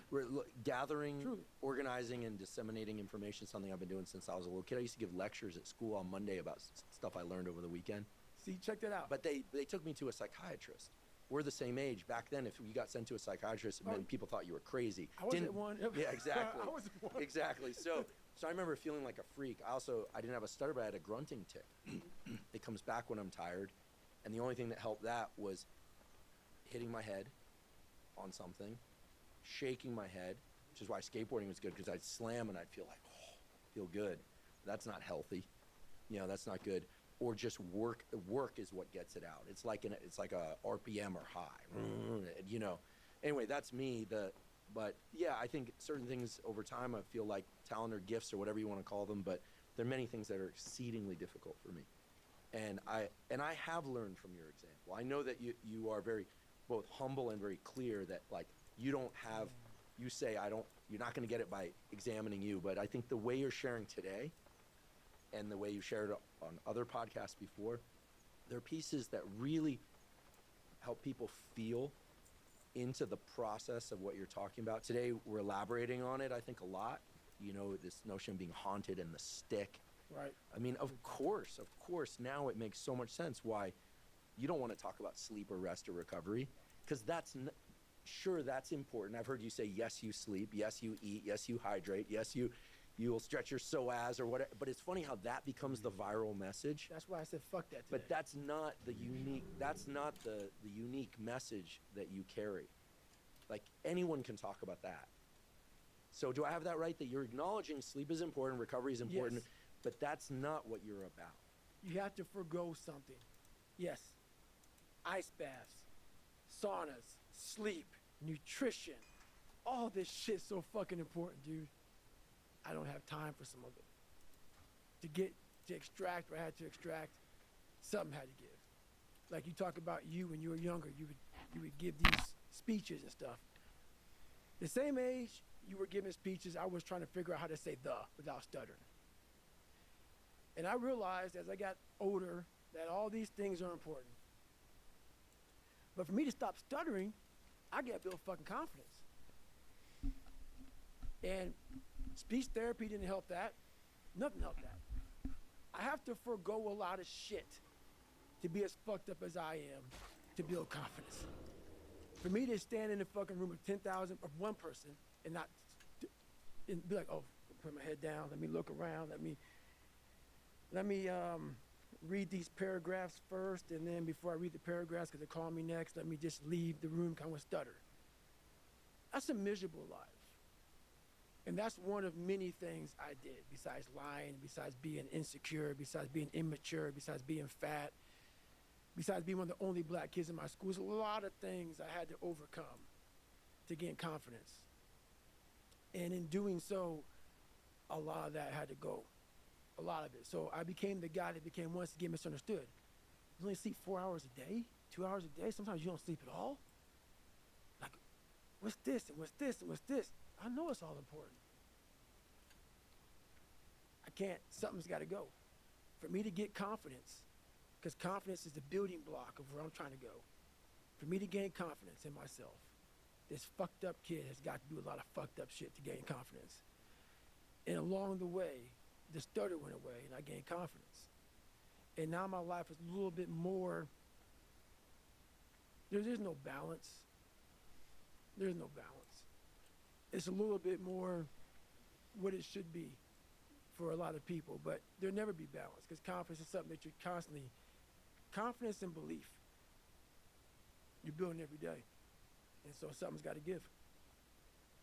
Gathering, Truly. organizing, and disseminating information is something I've been doing since I was a little kid. I used to give lectures at school on Monday about stuff I learned over the weekend. See, check that out. But they took me to a psychiatrist. We're the same age. Back then, if you got sent to a psychiatrist, it meant people thought you were crazy. I wasn't one. Yeah, exactly. I wasn't one. Exactly. So I remember feeling like a freak. I didn't have a stutter, but I had a grunting tick. It comes back when I'm tired. And the only thing that helped that was hitting my head on something, shaking my head, which is why skateboarding was good, because I'd slam and I'd feel like, feel good. That's not healthy. You know, that's not good. Or just work is what gets it out. It's like a RPM or high, you know. Anyway, that's me. But yeah, I think certain things over time I feel like talent or gifts or whatever you want to call them, but there are many things that are exceedingly difficult for me. And I have learned from your example. I know that you are very both humble and very clear that, like, you don't have, you say, I don't You're not going to get it by examining you, but I think the way you're sharing today and the way you shared on other podcasts before, there are pieces that really help people feel into the process of what you're talking about. Today, we're elaborating on it, I think, a lot. You know, this notion of being haunted and the stick. Right. I mean, of course, now it makes so much sense why you don't want to talk about sleep or rest or recovery, because sure, that's important. I've heard you say, yes, you sleep, yes, you eat, yes, you hydrate, yes, you'll stretch your psoas or whatever. But it's funny how that becomes the viral message. That's why I said fuck that today. But that's not the unique message that you carry. Like, anyone can talk about that. So do I have that right, that you're acknowledging sleep is important, recovery is important, Yes. but that's not what you're about? You have to forgo something. Yes. Ice baths, saunas, sleep, nutrition. All this shit's so fucking important, dude. I don't have time for some of it. To extract what I had to extract, something had to give. Like you talk about you when you were younger, you would give these speeches and stuff. The same age you were giving speeches, I was trying to figure out how to say the without stuttering. And I realized as I got older that all these things are important. But for me to stop stuttering, I got to build fucking confidence. And speech therapy didn't help that. Nothing helped that. I have to forego a lot of shit to be as fucked up as I am to build confidence. For me to stand in the fucking room of 10,000 of one person and not and be like, oh, put my head down, let me look around, let me read these paragraphs first, and then before I read the paragraphs, because they call me next, let me just leave the room kind of stutter. That's a miserable life. And that's one of many things I did, besides lying, besides being insecure, besides being immature, besides being fat, besides being one of the only black kids in my school. There's a lot of things I had to overcome to gain confidence. And in doing so, a lot of that had to go. A lot of it. So I became the guy that became once again misunderstood. You only sleep 4 hours a day, 2 hours a day. Sometimes you don't sleep at all. Like, what's this and what's this and what's this? I know it's all important. Something's got to go. For me to get confidence, because confidence is the building block of where I'm trying to go. For me to gain confidence in myself, this fucked up kid has got to do a lot of fucked up shit to gain confidence. And along the way, the stutter went away and I gained confidence. And now my life is a little bit more, there's no balance. There's no balance. It's a little bit more what it should be for a lot of people, but there'll never be balance because confidence is something that you're constantly, confidence and belief, you're building every day. And so something's got to give.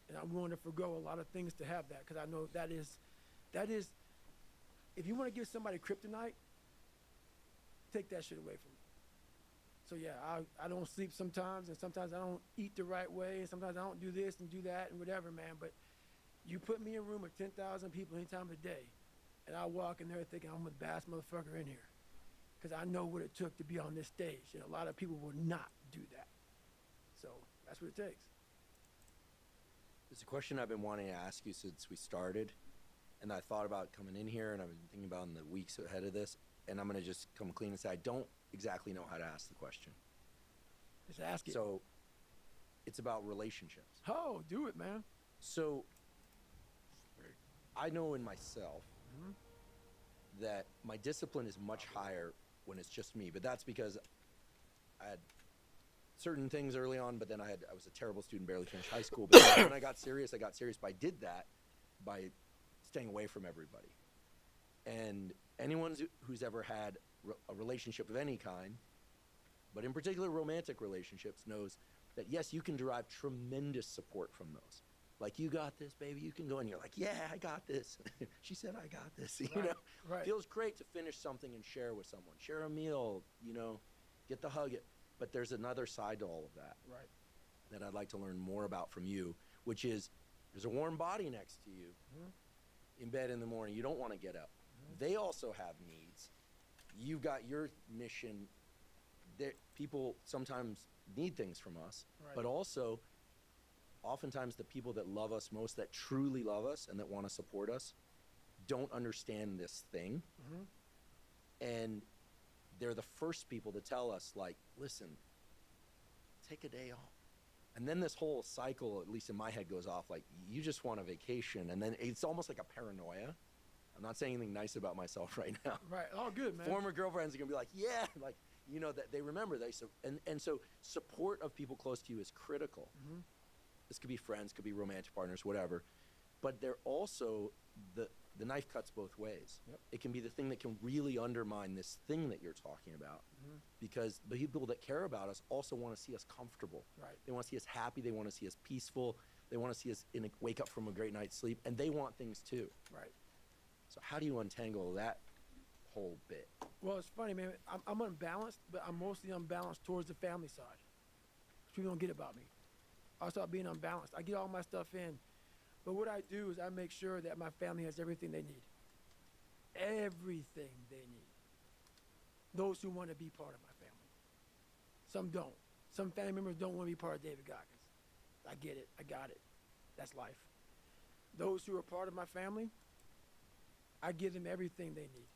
And I'm willing to forgo a lot of things to have that because I know that is, if you want to give somebody kryptonite, take that shit away from me. So yeah, I don't sleep sometimes, and sometimes I don't eat the right way, and sometimes I don't do this and do that and whatever, man. But you put me in a room of 10,000 people any time of the day, and I walk in there thinking I'm the baddest motherfucker in here. Because I know what it took to be on this stage, and a lot of people will not do that. So that's what it takes. There's a question I've been wanting to ask you since we started, and I thought about coming in here, and I've been thinking about in the weeks ahead of this, and I'm going to just come clean and say I don't exactly know how to ask the question. Just ask it. So it's about relationships. Oh, do it, man. So I know in myself that my discipline is much higher when it's just me, but that's because I had certain things early on, but then I was a terrible student, barely finished high school. But when I got serious, but I did that by staying away from everybody. And anyone who's ever had a relationship of any kind, but in particular romantic relationships, knows that yes, you can derive tremendous support from those. Like, you got this, baby, you can go, and you're like, yeah, I got this. She said I got this, you know? Right. Feels great to finish something and share with someone. Share a meal, get the hug. But there's another side to all of that. Right. That I'd like to learn more about from you, which is there's a warm body next to you in bed in the morning. You don't want to get up. They also have needs. You've got your mission. People sometimes need things from us, but also oftentimes the people that love us most, that truly love us and that want to support us, don't understand this thing. And they're the first people to tell us, like, listen, take a day off. And then this whole cycle, at least in my head, goes off like, you just want a vacation. And then it's almost like a paranoia. I'm not saying anything nice about myself right now. Right. All good, man. Former girlfriends are going to be like, yeah, like, you know, that they remember. And so support of people close to you is critical. This could be friends, could be romantic partners, whatever. But they're also, the knife cuts both ways. It can be the thing that can really undermine this thing that you're talking about. Because the people that care about us also want to see us comfortable. Right. They want to see us happy. They want to see us peaceful. They want to see us wake up from a great night's sleep. And they want things too. Right. So how do you untangle that whole bit? Well, it's funny, man. I'm unbalanced, but I'm mostly unbalanced towards the family side. Which people don't get about me. I start being unbalanced. I get all my stuff in. But what I do is I make sure that my family has everything they need. Everything they need. Those who want to be part of my family. Some don't. Some family members don't want to be part of David Goggins. I get it. I got it. That's life. Those who are part of my family, I give them everything they need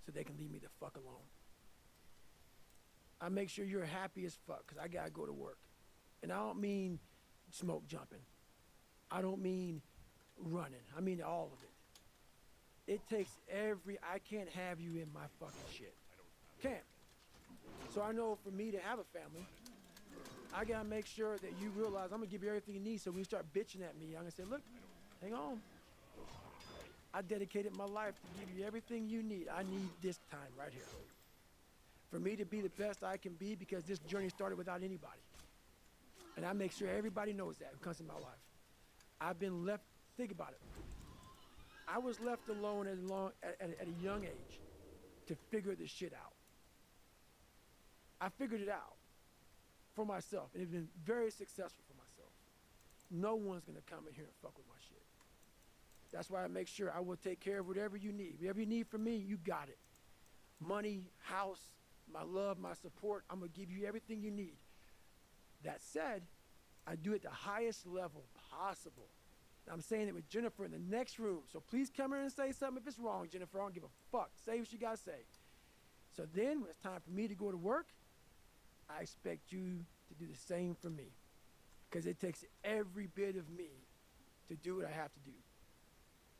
so they can leave me the fuck alone. I make sure you're happy as fuck because I got to go to work. And I don't mean smoke jumping. I don't mean running. I mean all of it. It takes I can't have you in my fucking shit. Can't. So I know for me to have a family, I gotta make sure that you realize I'm gonna give you everything you need. So when you start bitching at me, I'm gonna say, look, hang on. I dedicated my life to give you everything you need. I need this time right here. For me to be the best I can be because this journey started without anybody. And I make sure everybody knows that who comes in my life. I've been left, think about it. I was left alone at a young age to figure this shit out. I figured it out for myself, and it's been very successful for myself. No one's gonna come in here and fuck with my shit. That's why I make sure I will take care of whatever you need. Whatever you need from me, you got it. Money, house, my love, my support, I'm gonna give you everything you need. That said, I do it the highest level possible. And I'm saying it with Jennifer in the next room. So please come here and say something if it's wrong, Jennifer. I don't give a fuck. Say what you gotta say. So then when it's time for me to go to work, I expect you to do the same for me. Because it takes every bit of me to do what I have to do.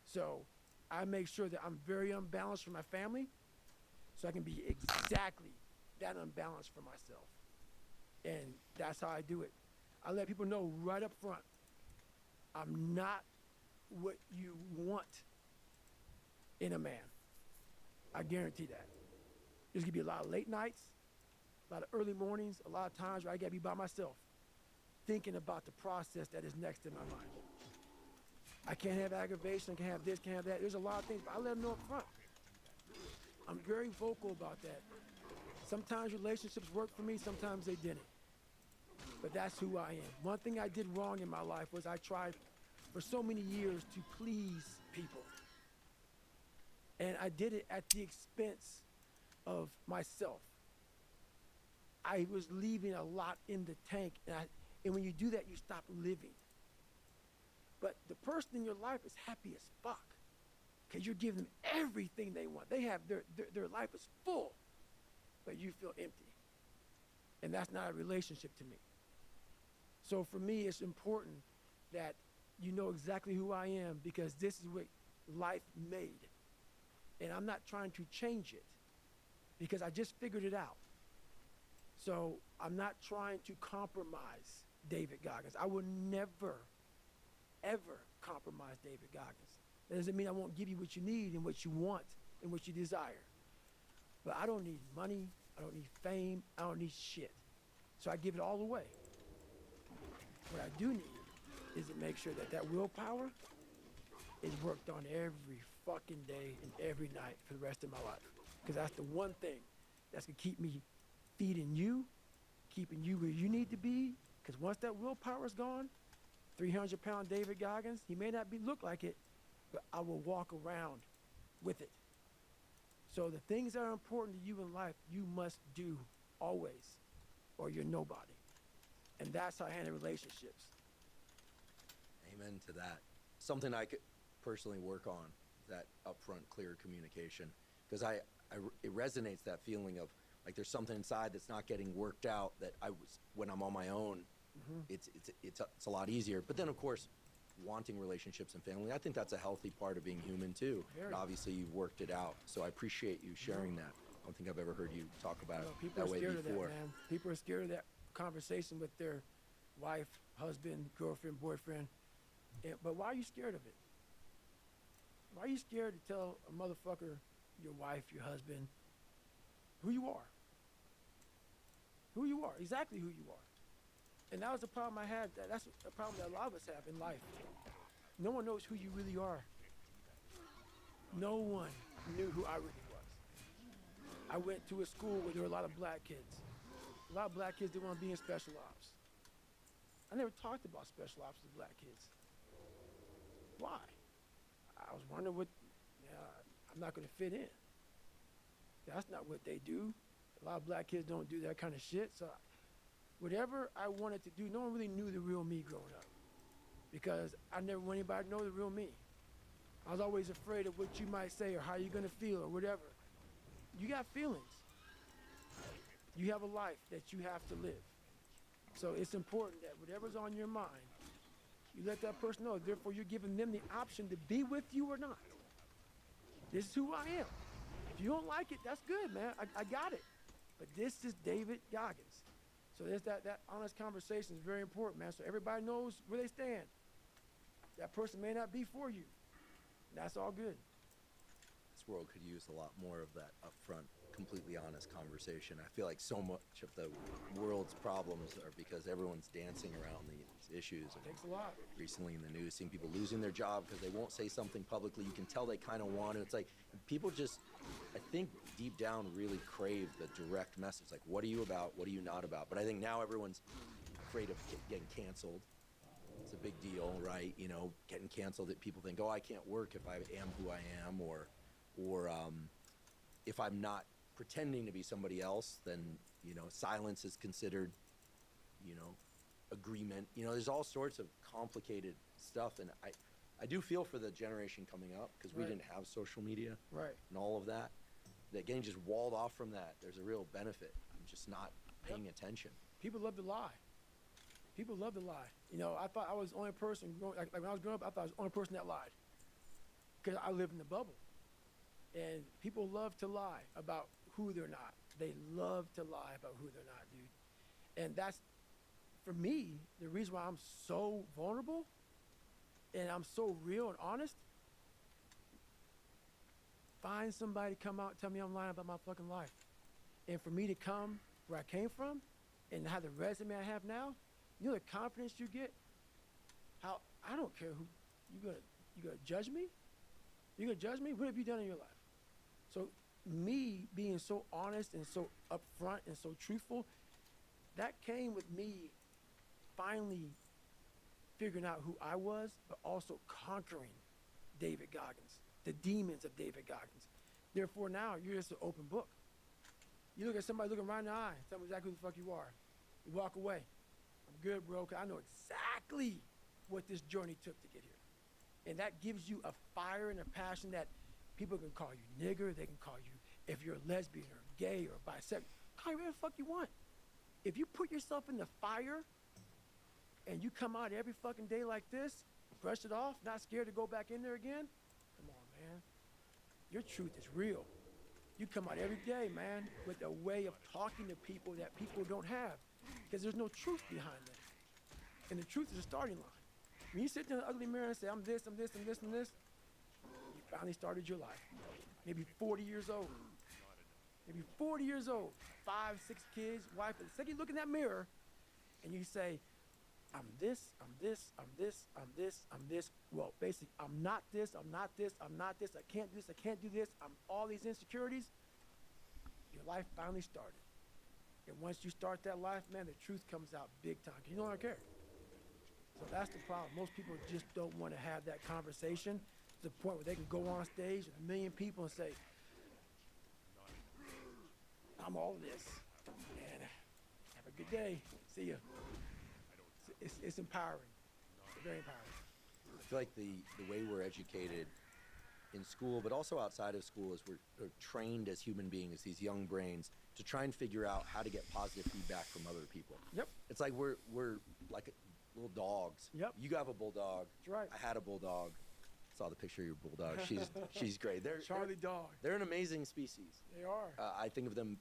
So I make sure that I'm very unbalanced for my family so I can be exactly that unbalanced for myself. And that's how I do it. I let people know right up front, I'm not what you want in a man. I guarantee that. There's gonna be a lot of late nights, a lot of early mornings, a lot of times where I gotta be by myself, thinking about the process that is next in my mind. I can't have aggravation, I can't have this, can't have that. There's a lot of things, but I let them know up front. I'm very vocal about that. Sometimes relationships work for me, sometimes they didn't. But that's who I am. One thing I did wrong in my life was I tried for so many years to please people. And I did it at the expense of myself. I was leaving a lot in the tank. And when you do that, you stop living. But the person in your life is happy as fuck because you're giving them everything they want. They have their life is full, but you feel empty. And that's not a relationship to me. So for me, it's important that you know exactly who I am because this is what life made. And I'm not trying to change it because I just figured it out. So I'm not trying to compromise David Goggins. I will never, ever compromise David Goggins. That doesn't mean I won't give you what you need and what you want and what you desire. But I don't need money. I don't need fame. I don't need shit. So I give it all away. What I do need is to make sure that that willpower is worked on every fucking day and every night for the rest of my life. Because that's the one thing that's going to keep me feeding you, keeping you where you need to be. Because once that willpower is gone, 300-pound David Goggins, he may not look like it, but I will walk around with it. So the things that are important to you in life, you must do always, or you're nobody. And that's how I handle relationships. Amen to that. Something I could personally work on, that upfront, clear communication, because it resonates, that feeling of like there's something inside that's not getting worked out that when I'm on my own, it's a lot easier. But then of course, wanting relationships and family, I think that's a healthy part of being human too. And obviously you've worked it out, so I appreciate you sharing that. I don't think I've ever heard you talk about it that way before. People are scared of that, man. People are scared of that conversation with their wife, husband, girlfriend, boyfriend. But why are you scared of it? Why are you scared to tell a motherfucker, your wife, your husband, who you are? Who you are, exactly who you are. And that was the problem I had. That's a problem that a lot of us have in life. No one knows who you really are. No one knew who I really was. I went to a school where there were a lot of black kids. A lot of black kids didn't want to be in special ops. I never talked about special ops with black kids. Why? I was wondering I'm not going to fit in. That's not what they do. A lot of black kids don't do that kind of shit. So whatever I wanted to do, no one really knew the real me growing up, because I never wanted anybody to know the real me. I was always afraid of what you might say or how you're going to feel or whatever. You got feelings. You have a life that you have to live. So it's important that whatever's on your mind, you let that person know. Therefore, you're giving them the option to be with you or not. This is who I am. If you don't like it, that's good, man. I got it. But this is David Goggins. So there's that honest conversation is very important, man. So everybody knows where they stand. That person may not be for you. That's all good. This world could use a lot more of that upfront, completely honest conversation. I feel like so much of the world's problems are because everyone's dancing around these issues. It takes a lot. Recently in the news, seeing people losing their job because they won't say something publicly. You can tell they kind of want to. It's like people just, I think deep down, really crave the direct message. Like, what are you about? What are you not about? But I think now everyone's afraid of getting canceled. It's a big deal, right? You know, getting canceled, that people think, oh, I can't work if I am who I am, or if I'm not pretending to be somebody else, then, you know, silence is considered, you know, agreement. You know, there's all sorts of complicated stuff, and I do feel for the generation coming up, because we didn't have social media and all of that. That getting just walled off from that, there's a real benefit. I'm just not paying attention. People love to lie. People love to lie. You know, I thought I was the only person, like when I was growing up, I thought I was the only person that lied, because I lived in the bubble. And people love to lie about who they're not. They love to lie about who they're not, dude. And that's, for me, the reason why I'm so vulnerable and I'm so real and honest. Find somebody to come out and tell me I'm lying about my fucking life. And for me to come where I came from and have the resume I have now, you know the confidence you get? How, I don't care who, you gonna judge me? You gonna judge me? What have you done in your life? So me being so honest and so upfront and so truthful, that came with me finally figuring out who I was, but also conquering David Goggins, the demons of David Goggins. Therefore now you're just an open book. You look at somebody looking right in the eye, tell them exactly who the fuck you are. You walk away. I'm good, bro, because I know exactly what this journey took to get here. And that gives you a fire and a passion that people can call you nigger, they can call you, if you're a lesbian or gay or bisexual, call you whatever the fuck you want. If you put yourself in the fire and you come out every fucking day like this, brush it off, not scared to go back in there again, come on, man. Your truth is real. You come out every day, man, with a way of talking to people that people don't have, because there's no truth behind them. And the truth is a starting line. When you sit in the ugly mirror and say, I'm this, I'm this, I'm this, I'm this, you finally started your life. Maybe 40 years old. Maybe 40 years old, 5, 6 kids, wife. The second you look in that mirror and you say, I'm this, I'm this, I'm this, I'm this, I'm this. Well, basically, I'm not this, I'm not this, I'm not this, I can't do this, I can't do this, I'm all these insecurities. Your life finally started. And once you start that life, man, the truth comes out big time. You don't care. So that's the problem. Most people just don't want to have that conversation to the point where they can go on stage with 1 million people and say, I'm all this. And have a good day. See ya. It's empowering. It's very empowering. I feel like the way we're educated in school, but also outside of school, is we're trained as human beings, these young brains, to try and figure out how to get positive feedback from other people. Yep. It's like we're like little dogs. Yep. You have a bulldog. That's right. I had a bulldog. Saw the picture of your bulldog. She's great. Charlie dog. They're an amazing species. They are. I think of them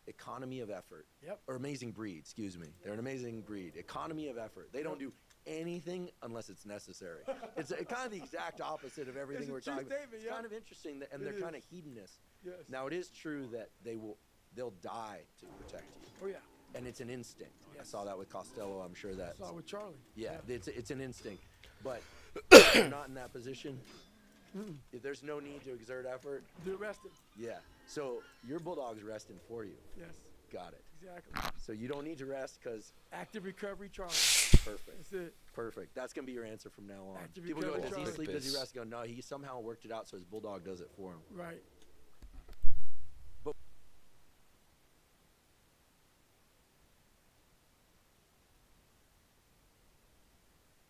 economy of effort. Yep. Or amazing breed. Excuse me. They're an amazing breed. Economy of effort. They don't do anything unless it's necessary. It's kind of the exact opposite of everything we're talking about. It's kind of interesting, and they're kind of hedonists. Yes. Now it is true that they'll die to protect you. Oh yeah. And it's an instinct. Yes. I saw that with Costello. I'm sure that. I saw it with Charlie. Yeah, it's an instinct, but if you're not in that position. If there's no need to exert effort, they're resting. Yeah. So your bulldog's resting for you. Yes. Got it. Exactly. So you don't need to rest because active recovery, Charlie. Perfect. That's it. Perfect. That's gonna be your answer from now on. Active People go, recovery, does he Charlie. sleep? Does he rest? Go, no. He somehow worked it out so his bulldog does it for him. Right.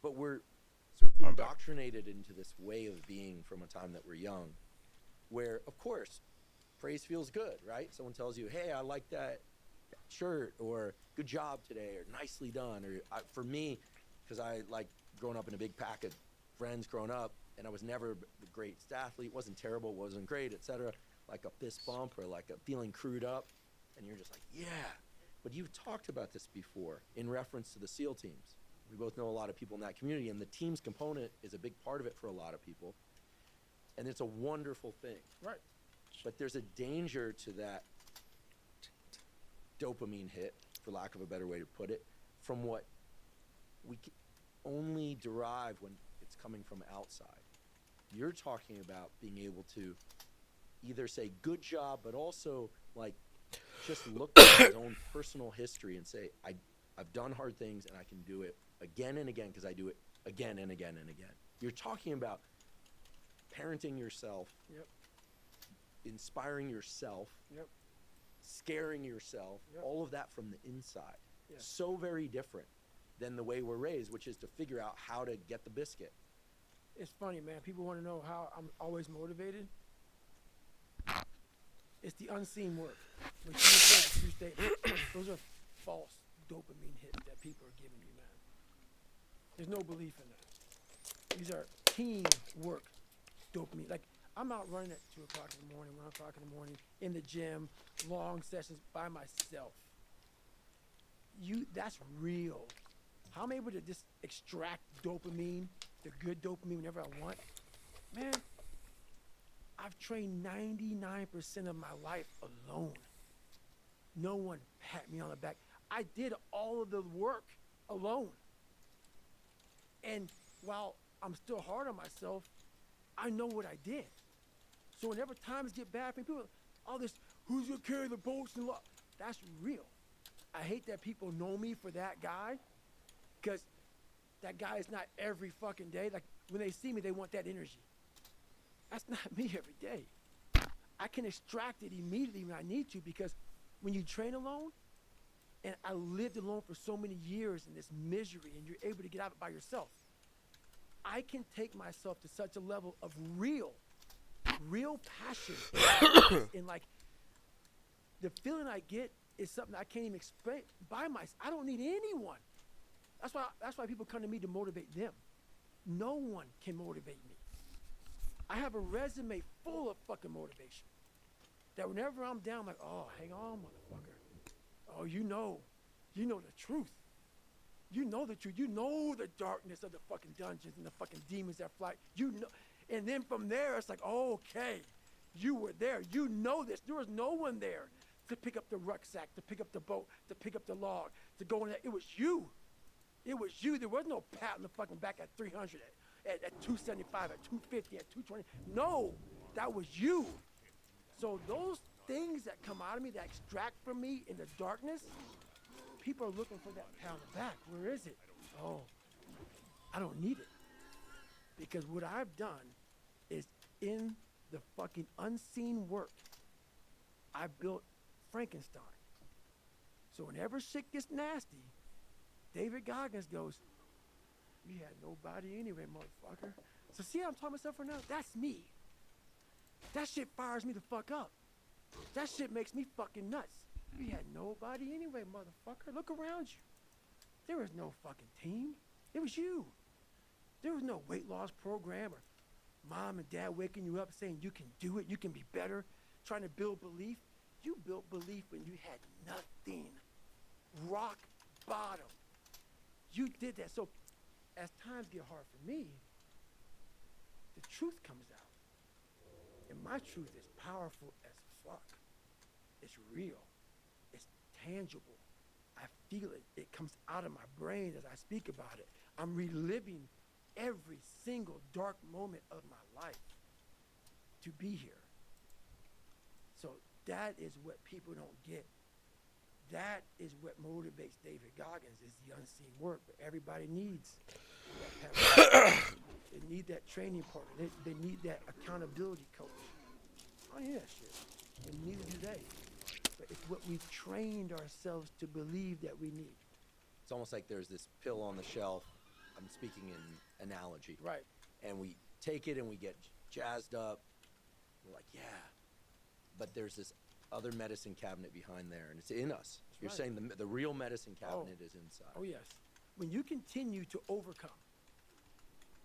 But we're sort of indoctrinated into this way of being from a time that we're young, where, of course, praise feels good, right? Someone tells you, hey, I like that shirt, or good job today, or nicely done. Or for me, because I like growing up in a big pack of friends growing up, and I was never the great athlete, wasn't terrible, wasn't great, etc. Like a fist bump or like a feeling crewed up, and you're just like, yeah. But you've talked about this before in reference to the SEAL teams. We both know a lot of people in that community, and the teams component is a big part of it for a lot of people. And it's a wonderful thing. Right. But there's a danger to that dopamine hit, for lack of a better way to put it, from what we only derive when it's coming from outside. You're talking about being able to either say good job, but also like just look at his own personal history and say, I've done hard things and I can do it again and again because I do it again and again and again. You're talking about parenting yourself, yep, inspiring yourself, yep, scaring yourself, yep, all of that from the inside. Yes. So very different than the way we're raised, which is to figure out how to get the biscuit. It's funny, man. People want to know how I'm always motivated. It's the unseen work. When you say true statement, those are false dopamine hits that people are giving you, man. There's no belief in that. These are team work dopamine. Like, I'm out running at 2 o'clock in the morning, 1 o'clock in the morning, in the gym, long sessions by myself. That's real. How I'm able to just extract dopamine, the good dopamine whenever I want. Man, I've trained 99% of my life alone. No one pat me on the back. I did all of the work alone. And while I'm still hard on myself, I know what I did. So whenever times get bad for me, people, all this, who's gonna carry the bolts and lock? That's real. I hate that people know me for that guy, because that guy is not every fucking day. Like, when they see me, they want that energy. That's not me every day. I can extract it immediately when I need to, because when you train alone, and I lived alone for so many years in this misery, and you're able to get out of it by yourself, I can take myself to such a level of real passion. And like, the feeling I get is something I can't even explain by myself. I don't need anyone. That's why people come to me to motivate them. No one can motivate me. I have a resume full of fucking motivation. That whenever I'm down, I'm like, oh, hang on, motherfucker. Oh, you know the truth. You know the truth. You know the darkness of the fucking dungeons and the fucking demons that fly. You know. And then from there, it's like, oh, okay, you were there. You know this. There was no one there to pick up the rucksack, to pick up the boat, to pick up the log, to go in there. It was you. It was you. There was no pat on the fucking back at 300, at 275, at 250, at 220. No, that was you. So those things that come out of me, that extract from me in the darkness, people are looking for that pat on the back. Where is it? Oh, I don't need it. Because what I've done is, in the fucking unseen work, I built Frankenstein. So whenever shit gets nasty, David Goggins goes, We had nobody anyway, motherfucker. So see how I'm talking myself right now? That's me. That shit fires me the fuck up. That shit makes me fucking nuts. We had nobody anyway, motherfucker. Look around you. There was no fucking team. It was you. There was no weight loss program or mom and dad waking you up saying you can do it, you can be better, trying to build belief. You built belief when you had nothing. Rock bottom. You did that. So as times get hard for me, the truth comes out. And my truth is powerful as fuck. It's real. It's tangible. I feel it. It comes out of my brain as I speak about it. I'm reliving every single dark moment of my life to be here. So that is what people don't get. That is what motivates David Goggins, is the unseen work. But everybody needs that. They need that training partner. They need that accountability coach. I don't need that shit. And neither do they. But it's what we've trained ourselves to believe that we need. It's almost like there's this pill on the shelf. I'm speaking in analogy. Right. And we take it and we get jazzed up. We're like, yeah. But there's this other medicine cabinet behind there, and it's in us. That's You're right. saying the real medicine cabinet is inside. Oh, yes. When you continue to overcome,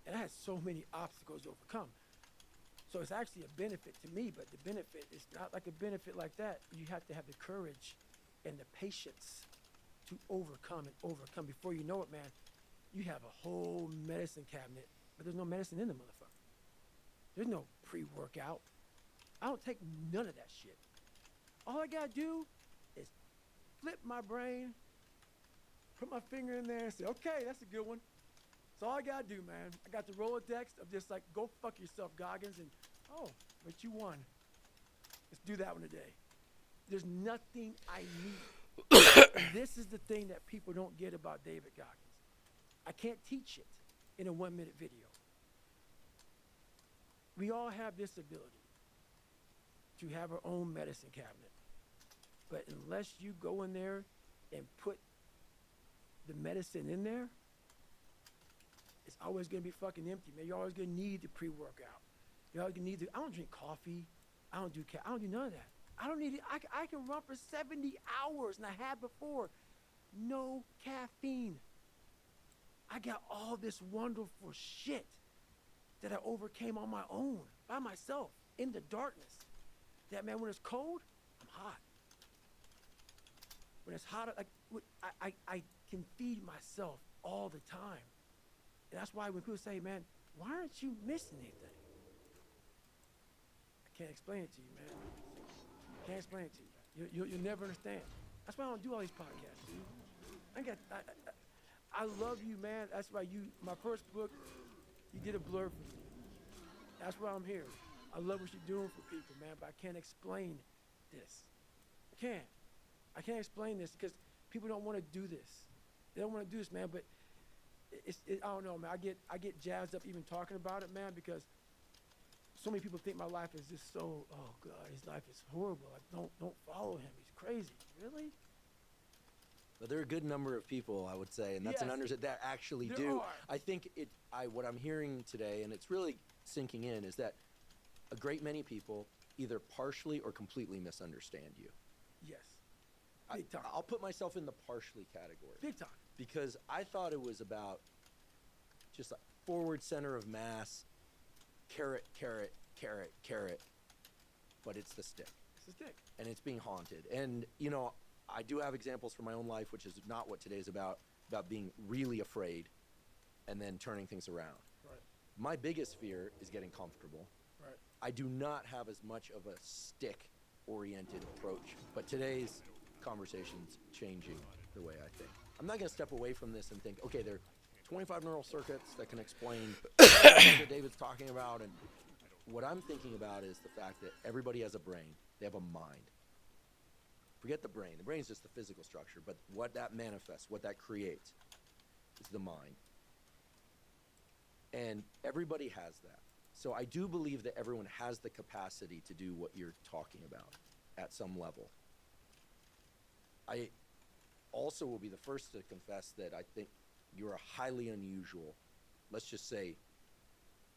and I had so many obstacles to overcome, so it's actually a benefit to me, but the benefit is not like a benefit like that. You have to have the courage and the patience to overcome and overcome. Before you know it, man, you have a whole medicine cabinet, but there's no medicine in the motherfucker. There's no pre-workout. I don't take none of that shit. All I gotta do is flip my brain, put my finger in there and say, okay, that's a good one. That's all I gotta do, man. I got the Rolodex of just like, go fuck yourself, Goggins, and oh, but you won. Let's do that one today. There's nothing I need. And this is the thing that people don't get about David Goggins. I can't teach it in a 1-minute video. We all have this ability to have our own medicine cabinet. But unless you go in there and put the medicine in there, it's always gonna be fucking empty, man. You're always gonna need the pre-workout. You're always gonna need I don't drink coffee. I don't do none of that. I don't need it. I can run for 70 hours, and I have before. No caffeine. I got all this wonderful shit that I overcame on my own, by myself, in the darkness. That, man, when it's cold, I'm hot. When it's hot, I can feed myself all the time. And that's why when people say, man, why aren't you missing anything? I can't explain it to you, man. I can't explain it to you. You'll never understand. That's why I don't do all these podcasts, dude. I love you, man. That's why my first book, you did a blurb for me. That's why I'm here. I love what you're doing for people, man, but I can't explain this. I can't explain this because people don't want to do this. They don't want to do this, man, but I don't know, man. I get jazzed up even talking about it, man, because so many people think my life is just so, oh God, his life is horrible. Like, don't follow him. He's crazy. Really? But there are a good number of people, I would say, and that's Yes. that actually There do. are. I think what I'm hearing today, and it's really sinking in, is that a great many people either partially or completely misunderstand you. Yes. Big time. I'll put myself in the partially category. Big time. Because I thought it was about just a forward center of mass, carrot, carrot, carrot, carrot, but it's the stick. It's the stick. And it's being haunted. And, I do have examples from my own life, which is not what today's about being really afraid and then turning things around. Right. My biggest fear is getting comfortable. Right. I do not have as much of a stick-oriented approach, but today's conversation's changing the way I think. I'm not going to step away from this and think, okay, there are 25 neural circuits that can explain everything that David's talking about, and what I'm thinking about is the fact that everybody has a brain. They have a mind. Forget the brain. The brain's just the physical structure, but what that manifests, what that creates, is the mind. And everybody has that. So I do believe that everyone has the capacity to do what you're talking about at some level. I also will be the first to confess that I think you're a highly unusual let's just say,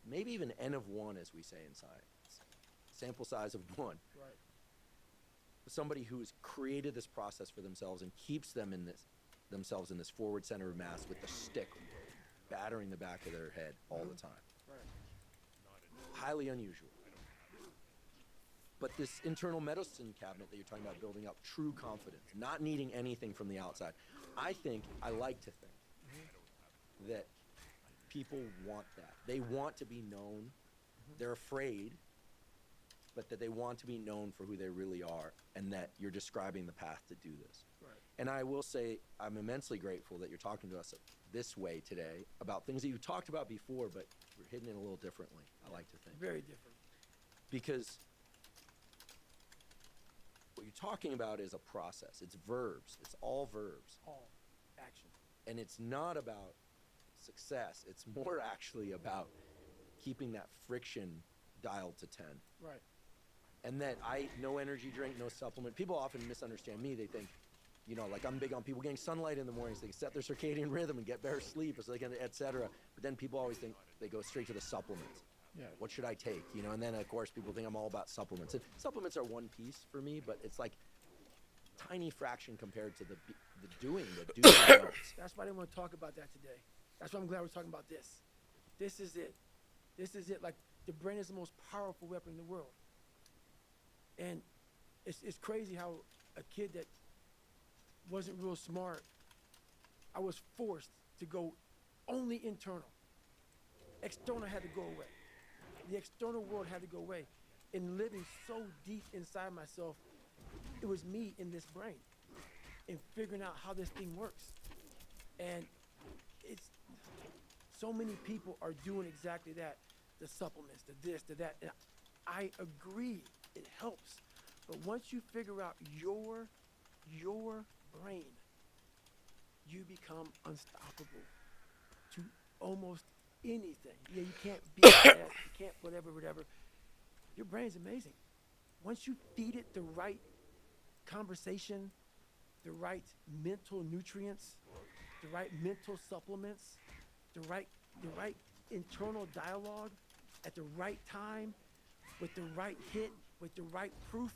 maybe even N of 1, as we say in science, sample size of 1. Right. Somebody who's created this process for themselves and keeps themselves in this forward center of mass with the stick battering the back of their head all the time. Right. Highly unusual. But this internal medicine cabinet that you're talking about, building up true confidence, not needing anything from the outside, I like to think that people want that. They want to be known. They're afraid, but that they want to be known for who they really are, and that you're describing the path to do this. Right. And I will say, I'm immensely grateful that you're talking to us this way today about things that you talked about before, but we're hitting it a little differently, I like to think. Very different. Because what you're talking about is a process. It's verbs. It's all verbs. All action. And it's not about success. It's more actually about keeping that friction dialed to 10. Right. And that no energy drink, no supplement. People often misunderstand me. They think, like I'm big on people getting sunlight in the morning so they can set their circadian rhythm and get better sleep, so they can, et cetera. But then people always think they go straight to the supplements. Yeah. What should I take? And then of course people think I'm all about supplements. And supplements are one piece for me, but it's like tiny fraction compared to the doing results. That's why I didn't want to talk about that today. That's why I'm glad we're talking about this. This is it. This is it. Like, the brain is the most powerful weapon in the world. And it's crazy how a kid that wasn't real smart, I was forced to go only internal. External had to go away. The external world had to go away. And living so deep inside myself, it was me in this brain and figuring out how this thing works. And it's so many people are doing exactly that. The supplements, the this, the that. And I agree, it helps. But once you figure out your brain, you become unstoppable to almost anything. Yeah, you can't beat that, you can't whatever. Your brain's amazing. Once you feed it the right conversation, the right mental nutrients, the right mental supplements, the right internal dialogue at the right time, with the right hit, with the right proof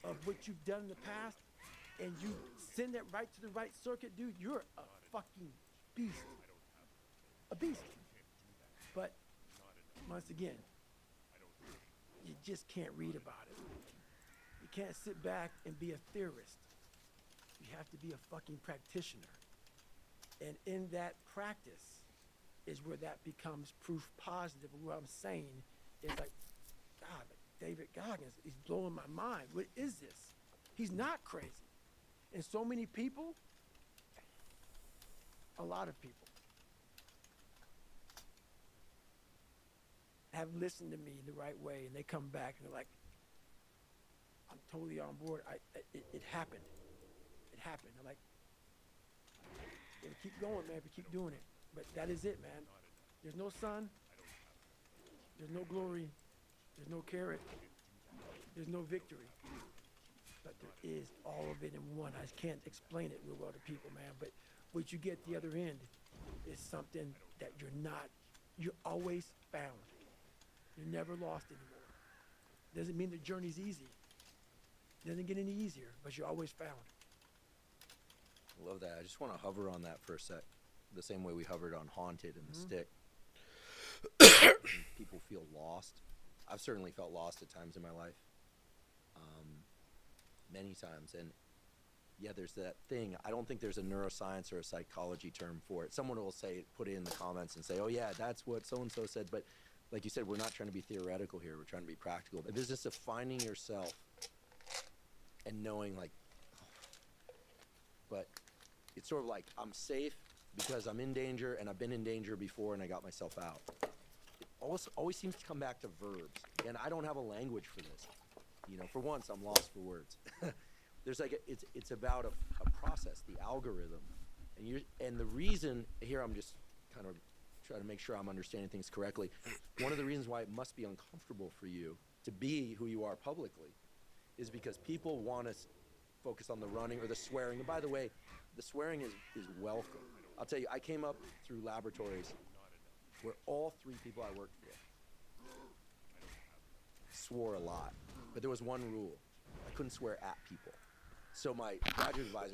of what you've done in the past, and you send it right to the right circuit, dude, you're a fucking beast. A beast. But once again, you just can't read about it. You can't sit back and be a theorist. You have to be a fucking practitioner. And in that practice is where that becomes proof positive. And what I'm saying is like, God, like David Goggins, he's blowing my mind. What is this? He's not crazy. And so many people, a lot of people, have listened to me the right way, and they come back and they're like, I'm totally on board. It happened. It happened. I'm like, yeah, keep going, man, but keep doing it. But that is it, man. There's no sun. There's no glory. There's no carrot. There's no victory. But there is all of it in one. I just can't explain it real well to people, man. But what you get at the other end is something that you're always found. You're never lost anymore. Doesn't mean the journey's easy. Doesn't get any easier, but you're always found. I love that. I just want to hover on that for a sec. The same way we hovered on Haunted and the Stick. People feel lost. I've certainly felt lost at times in my life. Many times. And yeah, there's that thing. I don't think there's a neuroscience or a psychology term for it. Someone will put it in the comments and say, oh yeah, that's what so-and-so said. But like you said, we're not trying to be theoretical here. We're trying to be practical. The business of finding yourself and knowing but it's sort of like, I'm safe because I'm in danger, and I've been in danger before, and I got myself out. It always seems to come back to verbs, and I don't have a language for this. For once, I'm lost for words. There's it's about a process, the algorithm, and the reason here, I'm just kind of trying to make sure I'm understanding things correctly. One of the reasons why it must be uncomfortable for you to be who you are publicly is because people want to focus on the running or the swearing. And by the way, the swearing is welcome. I'll tell you, I came up through laboratories where all 3 people I worked for swore a lot, but there was one rule: I couldn't swear at people. So my graduate advisor,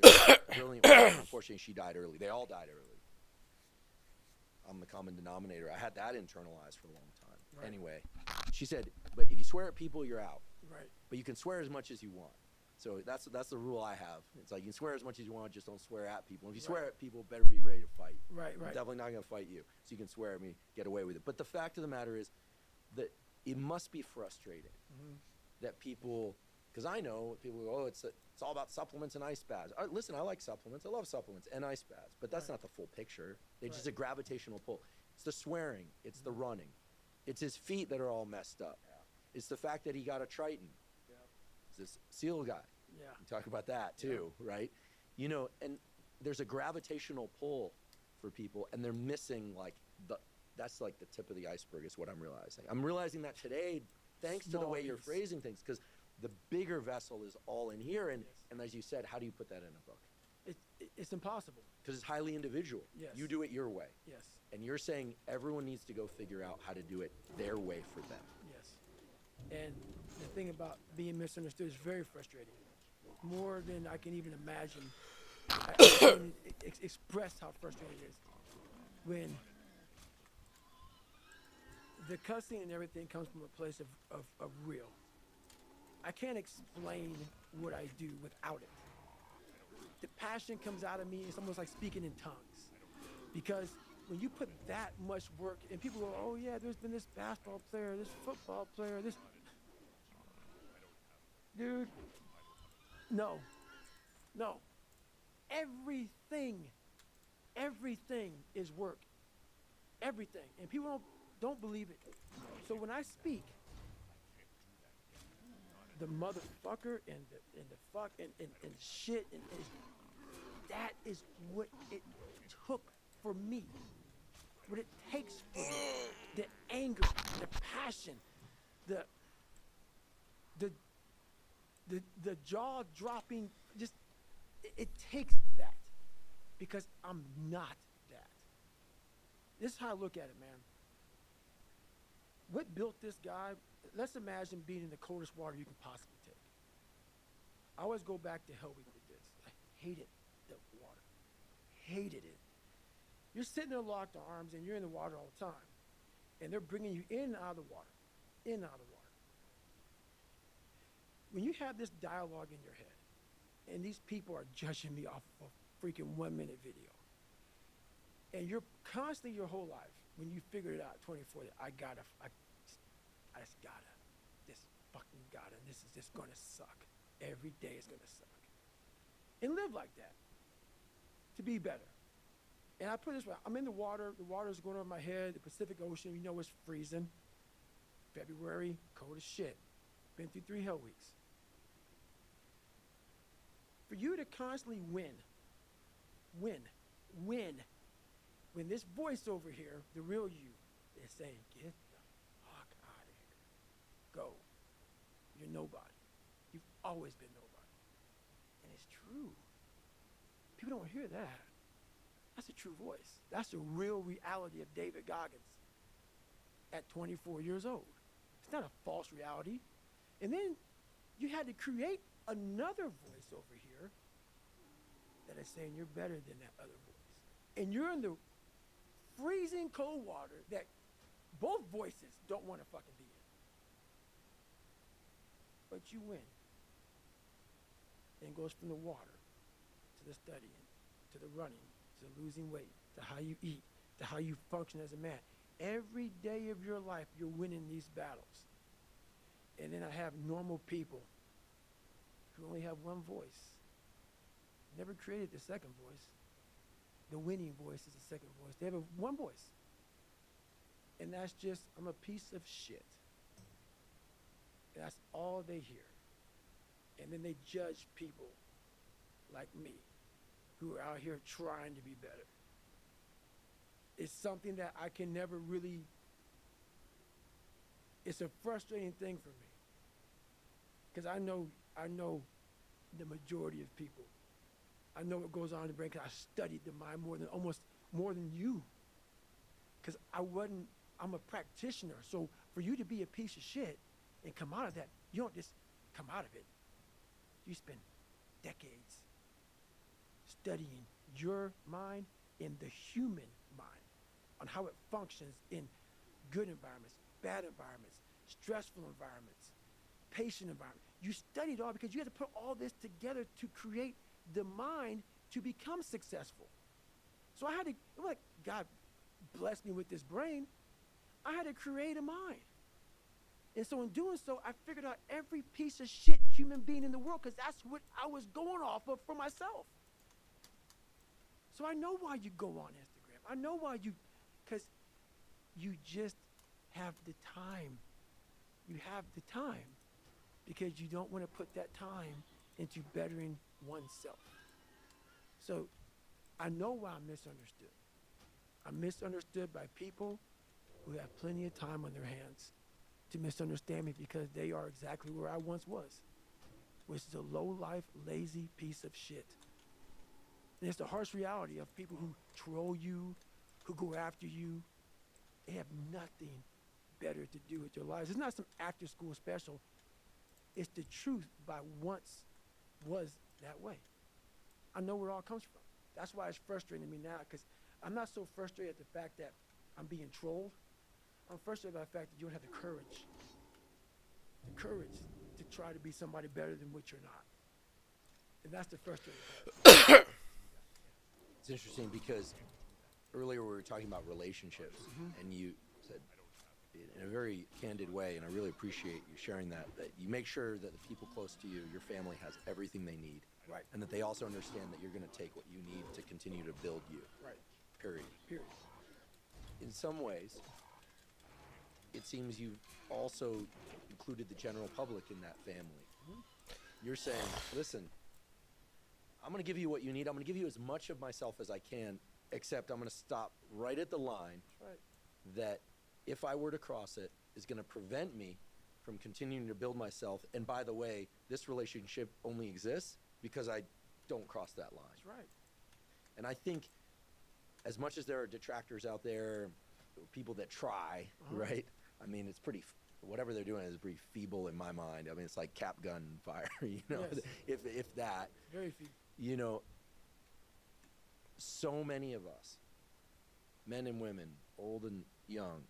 brilliant woman, unfortunately she died early. They all died early. I'm the common denominator. I had that internalized for a long time. Right. Anyway, she said, but if you swear at people, you're out. Right. But you can swear as much as you want. So that's the rule I have. It's like you can swear as much as you want, just don't swear at people. If you swear at people, better be ready to fight. Right, I'm right. definitely not going to fight you. So you can swear at me, get away with it. But the fact of the matter is that it must be frustrating that people, because I know people go, oh, it's all about supplements and ice baths. Listen, I like supplements. I love supplements and ice baths. But that's not the full picture. It's just a gravitational pull. It's the swearing. It's the running. It's his feet that are all messed up. Yeah. It's the fact that he got a Triton. Yeah. It's this SEAL guy. Yeah. We talk about that too, right? You know, and there's a gravitational pull for people, and they're missing like that's like the tip of the iceberg is what I'm realizing. I'm realizing that today, thanks to the way you're phrasing things, because the bigger vessel is all in here, and as you said, how do you put that in a book? It's impossible. Because it's highly individual. Yes. You do it your way. Yes. And you're saying everyone needs to go figure out how to do it their way for them. Yes. And the thing about being misunderstood is very frustrating. More than I can even imagine. I can express how frustrating it is when the cussing and everything comes from a place of real. I can't explain what I do without it. The passion comes out of me. It's almost like speaking in tongues. Because when you put that much work, and people go, oh yeah, there's been this basketball player, this football player, this. Dude, no. Everything is work. Everything. And people don't believe it. So when I speak, the motherfucker and the fuck and shit and that is what it took for me. What it takes for me. The anger, the passion, the jaw-dropping, just it takes that because I'm not that. This is how I look at it, man. What built this guy? Let's imagine being in the coldest water you can possibly take. I always go back to Hell Week with this. I hated the water. Hated it. You're sitting there locked arms and you're in the water all the time. And they're bringing you in and out of the water. In and out of the water. When you have this dialogue in your head, and these people are judging me off of a freaking 1-minute video, and you're constantly your whole life, when you figured it out, 24, I just gotta, this is just gonna suck. Every day is gonna suck. And live like that, to be better. And I put it this way, I'm in the water's going over my head, the Pacific Ocean, you know it's freezing. February, cold as shit. Been through 3 hell weeks. For you to constantly win, when this voice over here, the real you, is saying, get the fuck out of here. Go. You're nobody. You've always been nobody. And it's true. People don't hear that. That's a true voice. That's the real reality of David Goggins at 24 years old. It's not a false reality. And then you had to create another voice over here that is saying you're better than that other voice. And you're in the freezing cold water that both voices don't want to fucking be in. But you win. And it goes from the water to the studying, to the running, to losing weight, to how you eat, to how you function as a man. Every day of your life, you're winning these battles. And then I have normal people who only have one voice. Never created the second voice. The winning voice is the second voice. They have one voice. And that's just, I'm a piece of shit. That's all they hear. And then they judge people like me who are out here trying to be better. It's something that I can never really, it's a frustrating thing for me. Because I know the majority of people. I know what goes on in the brain because I studied the mind more than you. because I'm a practitioner. So for you to be a piece of shit and come out of that, you don't just come out of it. You spend decades studying your mind and the human mind on how it functions in good environments, bad environments, stressful environments, patient environments. You studied all because you had to put all this together to create the mind to become successful. So I had to, it was like God blessed me with this brain. I had to create a mind. And so in doing so, I figured out every piece of shit human being in the world because that's what I was going off of for myself. So I know why you go on Instagram. I know why because you just have the time. You have the time because you don't want to put that time into bettering oneself. So I know why I'm misunderstood. I'm misunderstood by people who have plenty of time on their hands to misunderstand me because they are exactly where I once was, which is a low-life, lazy piece of shit. And it's the harsh reality of people who troll you, who go after you. They have nothing better to do with their lives. It's not some after-school special. It's the truth by once was that way. I know where it all comes from. That's why it's frustrating me now, because I'm not so frustrated at the fact that I'm being trolled. I'm frustrated by the fact that you don't have the courage to try to be somebody better than what you're not. And that's the frustrating part. It's interesting because earlier we were talking about relationships, and you said in a very candid way, and I really appreciate you sharing that you make sure that the people close to you, your family, has everything they need. Right. And that they also understand that you're going to take what you need to continue to build you. Right. Period. Period. In some ways, it seems you've also included the general public in that family. You're saying, listen, I'm going to give you what you need. I'm going to give you as much of myself as I can, except I'm going to stop right at the line. That's right. That if I were to cross it, is going to prevent me from continuing to build myself. And by the way, this relationship only exists because I don't cross that line. That's right. And I think as much as there are detractors out there, people that try, right? I mean, it's pretty, whatever they're doing is pretty feeble in my mind. I mean, it's like cap gun fire, you know, Yes. if that. Very feeble. You know, so many of us, men and women, old and young,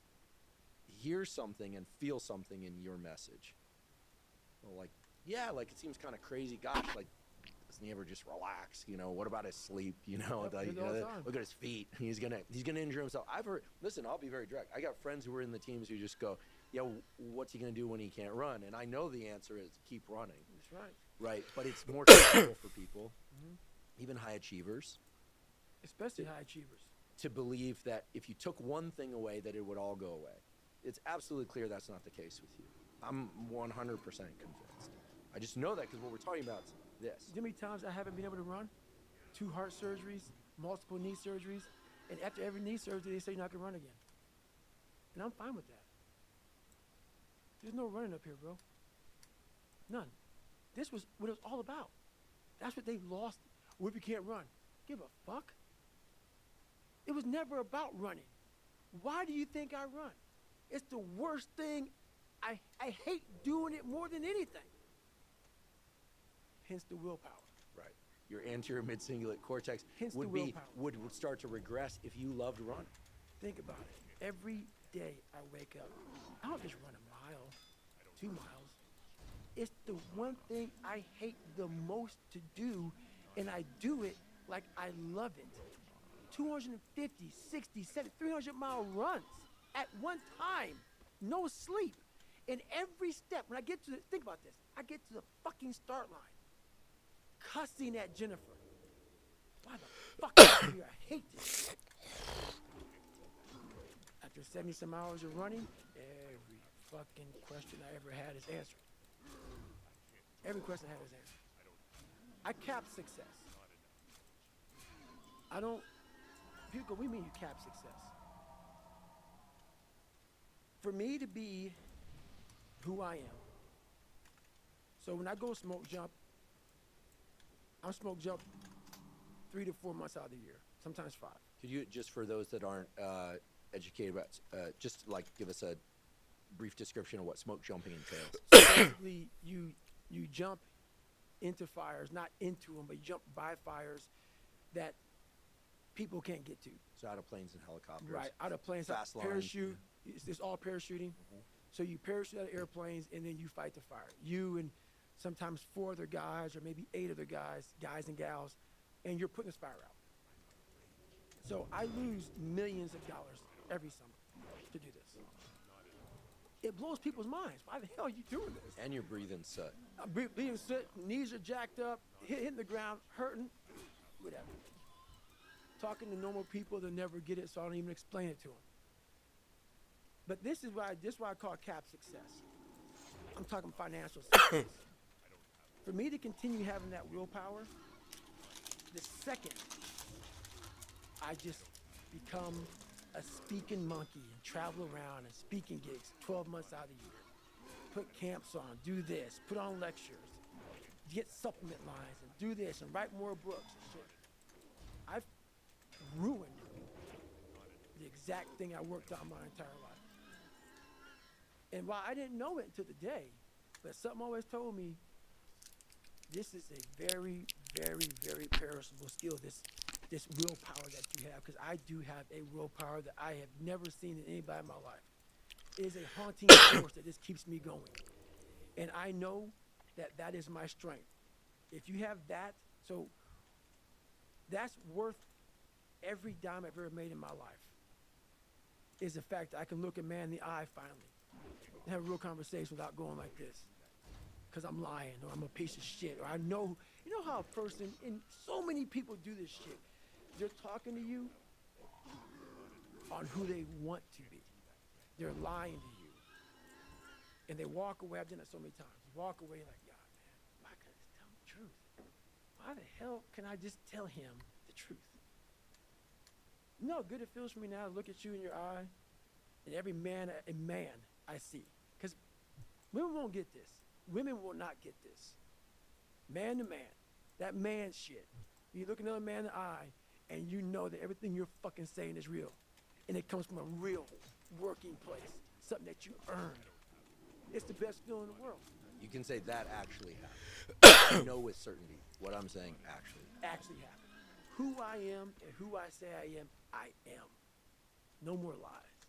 hear something and feel something in your message. Well, like, yeah, like it seems kind of crazy. Gosh, like, doesn't he ever just relax? You know, what about his sleep? You know, look at his feet. He's gonna injure himself. I've heard. Listen, I'll be very direct. I got friends who are in the teams who just go, yeah, what's he gonna do when he can't run? And I know the answer is keep running. That's right. Right, but it's more difficult for people, even high achievers, especially high achievers, to believe that if you took one thing away, that it would all go away. It's absolutely clear that's not the case with you. I'm 100% convinced. I just know that because what we're talking about is this. You know how many times I haven't been able to run? 2 heart surgeries, multiple knee surgeries, and after every knee surgery, they say you're not gonna run again. And I'm fine with that. There's no running up here, bro. None. This was what it was all about. That's what they lost. What if you can't run? Give a fuck. It was never about running. Why do you think I run? It's the worst thing. I hate doing it more than anything. Hence the willpower. Right. Your anterior mid-cingulate cortex Hence would the would start to regress if you loved running. Think about it. Every day I wake up, I don't just run a mile, 2 miles. It's the one thing I hate the most to do, and I do it like I love it. 250, 60, 70, 300-mile runs at one time, no sleep. And every step, when I get to the, think about this, I get to the fucking start line, cussing at Jennifer. Why the fuck are you here? I hate this. After 70-some hours of running, every fucking question I ever had is answered. Every question I had is answered. I cap success. I don't, people go, what do you mean you cap success? For me to be who I am, so when I go smoke jump, I'm smoke jump 3 to 4 months out of the year, sometimes 5. Could you, just for those that aren't educated about, just like give us a brief description of what smoke jumping entails. So basically, you jump into fires, not into them, but you jump by fires that people can't get to. So out of planes and helicopters. Right, out of planes, fast lines. parachute. It's all parachuting. So you parachute out of airplanes, and then you fight the fire. You and sometimes 4 other guys, or maybe 8 other guys and gals, and you're putting this fire out. So I lose millions of dollars every summer to do this. It blows people's minds. Why the hell are you doing this? And you're breathing soot. I'm being sick, knees are jacked up, hitting the ground, hurting, whatever. Talking to normal people, they'll never get it, so I don't even explain it to them. But this is why I call CAP success. I'm talking financial success. For me to continue having that willpower, the second I just become a speaking monkey and travel around and speaking gigs 12 months out of the year, put camps on, do this, put on lectures, get supplement lines and do this and write more books and shit. I've ruined the exact thing I worked on my entire life. And while I didn't know it until today, but something always told me this is a very, very, very perishable skill, this willpower that you have, because I do have a willpower that I have never seen in anybody in my life. It is a haunting force that just keeps me going. And I know that that is my strength. If you have that, so that's worth every dime I've ever made in my life, is the fact that I can look a man in the eye finally and have a real conversation without going like this. Because I'm lying, or I'm a piece of shit, or I know, you know how a person, and so many people do this shit. They're talking to you on who they want to be. They're lying to you. And they walk away, I've done it so many times. You walk away like, yeah, man, why can't I just tell him the truth? Why the hell can I just tell him the truth? You know how good it feels for me now to look at you in your eye, and every man, a man I see. Because women won't get this. Women will not get this. Man to man, that man shit. You look another man in the eye, and you know that everything you're fucking saying is real. And it comes from a real working place, something that you earned. It's the best feeling in the world. You can say that actually happened. You know with certainty what I'm saying actually happened. Who I am and who I say I am. No more lies.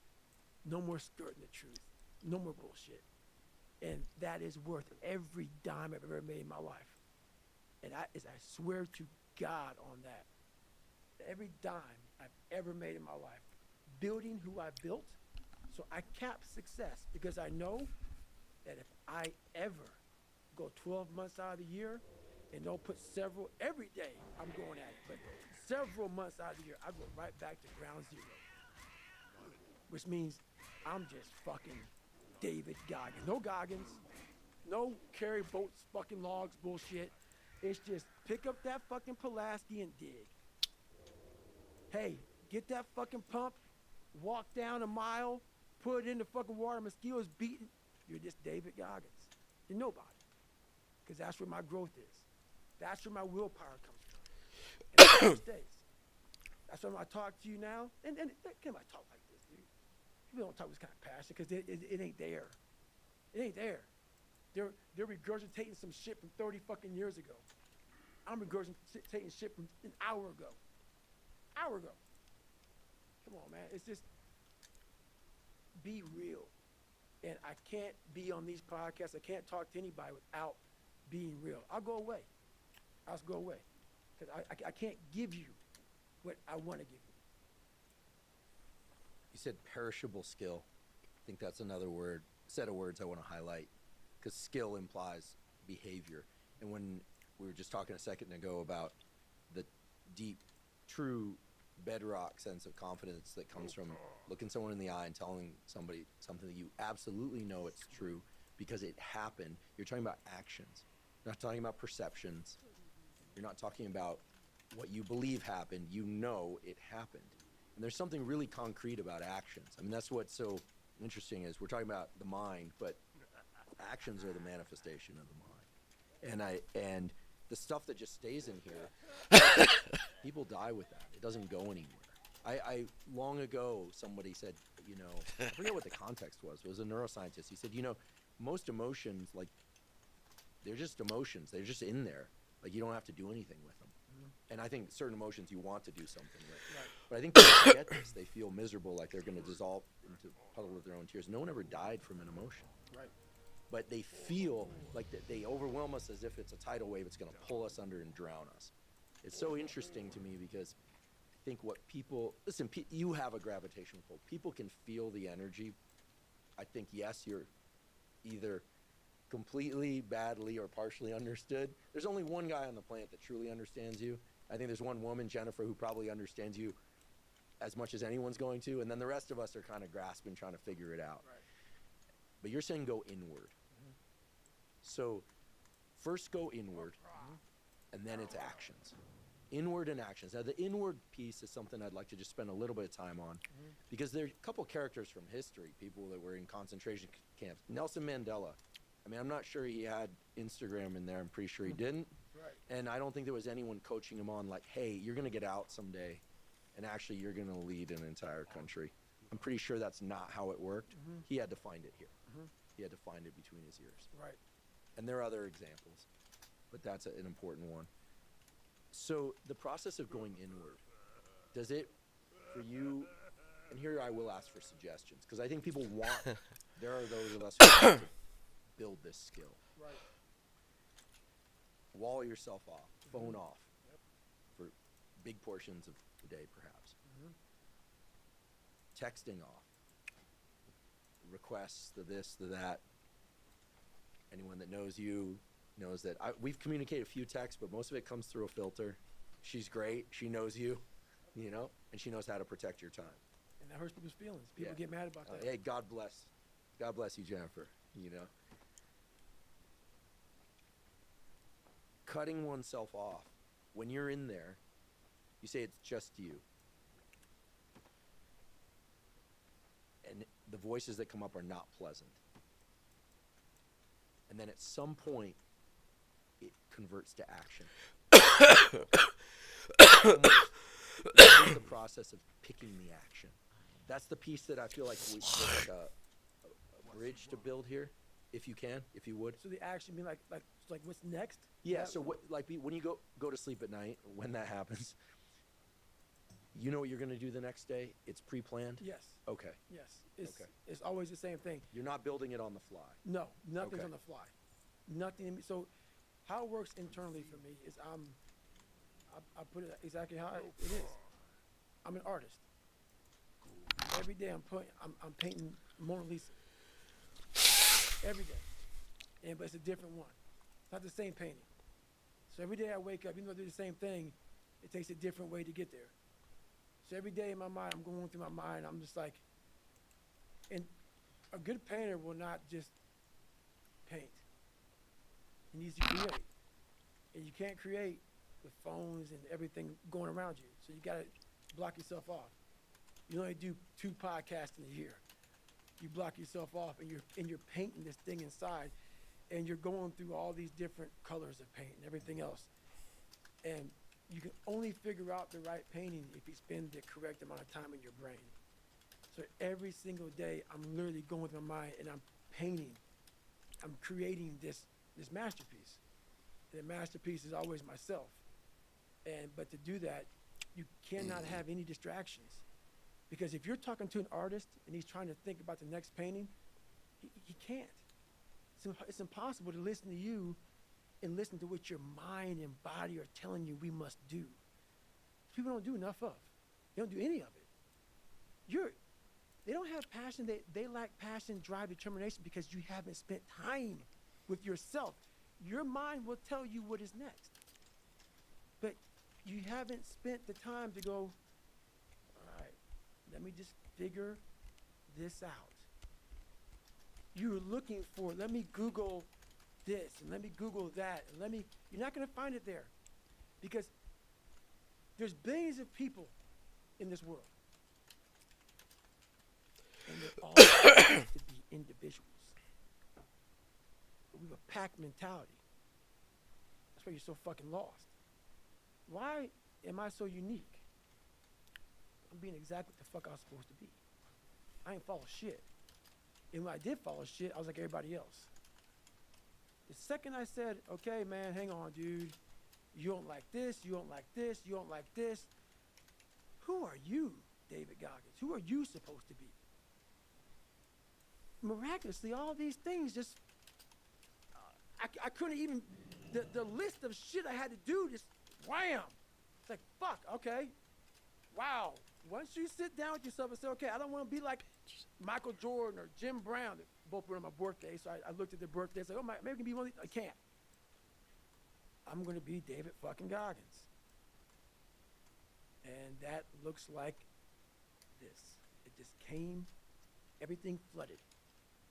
No more skirting the truth. No more bullshit. And that is worth every dime I've ever made in my life. And I swear to God on that. Every dime I've ever made in my life. Building who I built. So I cap success because I know that if I ever go 12 months out of the year and don't put every day I'm going at it, but several months out of the year, I go right back to ground zero. Which means I'm just fucking David Goggins. No Goggins, no carry boats, fucking logs bullshit. It's just pick up that fucking Pulaski and dig. Hey, get that fucking pump, walk down a mile, put it in the fucking water, mosquitoes beating. You're just David Goggins. You're nobody. Because that's where my growth is. That's where my willpower comes from. And that's where it stays. That's why when I talk to you now, and can't I talk like this, dude? People don't talk with this kind of passion because it ain't there. It ain't there. They're regurgitating some shit from 30 fucking years ago. I'm regurgitating shit from an hour ago. Hour ago. Come on, man. It's just be real. And I can't be on these podcasts. I can't talk to anybody without being real. I'll go away. I'll just go away. Because I can't give you what I want to give you. You said perishable skill. I think that's another set of words I want to highlight, because skill implies behavior. And when we were just talking a second ago about the deep, true bedrock sense of confidence that comes from looking someone in the eye and telling somebody something that you absolutely know it's true because it happened. You're talking about actions. You're not talking about perceptions. You're not talking about what you believe happened. You know it happened. And there's something really concrete about actions. I mean, that's what's so interesting is we're talking about the mind, but actions are the manifestation of the mind. And the stuff that just stays in here, people die with that. It doesn't go anywhere. I long ago, somebody said, you know, I forget what the context was. It was a neuroscientist. He said, you know, most emotions, like, they're just emotions. They're just in there. Like, you don't have to do anything with them. And I think certain emotions you want to do something with. Right. But I think people forget this. They feel miserable, like they're going to dissolve into a puddle of their own tears. No one ever died from an emotion. Right. But they feel like they overwhelm us as if it's a tidal wave. It's going to pull us under and drown us. It's so interesting to me because I think what people listen. You have a gravitational pull. People can feel the energy. I think yes, you're either completely, badly, or partially understood. There's only one guy on the planet that truly understands you. I think there's one woman, Jennifer, who probably understands you as much as anyone's going to, and then the rest of us are kind of grasping, trying to figure it out. Right. But you're saying go inward. So first go inward, and then it's actions. Inward and actions. Now, the inward piece is something I'd like to just spend a little bit of time on, because there are a couple characters from history, people that were in concentration camps. Nelson Mandela. I mean, I'm not sure he had Instagram in there. I'm pretty sure he didn't. Right. And I don't think there was anyone coaching him on, like, hey, you're going to get out someday, and actually you're going to lead an entire country. I'm pretty sure that's not how it worked. He had to find it here. He had to find it between his ears. Right. And there are other examples, but that's an important one. So the process of going inward, does it, for you, and here I will ask for suggestions, because I think people want, there are those of us who want to build this skill. Right. Wall yourself off, phone off, for big portions of the day perhaps. Texting off, requests, the this, the that. Anyone that knows you knows that we've communicated a few texts, but most of it comes through a filter. She's great. She knows you, you know, and she knows how to protect your time. And that hurts people's feelings. People get mad about that. Hey, God bless you, Jennifer, you know. Cutting oneself off. When you're in there, you say it's just you. And the voices that come up are not pleasant. And then at some point, it converts to action. It's the process of picking the action. That's the piece that I feel like there's like a bridge to build here, if you can, if you would. So the action being like what's next? Yeah. So when you go to sleep at night, when that happens, you know what you're going to do the next day. It's pre-planned. Yes. Okay. Yes. It's always the same thing. You're not building it on the fly. No, nothing's on the fly. Nothing. So, how it works internally for me is I put it exactly how it is. I'm an artist. Every day I'm painting Mona Lisa. Every day, but it's a different one. It's not the same painting. So every day I wake up, even though I do the same thing, it takes a different way to get there. So every day in my mind, I'm going through my mind. I'm just like, and a good painter will not just paint. He needs to create. And you can't create with phones and everything going around you. So you got to block yourself off. You only do 2 podcasts in a year. You block yourself off, and you're painting this thing inside, and you're going through all these different colors of paint and everything else. And you can only figure out the right painting if you spend the correct amount of time in your brain. So every single day, I'm literally going through my mind, and I'm painting. I'm creating this masterpiece. And the masterpiece is always myself. But to do that, you cannot have any distractions. Because if you're talking to an artist and he's trying to think about the next painting, he can't. It's impossible to listen to you and listen to what your mind and body are telling you we must do. People don't do enough of. They don't do any of it. They don't have passion. They lack passion, drive, determination because you haven't spent time with yourself. Your mind will tell you what is next. But you haven't spent the time to go, all right, let me just figure this out. You're looking for, let me Google this and let me Google that. And you're not going to find it there because there's billions of people in this world. And they're all supposed to be individuals. But we have a pack mentality. That's why you're so fucking lost. Why am I so unique? I'm being exactly what the fuck I was supposed to be. I ain't follow shit. And when I did follow shit, I was like everybody else. The second I said, okay, man, hang on, dude. You don't like this, you don't like this, you don't like this. Who are you, David Goggins? Who are you supposed to be? Miraculously, all these things just, I couldn't even, the list of shit I had to do just, wham. It's like, fuck, okay. Wow. Once you sit down with yourself and say, okay, I don't want to be like Michael Jordan or Jim Brown, that both were on my birthday, so I looked at their birthdays, like, oh, maybe I can be one of these. I can't. I'm going to be David fucking Goggins. And that looks like this. It just came, everything flooded.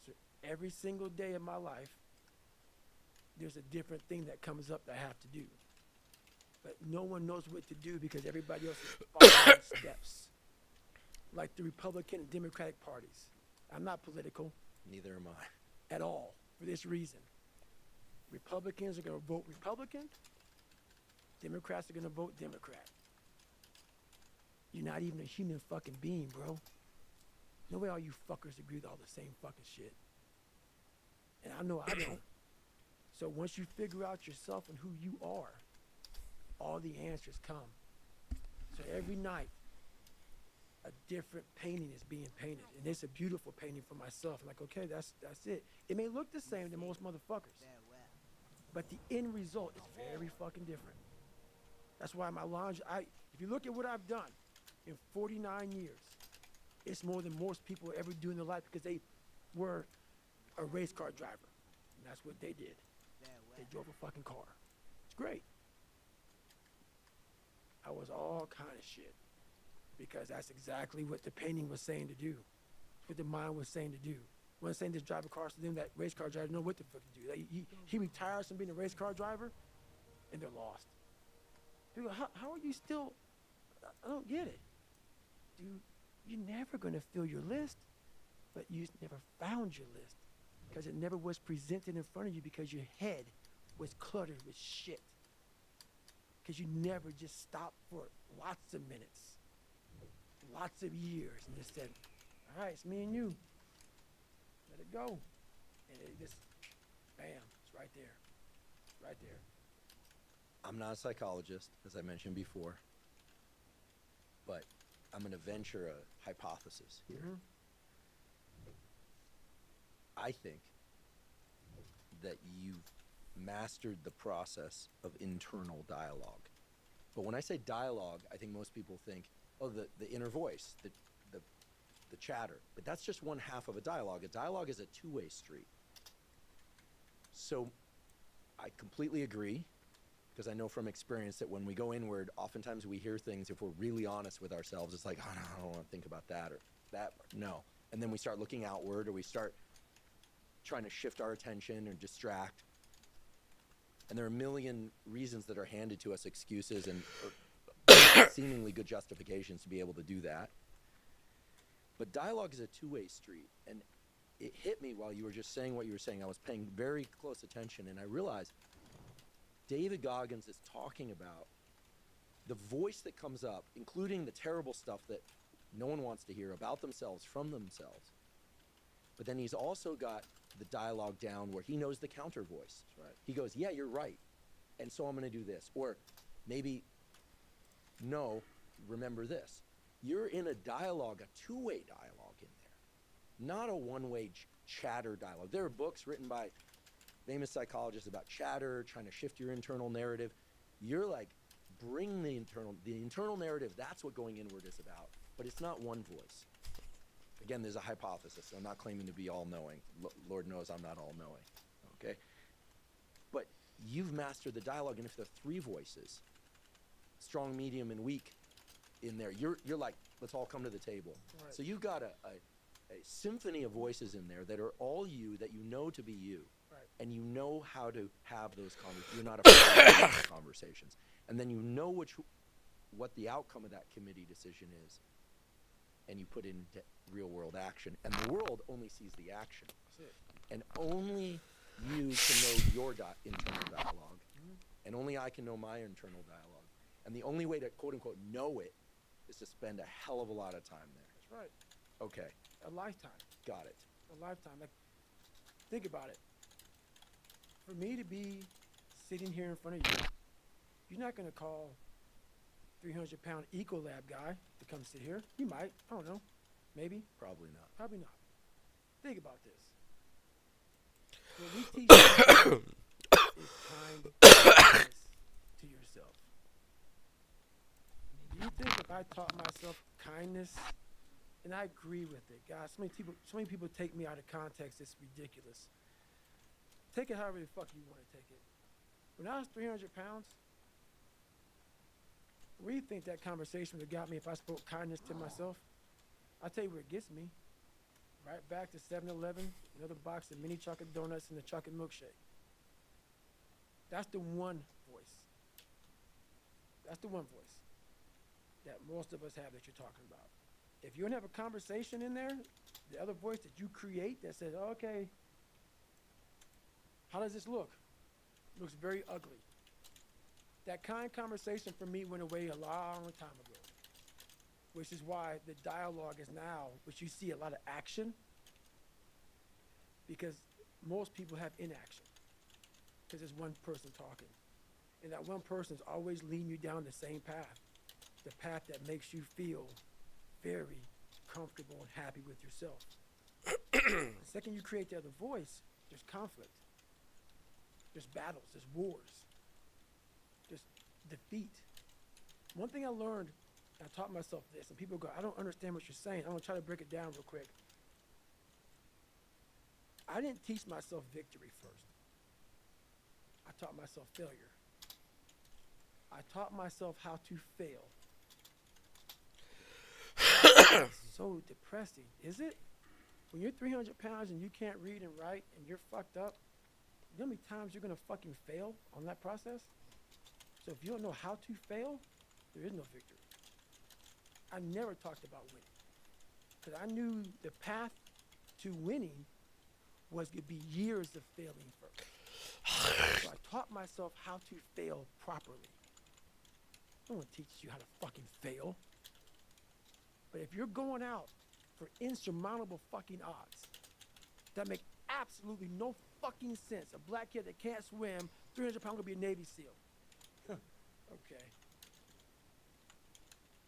So every single day of my life, there's a different thing that comes up that I have to do. But no one knows what to do because everybody else is following steps. Like the Republican and Democratic parties. I'm not political. Neither am I. At all, for this reason. Republicans are going to vote Republican. Democrats are going to vote Democrat. You're not even a human fucking being, bro. No way all you fuckers agree with all the same fucking shit. And I know I don't. So once you figure out yourself and who you are, all the answers come. So every night, a different painting is being painted. And it's a beautiful painting for myself. I'm like, okay, that's it. It may look the same to most motherfuckers. But the end result is very fucking different. That's why my laundry, if you look at what I've done in 49 years, it's more than most people ever do in their life because they were a race car driver. And that's what they did. They drove a fucking car. It's great. I was all kind of shit because that's exactly what the painting was saying to do. What the mind was saying to do. It wasn't saying just drive a car, so then that race car driver know what the fuck to do. He retires from being a race car driver, and they're lost. People go, how are you still, I don't get it. Dude, you're never going to fill your list, but you just never found your list because it never was presented in front of you because your head was cluttered with shit. Because you never just stopped for lots of minutes, lots of years, and just said, all right, it's me and you. Let it go. And it just, bam, it's right there. Right there. I'm not a psychologist, as I mentioned before, but I'm going to venture a hypothesis here. Mm-hmm. I think that you've mastered the process of internal dialogue. But when I say dialogue, I think most people think, oh, the inner voice, the chatter. But that's just one half of a dialogue. A dialogue is a two-way street. So I completely agree, because I know from experience that when we go inward, oftentimes we hear things, if we're really honest with ourselves, it's like, oh, no, I don't want to think about that or that. No. And then we start looking outward, or we start trying to shift our attention or distract. And there are a million reasons that are handed to us, excuses and seemingly good justifications to be able to do that. But dialogue is a two-way street. And it hit me while you were just saying what you were saying. I was paying very close attention, and I realized David Goggins is talking about the voice that comes up, including the terrible stuff that no one wants to hear about themselves from themselves. But then he's also got the dialogue down where he knows the counter voice. Right. He goes, yeah, you're right. And so I'm going to do this. Or maybe, no, remember this. You're in a dialogue, a two-way dialogue in there, not a one-way chatter dialogue. There are books written by famous psychologists about chatter, trying to shift your internal narrative. You're like, bring the internal narrative, that's what going inward is about. But it's not one voice. Again, there's a hypothesis. So I'm not claiming to be all-knowing. Lord knows I'm not all-knowing, okay? But you've mastered the dialogue, and if there are three voices, strong, medium, and weak in there, you're like, let's all come to the table. Right. So you've got a symphony of voices in there that are all you, that you know to be you. Right. And you know how to have those conversations. You're not afraid of those conversations. And then you know what the outcome of that committee decision is, and you put it into real-world action. And the world only sees the action. That's it. And only you can know your internal dialogue, and only I can know my internal dialogue. And the only way to, quote-unquote, know it is to spend a hell of a lot of time there. That's right. Okay. A lifetime. Got it. A lifetime. Like, think about it. For me to be sitting here in front of you, you're not going to call 300-pound Ecolab guy to come sit here. You might. I don't know. Maybe. Probably not. Probably not. Think about this. What we teach you is kindness to yourself. Do you think if I taught myself kindness, and I agree with it, guys, so many people take me out of context, it's ridiculous. Take it however the fuck you want to take it. When I was 300 pounds, where do you think that conversation would have got me if I spoke kindness to myself? I'll tell you where it gets me. Right back to 7-Eleven, another box of mini chocolate donuts and a chocolate milkshake. That's the one voice. That's the one voice that most of us have that you're talking about. If you don't have a conversation in there, the other voice that you create that says, oh, okay, how does this look? Looks very ugly. That kind conversation for me went away a long time ago, which is why the dialogue is now, which you see a lot of action, because most people have inaction, because there's one person talking. And that one person is always leading you down the same path, the path that makes you feel very comfortable and happy with yourself. The second you create the other voice, there's conflict. There's battles, there's wars, there's defeat. One thing I learned, I taught myself this, and people go, I don't understand what you're saying. I'm gonna try to break it down real quick. I didn't teach myself victory first. I taught myself failure. I taught myself how to fail. It's so depressing, is it? When you're 300 pounds and you can't read and write and you're fucked up, you know how many times you're gonna fucking fail on that process? So if you don't know how to fail, there is no victory. I never talked about winning, because I knew the path to winning was gonna be years of failing first. So I taught myself how to fail properly. No one teaches you how to fucking fail. But if you're going out for insurmountable fucking odds that make absolutely no fucking sense, a black kid that can't swim, 300 pounds gonna be a Navy SEAL. Okay.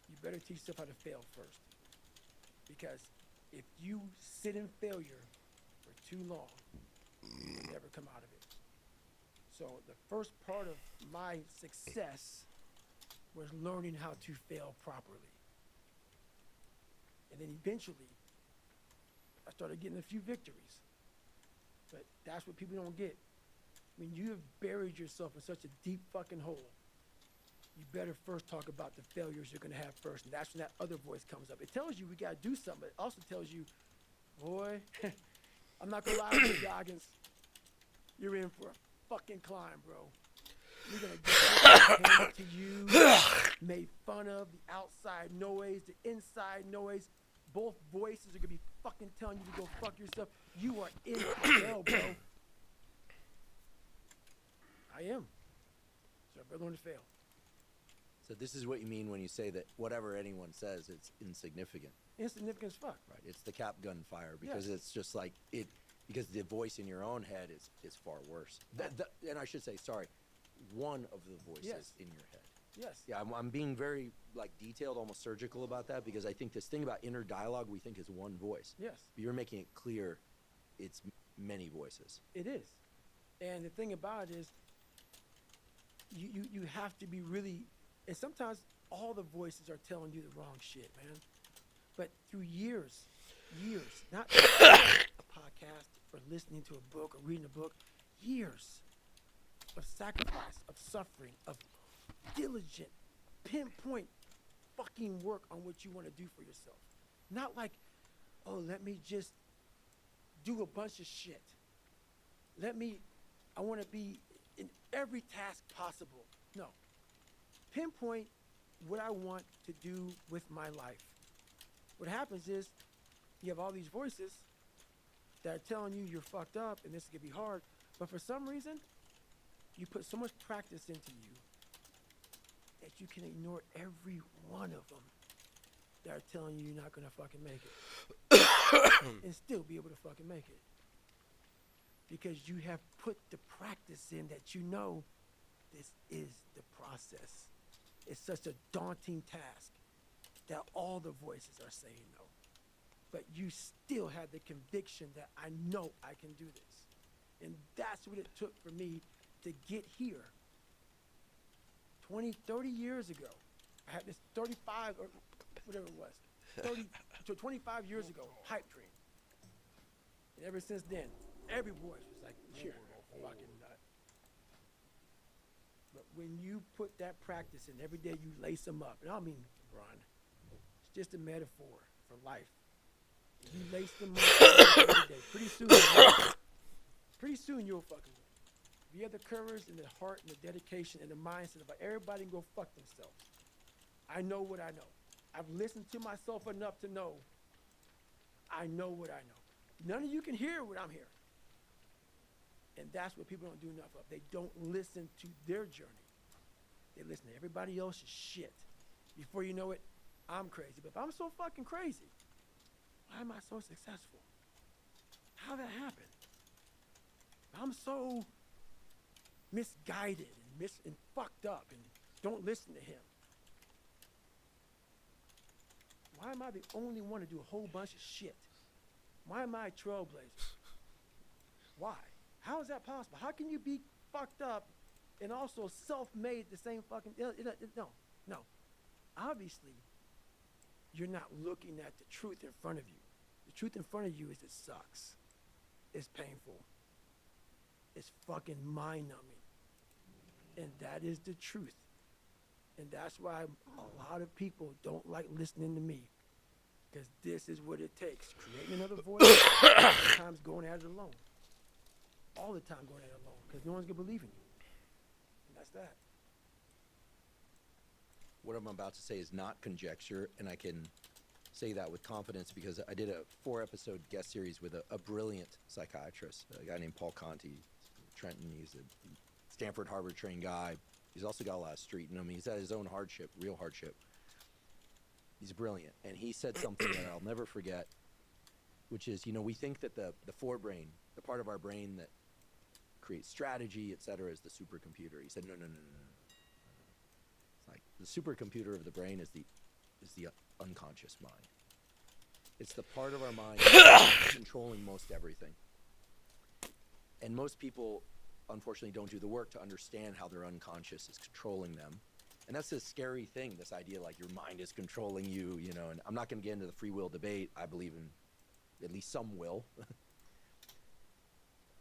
You better teach yourself how to fail first. Because if you sit in failure for too long, you'll never come out of it. So the first part of my success was learning how to fail properly. And then eventually, I started getting a few victories. But that's what people don't get. When you have buried yourself in such a deep fucking hole, you better first talk about the failures you're gonna have first, and that's when that other voice comes up. It tells you we gotta do something, but it also tells you, boy, I'm not gonna lie to you, Goggins, you're in for a fucking climb, bro. You're gonna get handed to you, made fun of, the outside noise, the inside noise. Both voices are gonna be fucking telling you to go fuck yourself. You are in hell, bro. I am. So I better learn to fail. So this is what you mean when you say that whatever anyone says, it's insignificant. Insignificant as fuck. Right. It's the cap gun fire, because Yes. it's just like it, because the voice in your own head is far worse. And I should say, sorry, one of the voices in your head. Yes. Yeah, I'm being very like detailed, almost surgical about that, because I think this thing about inner dialogue we think is one voice. Yes. But you're making it clear it's many voices. It is. And the thing about it is, you have to be really, and sometimes all the voices are telling you the wrong shit, man. But through years, not a podcast or listening to a book or reading a book, years of sacrifice, of suffering, of diligent, pinpoint fucking work on what you want to do for yourself. Not like, oh, let me just do a bunch of shit. I want to be in every task possible. No. Pinpoint what I want to do with my life. What happens is you have all these voices that are telling you you're fucked up and this is going to be hard, but for some reason, you put so much practice into you that you can ignore every one of them that are telling you you're not gonna fucking make it, and still be able to fucking make it. Because you have put the practice in that you know this is the process. It's such a daunting task that all the voices are saying no. But you still have the conviction that I know I can do this. And that's what it took for me to get here. 20, 30 years ago, I had this 35 or whatever it was, 30 to 25 years ago, hype dream. And ever since then, every voice was like, you're a fucking nut. But when you put that practice in, every day you lace them up, and I don't mean run, it's just a metaphor for life. You lace them up every day. Pretty soon you'll fucking win. If you have the courage and the heart and the dedication and the mindset of everybody can go fuck themselves. I know what I know. I've listened to myself enough to know I know what I know. None of you can hear what I'm hearing. And that's what people don't do enough of. They don't listen to their journey. They listen to everybody else's shit. Before you know it, I'm crazy. But if I'm so fucking crazy, why am I so successful? How'd that happen? I'm so misguided and fucked up and don't listen to him. Why am I the only one to do a whole bunch of shit? Why am I a trailblazer? Why? How is that possible? How can you be fucked up and also self-made at the same fucking... No. Obviously, you're not looking at the truth in front of you. The truth in front of you is it sucks. It's painful. It's fucking mind-numbing. And that is the truth. And that's why a lot of people don't like listening to me. Because this is what it takes. Creating another voice, sometimes going at it alone. All the time going at it alone. Because no one's going to believe in you. And that's that. What I'm about to say is not conjecture, and I can say that with confidence because I did a 4-episode guest series with a brilliant psychiatrist, a guy named Paul Conti, Trenton. He's a Stanford, Harvard-trained guy. He's also got a lot of street in him. He's had his own hardship, real hardship. He's brilliant. And he said something that I'll never forget, which is, we think that the forebrain, the part of our brain that creates strategy, et cetera, is the supercomputer. He said, no. It's like the supercomputer of the brain is the unconscious mind. It's the part of our mind that's controlling most everything. And most people, unfortunately, don't do the work to understand how their unconscious is controlling them. And that's a scary thing, this idea like your mind is controlling you, and I'm not going to get into the free will debate. I believe in, at least some will.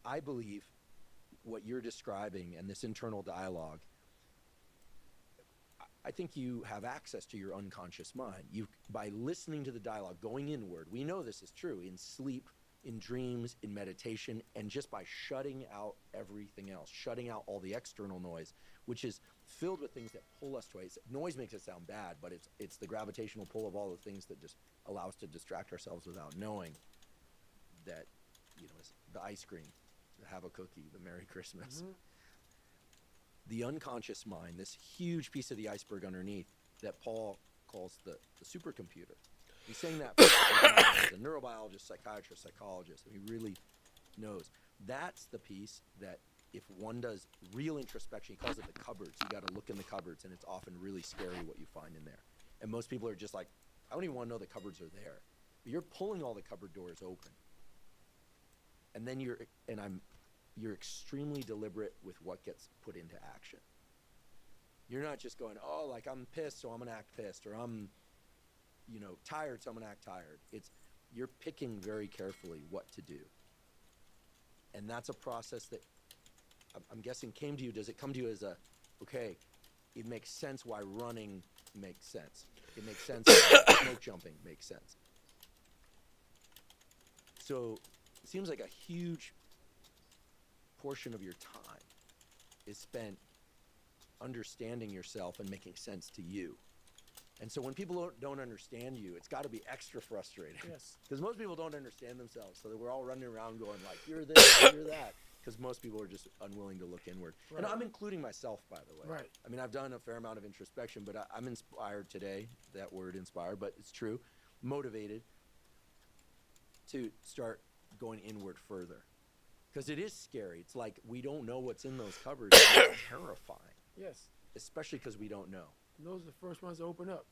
I believe what you're describing and this internal dialogue, I think you have access to your unconscious mind. By listening to the dialogue, going inward, we know this is true in sleep, in dreams, in meditation, and just by shutting out everything else, shutting out all the external noise, which is filled with things that pull us to ways. Noise makes it sound bad, but it's the gravitational pull of all the things that just allow us to distract ourselves without knowing that, it's the ice cream, the have a cookie, the Merry Christmas. Mm-hmm. The unconscious mind, this huge piece of the iceberg underneath that Paul calls the supercomputer. He's saying that as a neurobiologist, psychiatrist, psychologist, and he really knows. That's the piece that if one does real introspection, he calls it the cupboards. You got to look in the cupboards, and it's often really scary what you find in there. And most people are just like, I don't even want to know the cupboards are there. But you're pulling all the cupboard doors open. And then you're extremely deliberate with what gets put into action. You're not just going, like I'm pissed, so I'm going to act pissed, or I'm tired, so I'm going to act tired. You're picking very carefully what to do. And that's a process that I'm guessing came to you. Does it come to you as okay, it makes sense why running makes sense. It makes sense why smoke jumping makes sense. So it seems like a huge portion of your time is spent understanding yourself and making sense to you. And so when people don't understand you, it's got to be extra frustrating. Yes. Because most people don't understand themselves, so that we're all running around going like, you're this, you're that. because most people are just unwilling to look inward. Right. And I'm including myself, by the way. Right. I mean, I've done a fair amount of introspection, but I'm inspired today, that word inspired, but it's true, motivated to start going inward further. Because it is scary. It's like we don't know what's in those cupboards. It's terrifying. Yes. Especially because we don't know. And those are the first ones to open up.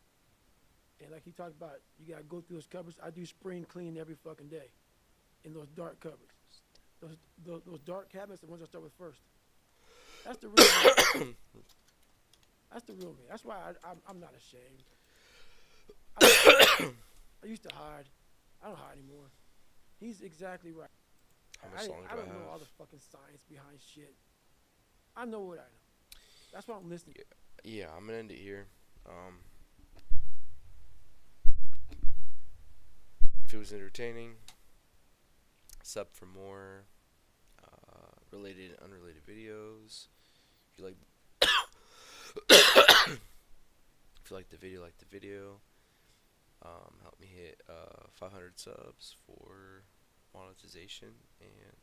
And like he talked about, you got to go through those cupboards. I do spring clean every fucking day in those dark cupboards. Those dark cabinets, the ones I start with first. That's the real me. That's the real me. That's why I'm not ashamed. I used to hide. I don't hide anymore. He's exactly right. How much longer I do I don't know have? all the fucking science behind shit. I know what I know. That's why I'm listening. Yeah, I'm gonna end it here. If it was entertaining, sub for more related and unrelated videos. If you like, if you like the video, help me hit 500 subs for monetization, and